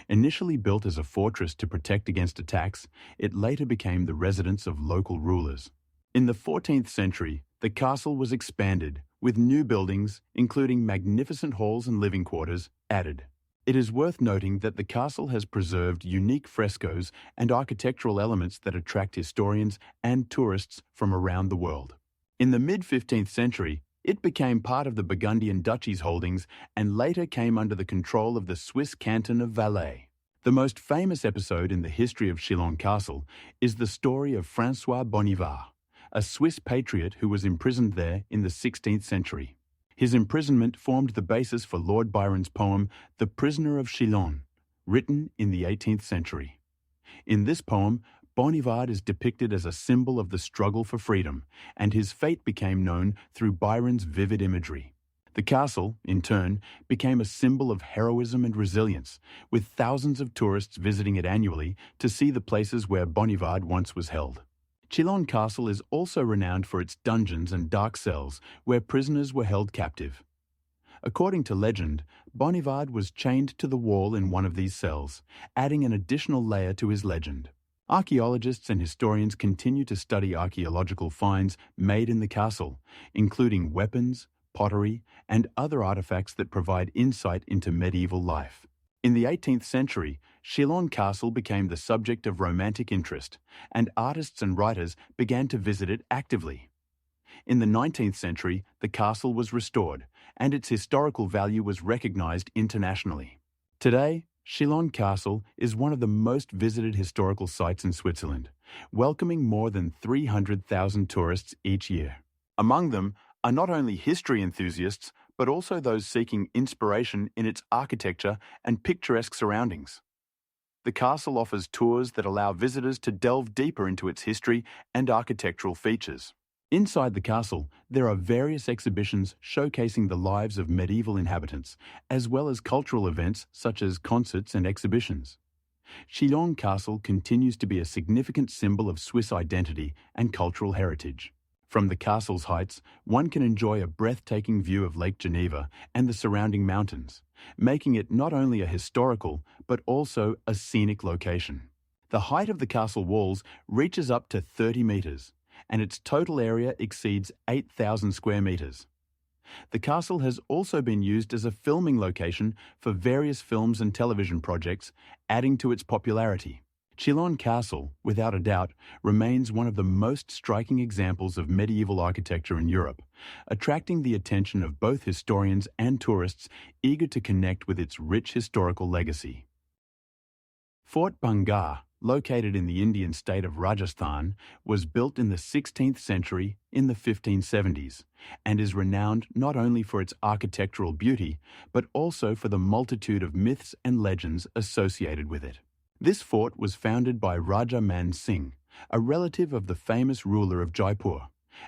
Initially built as a fortress to protect against attacks, it later became the residence of local rulers. In the 14th century, the castle was expanded, with new buildings, including magnificent halls and living quarters, added. It is worth noting that the castle has preserved unique frescoes and architectural elements that attract historians and tourists from around the world. In the mid-15th century, it became part of the Burgundian duchy's holdings and later came under the control of the Swiss canton of Valais. The most famous episode in the history of Chillon Castle is the story of François Bonivard, a Swiss patriot who was imprisoned there in the 16th century. His imprisonment formed the basis for Lord Byron's poem The Prisoner of Chillon, written in the 18th century. In this poem, Bonivard is depicted as a symbol of the struggle for freedom, and his fate became known through Byron's vivid imagery. The castle, in turn, became a symbol of heroism and resilience, with thousands of tourists visiting it annually to see the places where Bonivard once was held. Chillon Castle is also renowned for its dungeons and dark cells where prisoners were held captive. According to legend, Bonivard was chained to the wall in one of these cells, adding an additional layer to his legend. Archaeologists and historians continue to study archaeological finds made in the castle, including weapons, pottery, and other artifacts that provide insight into medieval life. In the 18th century, Chillon Castle became the subject of romantic interest, and artists and writers began to visit it actively. In the 19th century, the castle was restored, and its historical value was recognized internationally. Today, Chillon Castle is one of the most visited historical sites in Switzerland, welcoming more than 300,000 tourists each year. Among them are not only history enthusiasts, but also those seeking inspiration in its architecture and picturesque surroundings. The castle offers tours that allow visitors to delve deeper into its history and architectural features. Inside the castle, there are various exhibitions showcasing the lives of medieval inhabitants, as well as cultural events such as concerts and exhibitions. Chillon Castle continues to be a significant symbol of Swiss identity and cultural heritage. From the castle's heights, one can enjoy a breathtaking view of Lake Geneva and the surrounding mountains, making it not only a historical, but also a scenic location. The height of the castle walls reaches up to 30 meters, and its total area exceeds 8,000 square meters. The castle has also been used as a filming location for various films and television projects, adding to its popularity. Chillon Castle, without a doubt, remains one of the most striking examples of medieval architecture in Europe, attracting the attention of both historians and tourists eager to connect with its rich historical legacy. Fort Bhangar, located in the Indian state of Rajasthan, was built in the 16th century in the 1570s and is renowned not only for its architectural beauty, but also for the multitude of myths and legends associated with it. This fort was founded by Raja Man Singh, a relative of the famous ruler of Jaipur,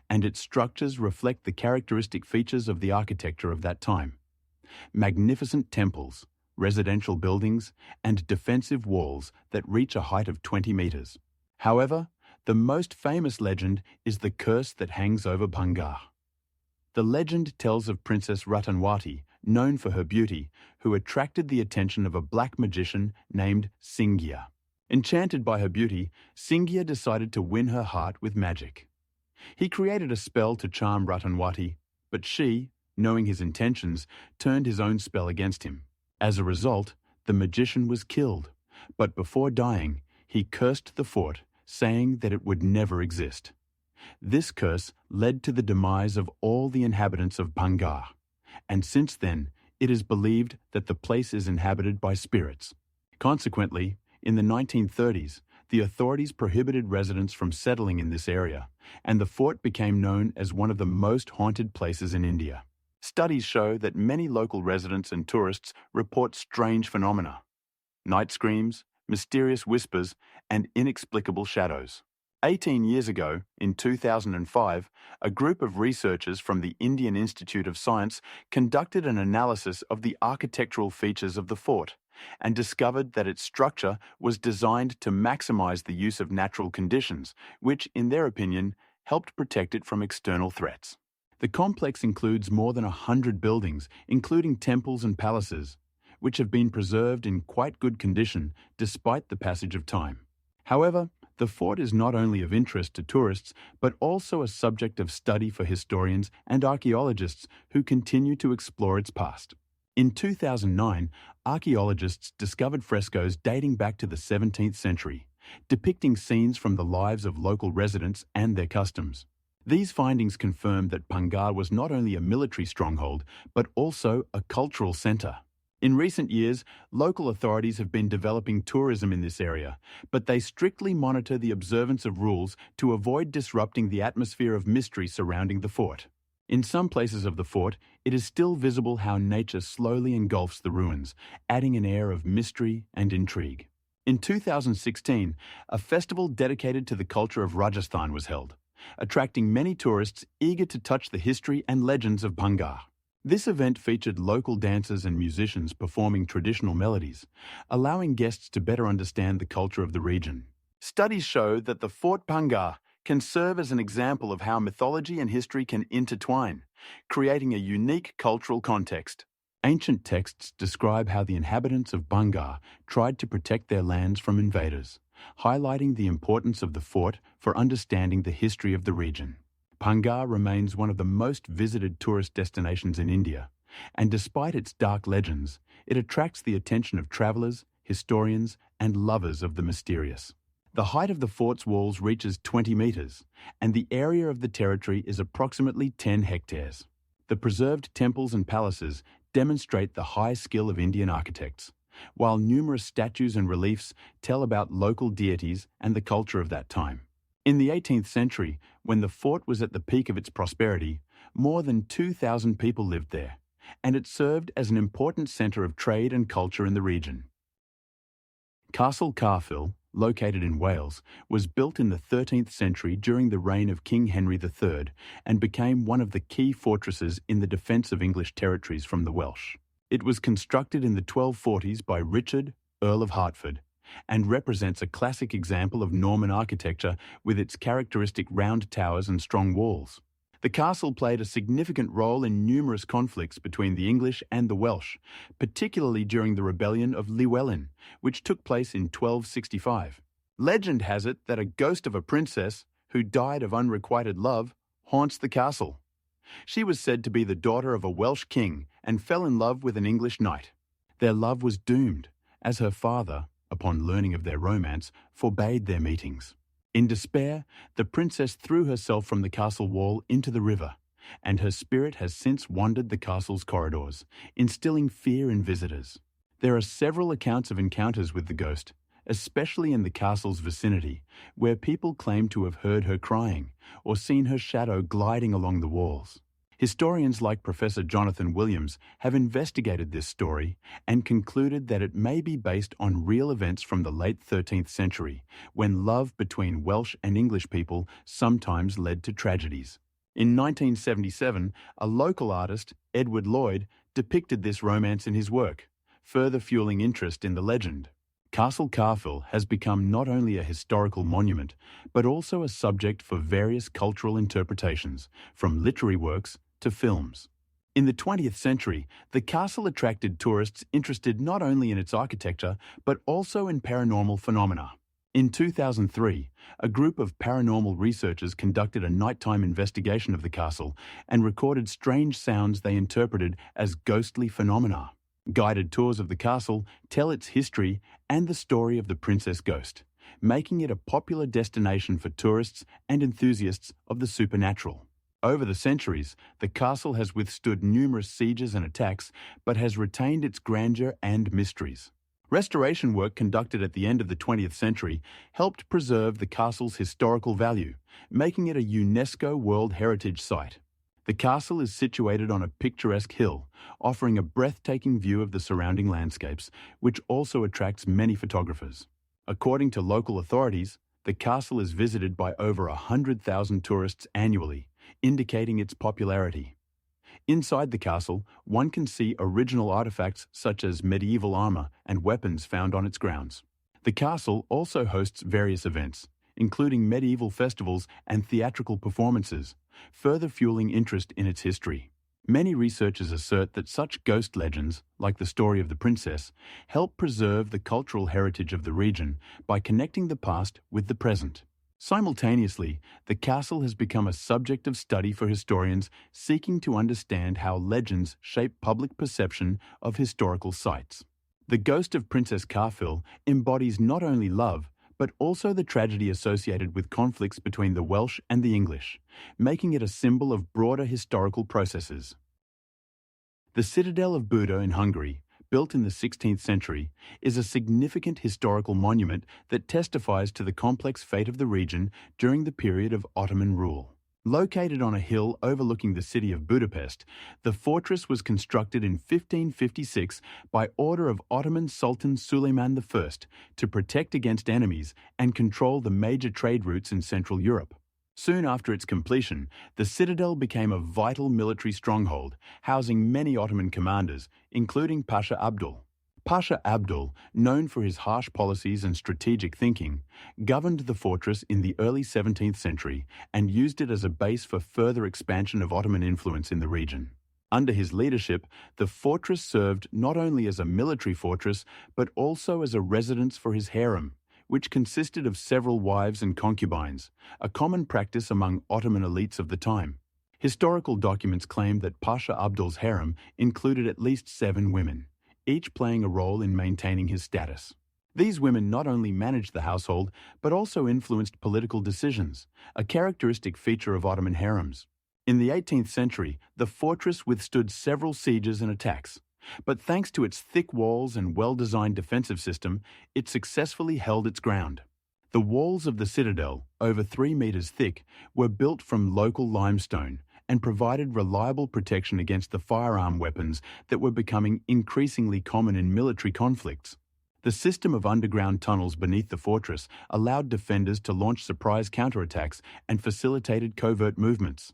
and its structures reflect the characteristic features of the architecture of that time. Magnificent temples, residential buildings, and defensive walls that reach a height of 20 meters. However, the most famous legend is the curse that hangs over Bhangar. The legend tells of Princess Ratanwati, known for her beauty, who attracted the attention of a black magician named Singya. Enchanted by her beauty, Singya decided to win her heart with magic. He created a spell to charm Ratanwati, but she, knowing his intentions, turned his own spell against him. As a result, the magician was killed, but before dying, he cursed the fort, saying that it would never exist. This curse led to the demise of all the inhabitants of Bhangar, and since then, it is believed that the place is inhabited by spirits. Consequently, in the 1930s, the authorities prohibited residents from settling in this area, and the fort became known as one of the most haunted places in India. Studies show that many local residents and tourists report strange phenomena: night screams, mysterious whispers, and inexplicable shadows. 18 years ago, in 2005, a group of researchers from the Indian Institute of Science conducted an analysis of the architectural features of the fort and discovered that its structure was designed to maximize the use of natural conditions, which, in their opinion, helped protect it from external threats. The complex includes more than 100 buildings, including temples and palaces, which have been preserved in quite good condition despite the passage of time. However, the fort is not only of interest to tourists, but also a subject of study for historians and archaeologists who continue to explore its past. In 2009, archaeologists discovered frescoes dating back to the 17th century, depicting scenes from the lives of local residents and their customs. These findings confirm that Bhangar was not only a military stronghold, but also a cultural centre. In recent years, local authorities have been developing tourism in this area, but they strictly monitor the observance of rules to avoid disrupting the atmosphere of mystery surrounding the fort. In some places of the fort, it is still visible how nature slowly engulfs the ruins, adding an air of mystery and intrigue. In 2016, a festival dedicated to the culture of Rajasthan was held, attracting many tourists eager to touch the history and legends of Bhangar. This event featured local dancers and musicians performing traditional melodies, allowing guests to better understand the culture of the region. Studies show that the Fort Bhangar can serve as an example of how mythology and history can intertwine, creating a unique cultural context. Ancient texts describe how the inhabitants of Bhangar tried to protect their lands from invaders, highlighting the importance of the fort for understanding the history of the region. Bhangar remains one of the most visited tourist destinations in India, and despite its dark legends, it attracts the attention of travelers, historians, and lovers of the mysterious. The height of the fort's walls reaches 20 meters, and the area of the territory is approximately 10 hectares. The preserved temples and palaces demonstrate the high skill of Indian architects, while numerous statues and reliefs tell about local deities and the culture of that time. In the 18th century, when the fort was at the peak of its prosperity, more than 2,000 people lived there, and it served as an important centre of trade and culture in the region. Castle Caerphil, located in Wales, was built in the 13th century during the reign of King Henry III and became one of the key fortresses in the defence of English territories from the Welsh. It was constructed in the 1240s by Richard, Earl of Hertford, and represents a classic example of Norman architecture with its characteristic round towers and strong walls. The castle played a significant role in numerous conflicts between the English and the Welsh, particularly during the rebellion of Llywelyn, which took place in 1265. Legend has it that a ghost of a princess, who died of unrequited love, haunts the castle. She was said to be the daughter of a Welsh king and fell in love with an English knight. Their love was doomed, as her father, upon learning of their romance, forbade their meetings. In despair, the princess threw herself from the castle wall into the river, and her spirit has since wandered the castle's corridors, instilling fear in visitors. There are several accounts of encounters with the ghost, especially in the castle's vicinity, where people claim to have heard her crying or seen her shadow gliding along the walls. Historians like Professor Jonathan Williams have investigated this story and concluded that it may be based on real events from the late 13th century, when love between Welsh and English people sometimes led to tragedies. In 1977, a local artist, Edward Lloyd, depicted this romance in his work, further fueling interest in the legend. Castle Caerphil has become not only a historical monument, but also a subject for various cultural interpretations, from literary works to films. In the 20th century, the castle attracted tourists interested not only in its architecture, but also in paranormal phenomena. In 2003, a group of paranormal researchers conducted a nighttime investigation of the castle and recorded strange sounds they interpreted as ghostly phenomena. Guided tours of the castle tell its history and the story of the princess ghost, making it a popular destination for tourists and enthusiasts of the supernatural. Over the centuries, the castle has withstood numerous sieges and attacks, but has retained its grandeur and mysteries. Restoration work conducted at the end of the 20th century helped preserve the castle's historical value, making it a UNESCO World Heritage Site. The castle is situated on a picturesque hill, offering a breathtaking view of the surrounding landscapes, which also attracts many photographers. According to local authorities, the castle is visited by over 100,000 tourists annually, indicating its popularity. Inside the castle, one can see original artifacts such as medieval armor and weapons found on its grounds. The castle also hosts various events, including medieval festivals and theatrical performances, further fueling interest in its history. Many researchers assert that such ghost legends, like the story of the princess, help preserve the cultural heritage of the region by connecting the past with the present. Simultaneously, the castle has become a subject of study for historians seeking to understand how legends shape public perception of historical sites. The ghost of Princess Caerphil embodies not only love, but also the tragedy associated with conflicts between the Welsh and the English, making it a symbol of broader historical processes. The citadel of Buda in Hungary, built in the 16th century, is a significant historical monument that testifies to the complex fate of the region during the period of Ottoman rule. Located on a hill overlooking the city of Budapest, the fortress was constructed in 1556 by order of Ottoman Sultan Suleiman I to protect against enemies and control the major trade routes in Central Europe. Soon after its completion, the citadel became a vital military stronghold, housing many Ottoman commanders, including Pasha Abdul. Pasha Abdul, known for his harsh policies and strategic thinking, governed the fortress in the early 17th century and used it as a base for further expansion of Ottoman influence in the region. Under his leadership, the fortress served not only as a military fortress, but also as a residence for his harem, which consisted of several wives and concubines, a common practice among Ottoman elites of the time. Historical documents claim that Pasha Abdul's harem included at least 7 women, each playing a role in maintaining his status. These women not only managed the household, but also influenced political decisions, a characteristic feature of Ottoman harems. In the 18th century, the fortress withstood several sieges and attacks, but thanks to its thick walls and well-designed defensive system, it successfully held its ground. The walls of the citadel, over 3 meters thick, were built from local limestone and provided reliable protection against the firearm weapons that were becoming increasingly common in military conflicts. The system of underground tunnels beneath the fortress allowed defenders to launch surprise counterattacks and facilitated covert movements.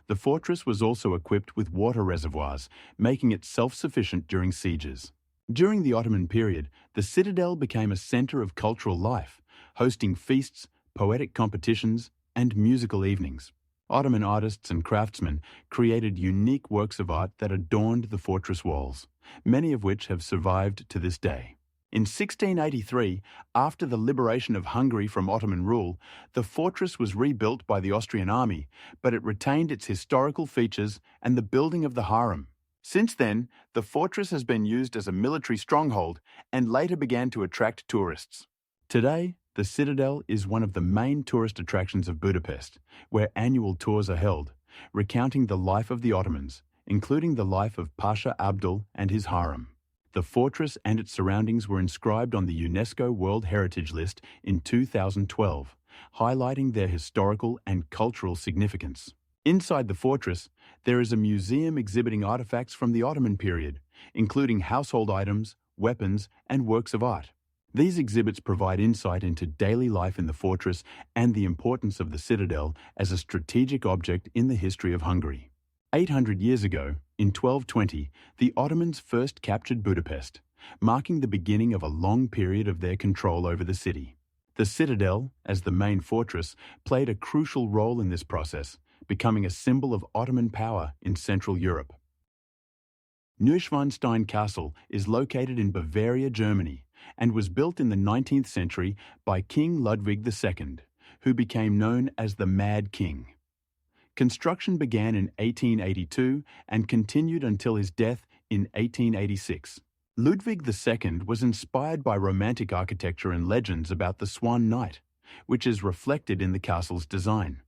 The fortress was also equipped with water reservoirs, making it self-sufficient during sieges. During the Ottoman period, the citadel became a center of cultural life, hosting feasts, poetic competitions, and musical evenings. Ottoman artists and craftsmen created unique works of art that adorned the fortress walls, many of which have survived to this day. In 1683, after the liberation of Hungary from Ottoman rule, the fortress was rebuilt by the Austrian army, but it retained its historical features and the building of the harem. Since then, the fortress has been used as a military stronghold and later began to attract tourists. Today, the citadel is one of the main tourist attractions of Budapest, where annual tours are held, recounting the life of the Ottomans, including the life of Pasha Abdul and his harem. The fortress and its surroundings were inscribed on the UNESCO World Heritage List in 2012, highlighting their historical and cultural significance. Inside the fortress, there is a museum exhibiting artifacts from the Ottoman period, including household items, weapons, and works of art. These exhibits provide insight into daily life in the fortress and the importance of the citadel as a strategic object in the history of Hungary. 800 years ago, in 1220, the Ottomans first captured Budapest, marking the beginning of a long period of their control over the city. The citadel, as the main fortress, played a crucial role in this process, becoming a symbol of Ottoman power in Central Europe. Neuschwanstein Castle is located in Bavaria, Germany, and was built in the 19th century by King Ludwig II, who became known as the Mad King. Construction began in 1882 and continued until his death in 1886. Ludwig II was inspired by Romantic architecture and legends about the Swan Knight, which is reflected in the castle's design.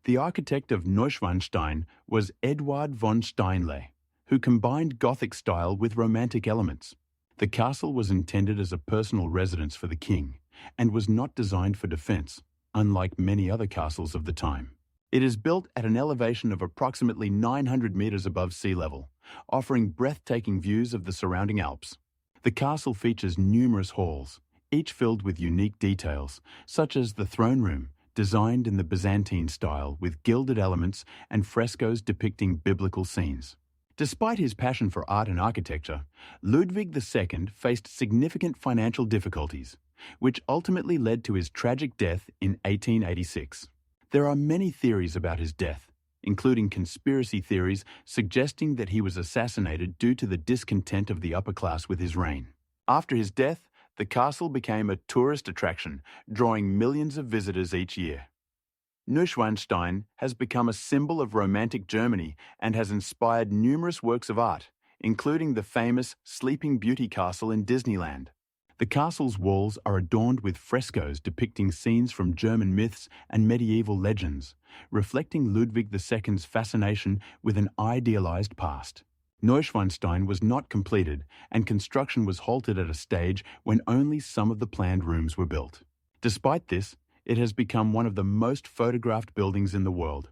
The architect of Neuschwanstein was Eduard von Steinle, who combined Gothic style with Romantic elements. The castle was intended as a personal residence for the king and was not designed for defense, unlike many other castles of the time. It is built at an elevation of approximately 900 meters above sea level, offering breathtaking views of the surrounding Alps. The castle features numerous halls, each filled with unique details, such as the throne room, designed in the Byzantine style with gilded elements and frescoes depicting biblical scenes. Despite his passion for art and architecture, Ludwig II faced significant financial difficulties, which ultimately led to his tragic death in 1886. There are many theories about his death, including conspiracy theories suggesting that he was assassinated due to the discontent of the upper class with his reign. After his death, the castle became a tourist attraction, drawing millions of visitors each year. Neuschwanstein has become a symbol of Romantic Germany and has inspired numerous works of art, including the famous Sleeping Beauty Castle in Disneyland. The castle's walls are adorned with frescoes depicting scenes from German myths and medieval legends, reflecting Ludwig II's fascination with an idealized past. Neuschwanstein was not completed, and construction was halted at a stage when only some of the planned rooms were built. Despite this, it has become one of the most photographed buildings in the world,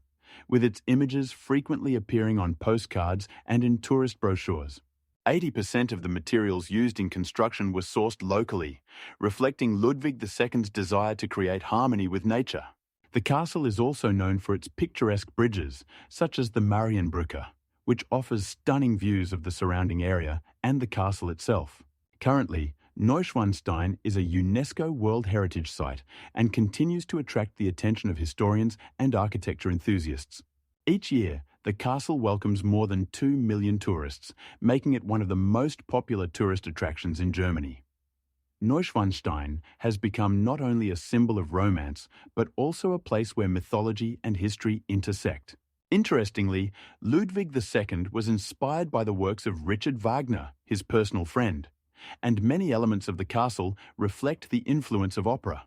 with its images frequently appearing on postcards and in tourist brochures. 80% of the materials used in construction were sourced locally, reflecting Ludwig II's desire to create harmony with nature. The castle is also known for its picturesque bridges, such as the Marienbrücke, which offers stunning views of the surrounding area and the castle itself. Currently, Neuschwanstein is a UNESCO World Heritage Site and continues to attract the attention of historians and architecture enthusiasts. Each year, the castle welcomes more than 2 million tourists, making it one of the most popular tourist attractions in Germany. Neuschwanstein has become not only a symbol of romance, but also a place where mythology and history intersect. Interestingly, Ludwig II was inspired by the works of Richard Wagner, his personal friend, and many elements of the castle reflect the influence of opera.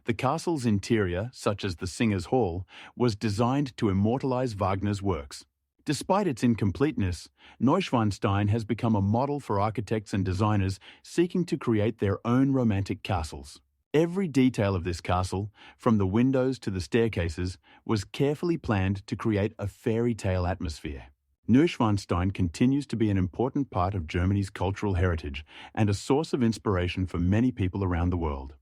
The castle's interior, such as the Singers' Hall, was designed to immortalize Wagner's works. Despite its incompleteness, Neuschwanstein has become a model for architects and designers seeking to create their own romantic castles. Every detail of this castle, from the windows to the staircases, was carefully planned to create a fairy tale atmosphere. Neuschwanstein continues to be an important part of Germany's cultural heritage and a source of inspiration for many people around the world.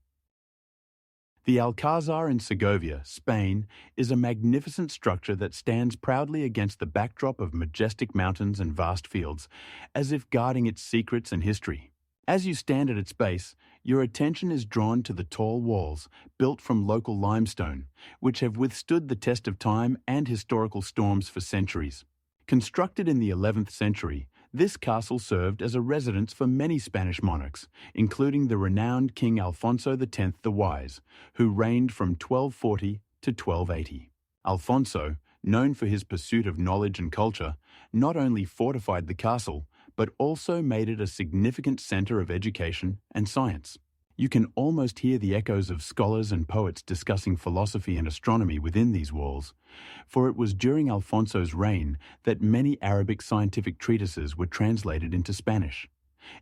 The Alcázar in Segovia, Spain, is a magnificent structure that stands proudly against the backdrop of majestic mountains and vast fields, as if guarding its secrets and history. As you stand at its base, your attention is drawn to the tall walls, built from local limestone, which have withstood the test of time and historical storms for centuries. Constructed in the 11th century, this castle served as a residence for many Spanish monarchs, including the renowned King Alfonso X the Wise, who reigned from 1240 to 1280. Alfonso, known for his pursuit of knowledge and culture, not only fortified the castle, but also made it a significant center of education and science. You can almost hear the echoes of scholars and poets discussing philosophy and astronomy within these walls, for it was during Alfonso's reign that many Arabic scientific treatises were translated into Spanish,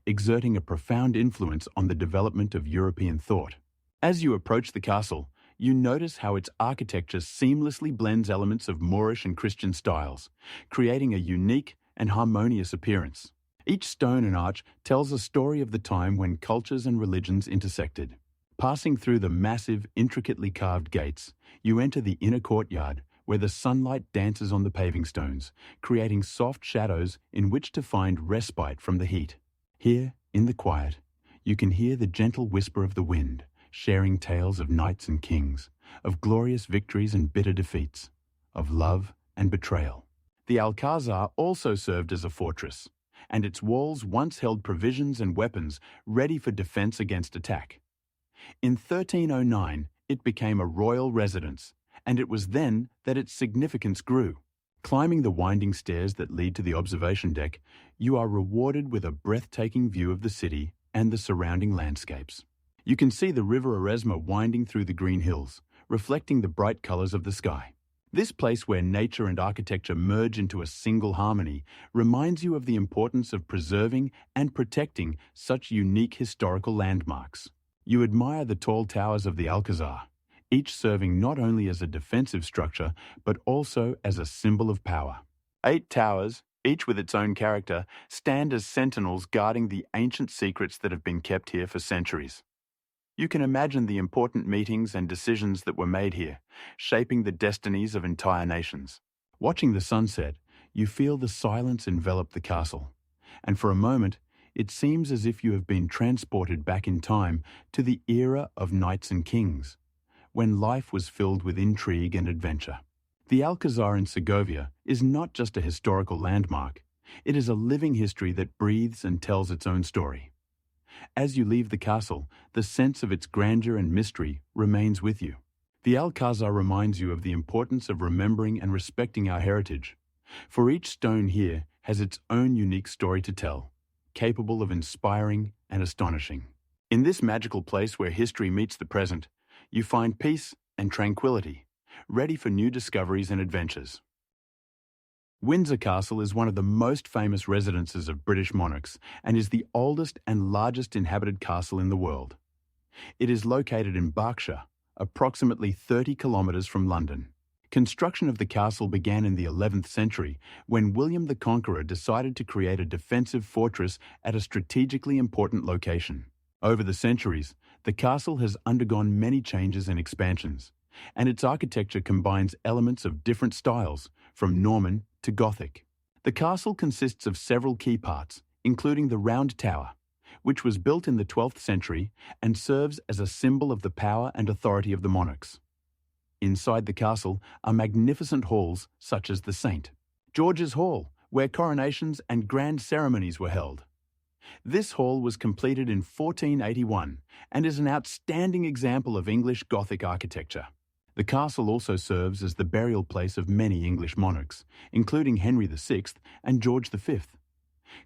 exerting a profound influence on the development of European thought. As you approach the castle, you notice how its architecture seamlessly blends elements of Moorish and Christian styles, creating a unique and harmonious appearance. Each stone and arch tells a story of the time when cultures and religions intersected. Passing through the massive, intricately carved gates, you enter the inner courtyard, where the sunlight dances on the paving stones, creating soft shadows in which to find respite from the heat. Here, in the quiet, you can hear the gentle whisper of the wind, sharing tales of knights and kings, of glorious victories and bitter defeats, of love and betrayal. The Alcázar also served as a fortress, and its walls once held provisions and weapons ready for defense against attack. In 1309, it became a royal residence, and it was then that its significance grew. Climbing the winding stairs that lead to the observation deck, you are rewarded with a breathtaking view of the city and the surrounding landscapes. You can see the river Eresma winding through the green hills, reflecting the bright colors of the sky. This place where nature and architecture merge into a single harmony reminds you of the importance of preserving and protecting such unique historical landmarks. You admire the tall towers of the Alcázar, each serving not only as a defensive structure, but also as a symbol of power. 8 towers, each with its own character, stand as sentinels guarding the ancient secrets that have been kept here for centuries. You can imagine the important meetings and decisions that were made here, shaping the destinies of entire nations. Watching the sunset, you feel the silence envelop the castle, and for a moment, it seems as if you have been transported back in time to the era of knights and kings, when life was filled with intrigue and adventure. The Alcázar in Segovia is not just a historical landmark, it is a living history that breathes and tells its own story. As you leave the castle, the sense of its grandeur and mystery remains with you. The Alcázar reminds you of the importance of remembering and respecting our heritage, for each stone here has its own unique story to tell, capable of inspiring and astonishing. In this magical place where history meets the present, you find peace and tranquility, ready for new discoveries and adventures. Windsor Castle is one of the most famous residences of British monarchs and is the oldest and largest inhabited castle in the world. It is located in Berkshire, approximately 30 kilometres from London. Construction of the castle began in the 11th century when William the Conqueror decided to create a defensive fortress at a strategically important location. Over the centuries, the castle has undergone many changes and expansions, and its architecture combines elements of different styles, from Norman to Gothic. The castle consists of several key parts, including the Round Tower, which was built in the 12th century and serves as a symbol of the power and authority of the monarchs. Inside the castle are magnificent halls such as the St. George's Hall, where coronations and grand ceremonies were held. This hall was completed in 1481 and is an outstanding example of English Gothic architecture. The castle also serves as the burial place of many English monarchs, including Henry VI and George V.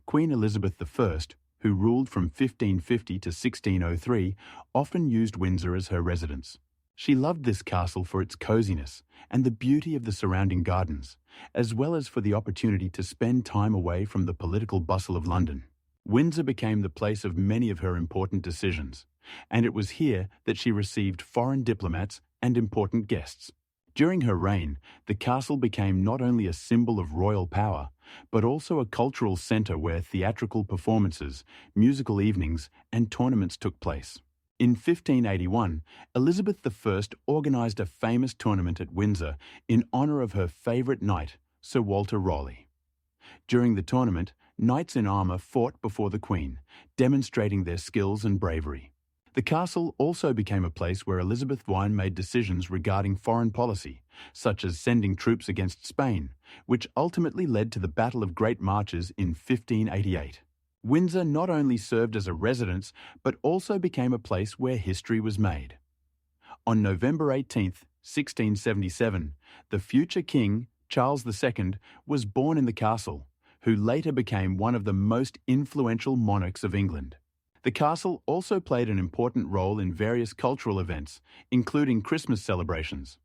Queen Elizabeth I, who ruled from 1550 to 1603, often used Windsor as her residence, She loved this castle for its coziness and the beauty of the surrounding gardens, as well as for the opportunity to spend time away from the political bustle of London. Windsor became the place of many of her important decisions, and it was here that she received foreign diplomats and important guests. During her reign, the castle became not only a symbol of royal power, but also a cultural centre where theatrical performances, musical evenings, and tournaments took place. In 1581, Elizabeth I organised a famous tournament at Windsor in honour of her favourite knight, Sir Walter Raleigh. During the tournament, knights in armour fought before the Queen, demonstrating their skills and bravery. The castle also became a place where Elizabeth I made decisions regarding foreign policy, such as sending troops against Spain, which ultimately led to the Battle of Great Marches in 1588. Windsor not only served as a residence, but also became a place where history was made. On November 18, 1677, the future King, Charles II, was born in the castle, who later became one of the most influential monarchs of England. The castle also played an important role in various cultural events, including Christmas celebrations.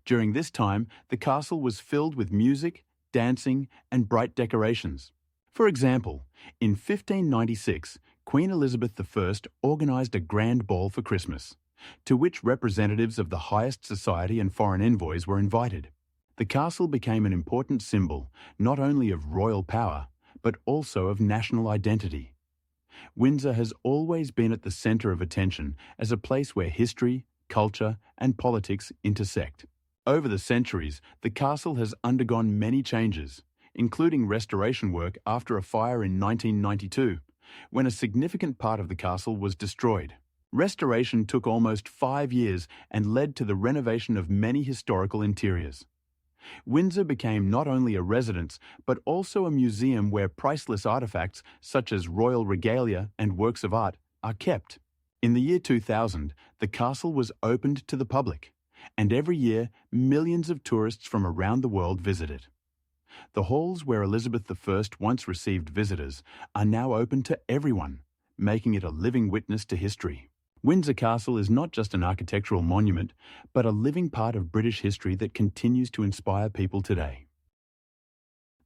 During this time, the castle was filled with music, dancing, and bright decorations. For example, in 1596, Queen Elizabeth I organised a grand ball for Christmas, to which representatives of the highest society and foreign envoys were invited. The castle became an important symbol not only of royal power, but also of national identity. Windsor has always been at the centre of attention as a place where history, culture, and politics intersect. Over the centuries, the castle has undergone many changes, including restoration work after a fire in 1992, when a significant part of the castle was destroyed. Restoration took almost 5 years and led to the renovation of many historical interiors. Windsor became not only a residence, but also a museum where priceless artifacts such as royal regalia and works of art are kept. In the year 2000, the castle was opened to the public, and every year millions of tourists from around the world visit it. The halls where Elizabeth I once received visitors are now open to everyone, making it a living witness to history. Windsor Castle is not just an architectural monument, but a living part of British history that continues to inspire people today.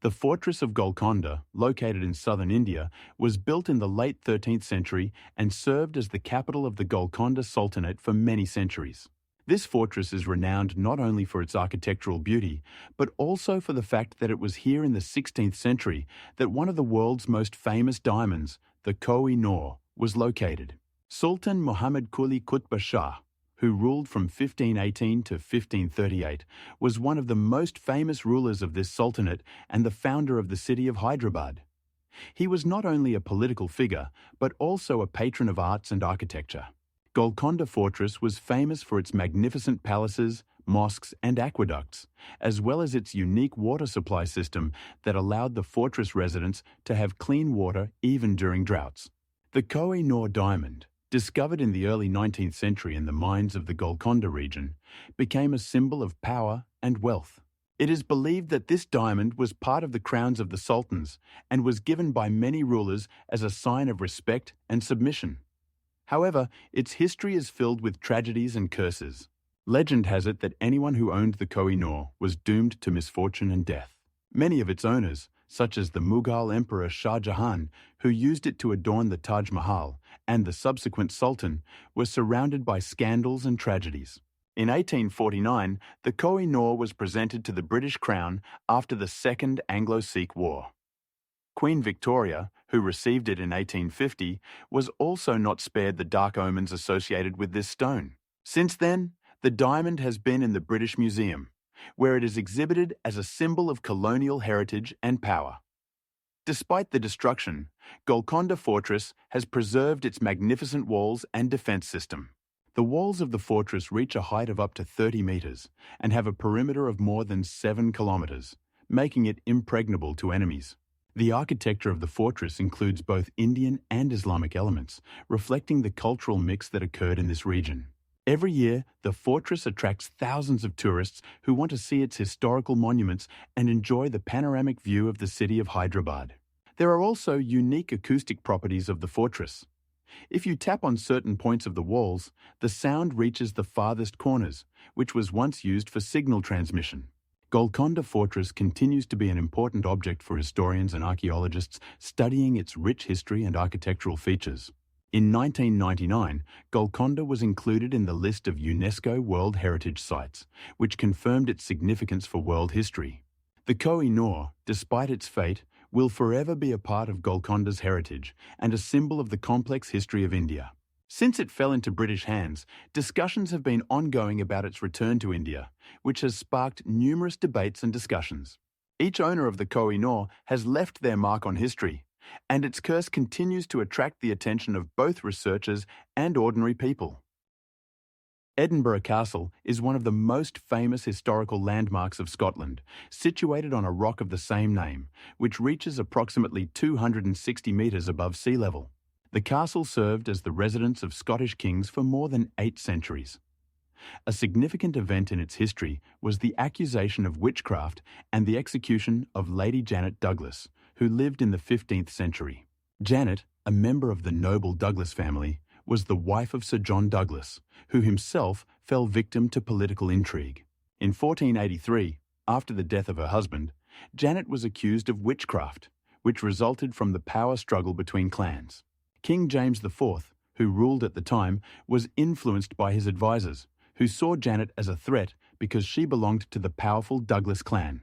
The fortress of Golconda, located in southern India, was built in the late 13th century and served as the capital of the Golconda Sultanate for many centuries. This fortress is renowned not only for its architectural beauty, but also for the fact that it was here in the 16th century that one of the world's most famous diamonds, the Koh-i-Noor, was located. Sultan Muhammad Quli Qutb Shah, who ruled from 1518 to 1538, was one of the most famous rulers of this sultanate and the founder of the city of Hyderabad. He was not only a political figure, but also a patron of arts and architecture. Golconda Fortress was famous for its magnificent palaces, mosques, and aqueducts, as well as its unique water supply system that allowed the fortress residents to have clean water even during droughts. The Koh-i-Noor diamond, discovered in the early 19th century in the mines of the Golconda region, became a symbol of power and wealth. It is believed that this diamond was part of the crowns of the sultans and was given by many rulers as a sign of respect and submission. However, its history is filled with tragedies and curses. Legend has it that anyone who owned the Koh-i-Noor was doomed to misfortune and death. Many of its owners, such as the Mughal Emperor Shah Jahan, who used it to adorn the Taj Mahal, and the subsequent Sultan, were surrounded by scandals and tragedies. In 1849, the Koh-i-Noor was presented to the British Crown after the Second Anglo-Sikh War. Queen Victoria, who received it in 1850, was also not spared the dark omens associated with this stone. Since then, the diamond has been in the British Museum, where it is exhibited as a symbol of colonial heritage and power. Despite the destruction, Golconda Fortress has preserved its magnificent walls and defense system. The walls of the fortress reach a height of up to 30 meters and have a perimeter of more than 7 kilometers, making it impregnable to enemies. The architecture of the fortress includes both Indian and Islamic elements, reflecting the cultural mix that occurred in this region. Every year, the fortress attracts thousands of tourists who want to see its historical monuments and enjoy the panoramic view of the city of Hyderabad. There are also unique acoustic properties of the fortress. If you tap on certain points of the walls, the sound reaches the farthest corners, which was once used for signal transmission. Golconda Fortress continues to be an important object for historians and archaeologists studying its rich history and architectural features. In 1999, Golconda was included in the list of UNESCO World Heritage Sites, which confirmed its significance for world history. The Koh-i-Noor, despite its fate, will forever be a part of Golconda's heritage and a symbol of the complex history of India. Since it fell into British hands, discussions have been ongoing about its return to India, which has sparked numerous debates and discussions. Each owner of the Koh-i-Noor has left their mark on history, and its curse continues to attract the attention of both researchers and ordinary people. Edinburgh Castle is one of the most famous historical landmarks of Scotland, situated on a rock of the same name, which reaches approximately 260 metres above sea level. The castle served as the residence of Scottish kings for more than 8 centuries. A significant event in its history was the accusation of witchcraft and the execution of Lady Janet Douglas, who lived in the 15th century. Janet, a member of the noble Douglas family, was the wife of Sir John Douglas, who himself fell victim to political intrigue. In 1483, after the death of her husband, Janet was accused of witchcraft, which resulted from the power struggle between clans. King James IV, who ruled at the time, was influenced by his advisors, who saw Janet as a threat because she belonged to the powerful Douglas clan.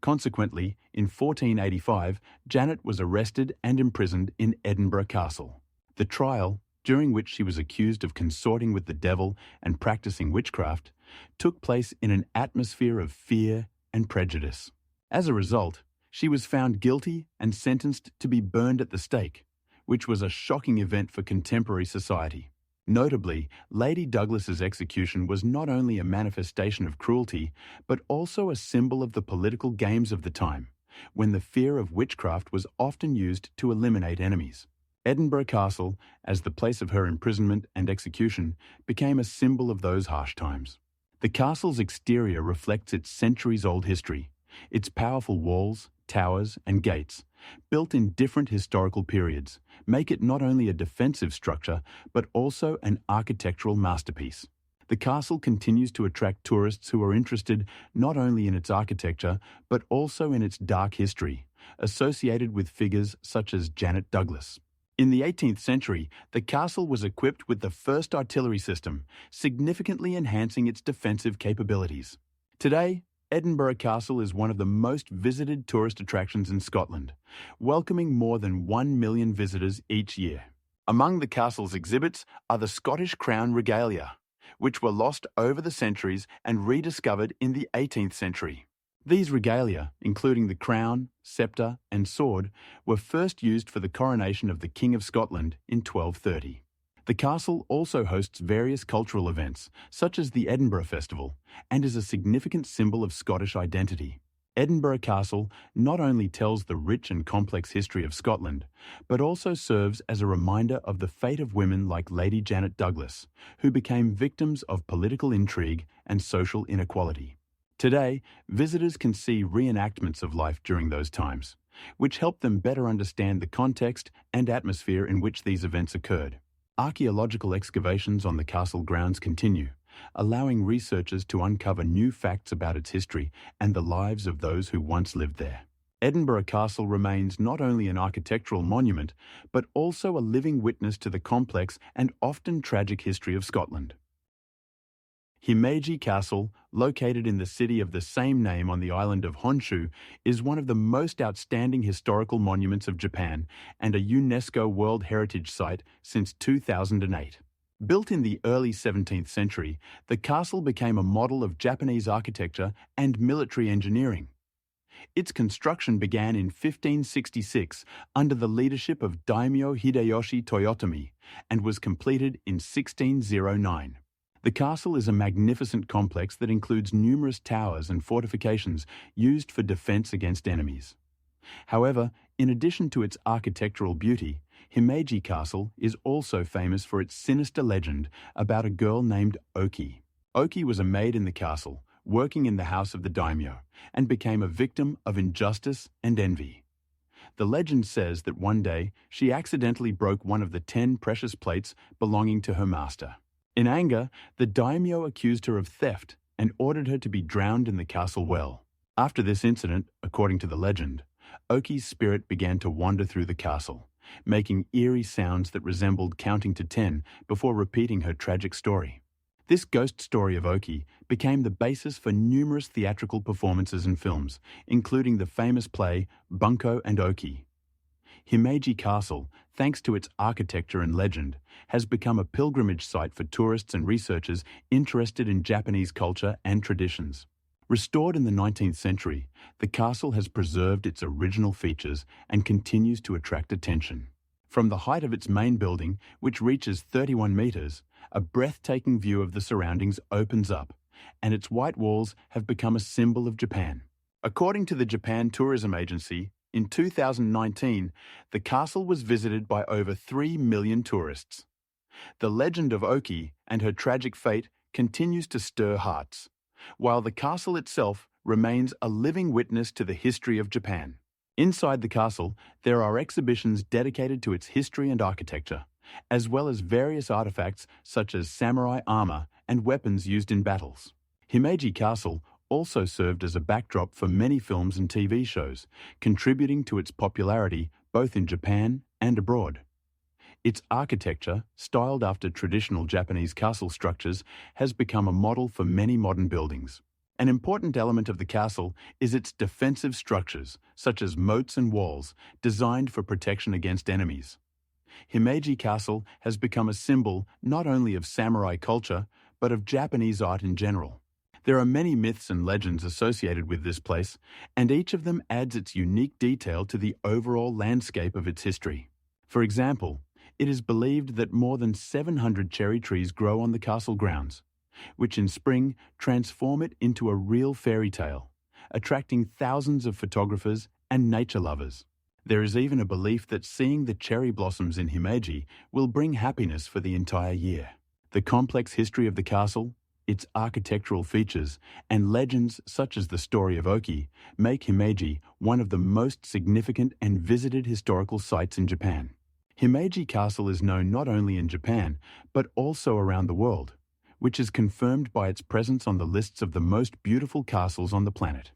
Consequently, in 1485, Janet was arrested and imprisoned in Edinburgh Castle. The trial, during which she was accused of consorting with the devil and practicing witchcraft, took place in an atmosphere of fear and prejudice. As a result, she was found guilty and sentenced to be burned at the stake, which was a shocking event for contemporary society. Notably, Lady Douglas's execution was not only a manifestation of cruelty, but also a symbol of the political games of the time, when the fear of witchcraft was often used to eliminate enemies. Edinburgh Castle, as the place of her imprisonment and execution, became a symbol of those harsh times. The castle's exterior reflects its centuries-old history. Its powerful walls, towers, and gates, built in different historical periods, make it not only a defensive structure, but also an architectural masterpiece. The castle continues to attract tourists who are interested not only in its architecture, but also in its dark history, associated with figures such as Janet Douglas. In the 18th century, the castle was equipped with the first artillery system, significantly enhancing its defensive capabilities. Today, Edinburgh Castle is one of the most visited tourist attractions in Scotland, welcoming more than 1 million visitors each year. Among the castle's exhibits are the Scottish Crown regalia, which were lost over the centuries and rediscovered in the 18th century. These regalia, including the crown, sceptre, and sword, were first used for the coronation of the King of Scotland in 1230. The castle also hosts various cultural events, such as the Edinburgh Festival, and is a significant symbol of Scottish identity. Edinburgh Castle not only tells the rich and complex history of Scotland, but also serves as a reminder of the fate of women like Lady Janet Douglas, who became victims of political intrigue and social inequality. Today, visitors can see reenactments of life during those times, which help them better understand the context and atmosphere in which these events occurred. Archaeological excavations on the castle grounds continue, allowing researchers to uncover new facts about its history and the lives of those who once lived there. Edinburgh Castle remains not only an architectural monument, but also a living witness to the complex and often tragic history of Scotland. Himeji Castle, located in the city of the same name on the island of Honshu, is one of the most outstanding historical monuments of Japan and a UNESCO World Heritage Site since 2008. Built in the early 17th century, the castle became a model of Japanese architecture and military engineering. Its construction began in 1566 under the leadership of Daimyo Hideyoshi Toyotomi and was completed in 1609. The castle is a magnificent complex that includes numerous towers and fortifications used for defense against enemies. However, in addition to its architectural beauty, Himeji Castle is also famous for its sinister legend about a girl named Oki. Oki was a maid in the castle, working in the house of the daimyo, and became a victim of injustice and envy. The legend says that one day she accidentally broke one of the 10 precious plates belonging to her master. In anger, the daimyo accused her of theft and ordered her to be drowned in the castle well. After this incident, according to the legend, Oki's spirit began to wander through the castle, making eerie sounds that resembled counting to 10 before repeating her tragic story. This ghost story of Oki became the basis for numerous theatrical performances and films, including the famous play Bunko and Oki. Himeji Castle, thanks to its architecture and legend, has become a pilgrimage site for tourists and researchers interested in Japanese culture and traditions. Restored in the 19th century, the castle has preserved its original features and continues to attract attention. From the height of its main building, which reaches 31 meters, a breathtaking view of the surroundings opens up, and its white walls have become a symbol of Japan. According to the Japan Tourism Agency, in 2019, the castle was visited by over 3 million tourists. The legend of Oki and her tragic fate continues to stir hearts, while the castle itself remains a living witness to the history of Japan. Inside the castle, there are exhibitions dedicated to its history and architecture, as well as various artifacts such as samurai armor and weapons used in battles. Himeji Castle also served as a backdrop for many films and TV shows, contributing to its popularity both in Japan and abroad. Its architecture, styled after traditional Japanese castle structures, has become a model for many modern buildings. An important element of the castle is its defensive structures, such as moats and walls, designed for protection against enemies. Himeji Castle has become a symbol not only of samurai culture, but of Japanese art in general. There are many myths and legends associated with this place, and each of them adds its unique detail to the overall landscape of its history. For example, it is believed that more than 700 cherry trees grow on the castle grounds, which in spring transform it into a real fairy tale, attracting thousands of photographers and nature lovers. There is even a belief that seeing the cherry blossoms in Himeji will bring happiness for the entire year. The complex history of the castle, its architectural features, and legends such as the story of Oki make Himeji one of the most significant and visited historical sites in Japan. Himeji Castle is known not only in Japan, but also around the world, which is confirmed by its presence on the lists of the most beautiful castles on the planet.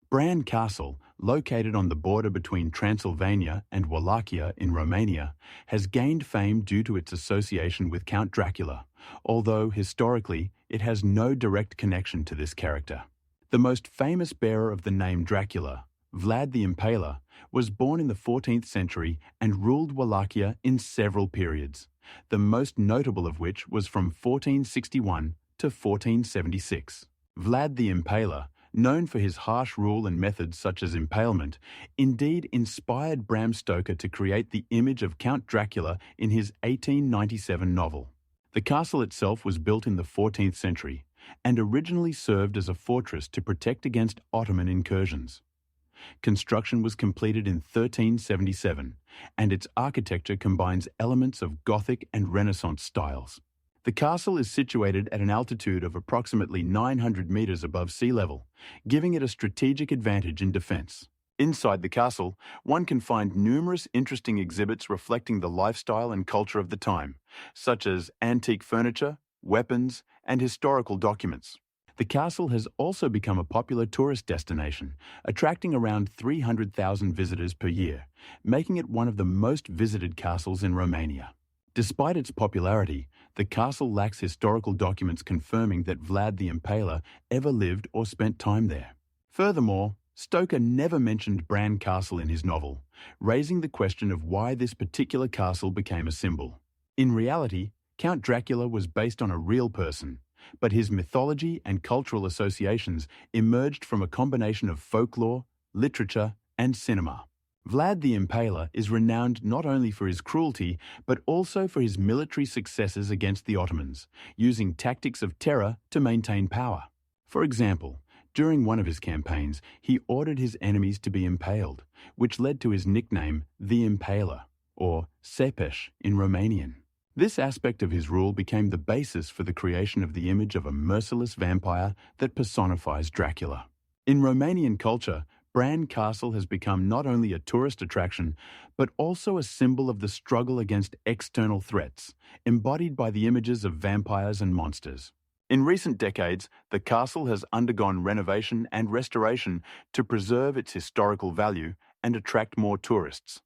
Bran Castle, located on the border between Transylvania and Wallachia in Romania, has gained fame due to its association with Count Dracula, although historically it has no direct connection to this character. The most famous bearer of the name Dracula, Vlad the Impaler, was born in the 14th century and ruled Wallachia in several periods, the most notable of which was from 1461 to 1476. Vlad the Impaler, known for his harsh rule and methods such as impalement, indeed inspired Bram Stoker to create the image of Count Dracula in his 1897 novel. The castle itself was built in the 14th century and originally served as a fortress to protect against Ottoman incursions. Construction was completed in 1377, and its architecture combines elements of Gothic and Renaissance styles. The castle is situated at an altitude of approximately 900 meters above sea level, giving it a strategic advantage in defense. Inside the castle, one can find numerous interesting exhibits reflecting the lifestyle and culture of the time, such as antique furniture, weapons, and historical documents. The castle has also become a popular tourist destination, attracting around 300,000 visitors per year, making it one of the most visited castles in Romania. Despite its popularity, the castle lacks historical documents confirming that Vlad the Impaler ever lived or spent time there. Furthermore, Stoker never mentioned Bran Castle in his novel, raising the question of why this particular castle became a symbol. In reality, Count Dracula was based on a real person, but his mythology and cultural associations emerged from a combination of folklore, literature, and cinema. Vlad the Impaler is renowned not only for his cruelty, but also for his military successes against the Ottomans, using tactics of terror to maintain power. For example, during one of his campaigns, he ordered his enemies to be impaled, which led to his nickname, the Impaler, or Sepeș in Romanian. This aspect of his rule became the basis for the creation of the image of a merciless vampire that personifies Dracula. In Romanian culture, Bran Castle has become not only a tourist attraction, but also a symbol of the struggle against external threats, embodied by the images of vampires and monsters. In recent decades, the castle has undergone renovation and restoration to preserve its historical value and attract more tourists.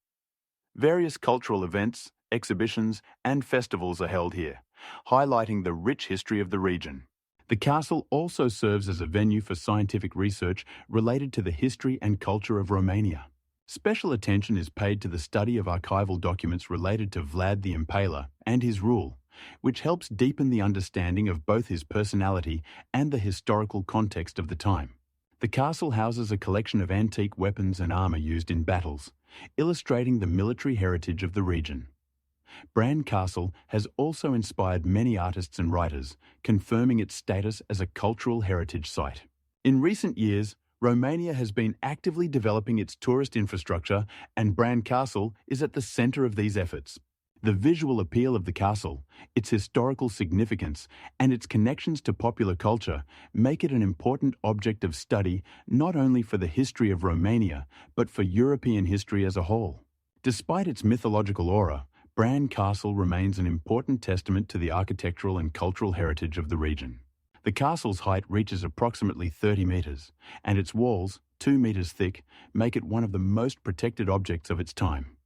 Various cultural events, exhibitions, and festivals are held here, highlighting the rich history of the region. The castle also serves as a venue for scientific research related to the history and culture of Romania. Special attention is paid to the study of archival documents related to Vlad the Impaler and his rule, which helps deepen the understanding of both his personality and the historical context of the time. The castle houses a collection of antique weapons and armor used in battles, illustrating the military heritage of the region. Bran Castle has also inspired many artists and writers, confirming its status as a cultural heritage site. In recent years, Romania has been actively developing its tourist infrastructure, and Bran Castle is at the center of these efforts. The visual appeal of the castle, its historical significance, and its connections to popular culture make it an important object of study not only for the history of Romania, but for European history as a whole. Despite its mythological aura, Bran Castle remains an important testament to the architectural and cultural heritage of the region. The castle's height reaches approximately 30 metres, and its walls, 2 metres thick, make it one of the most protected objects of its time.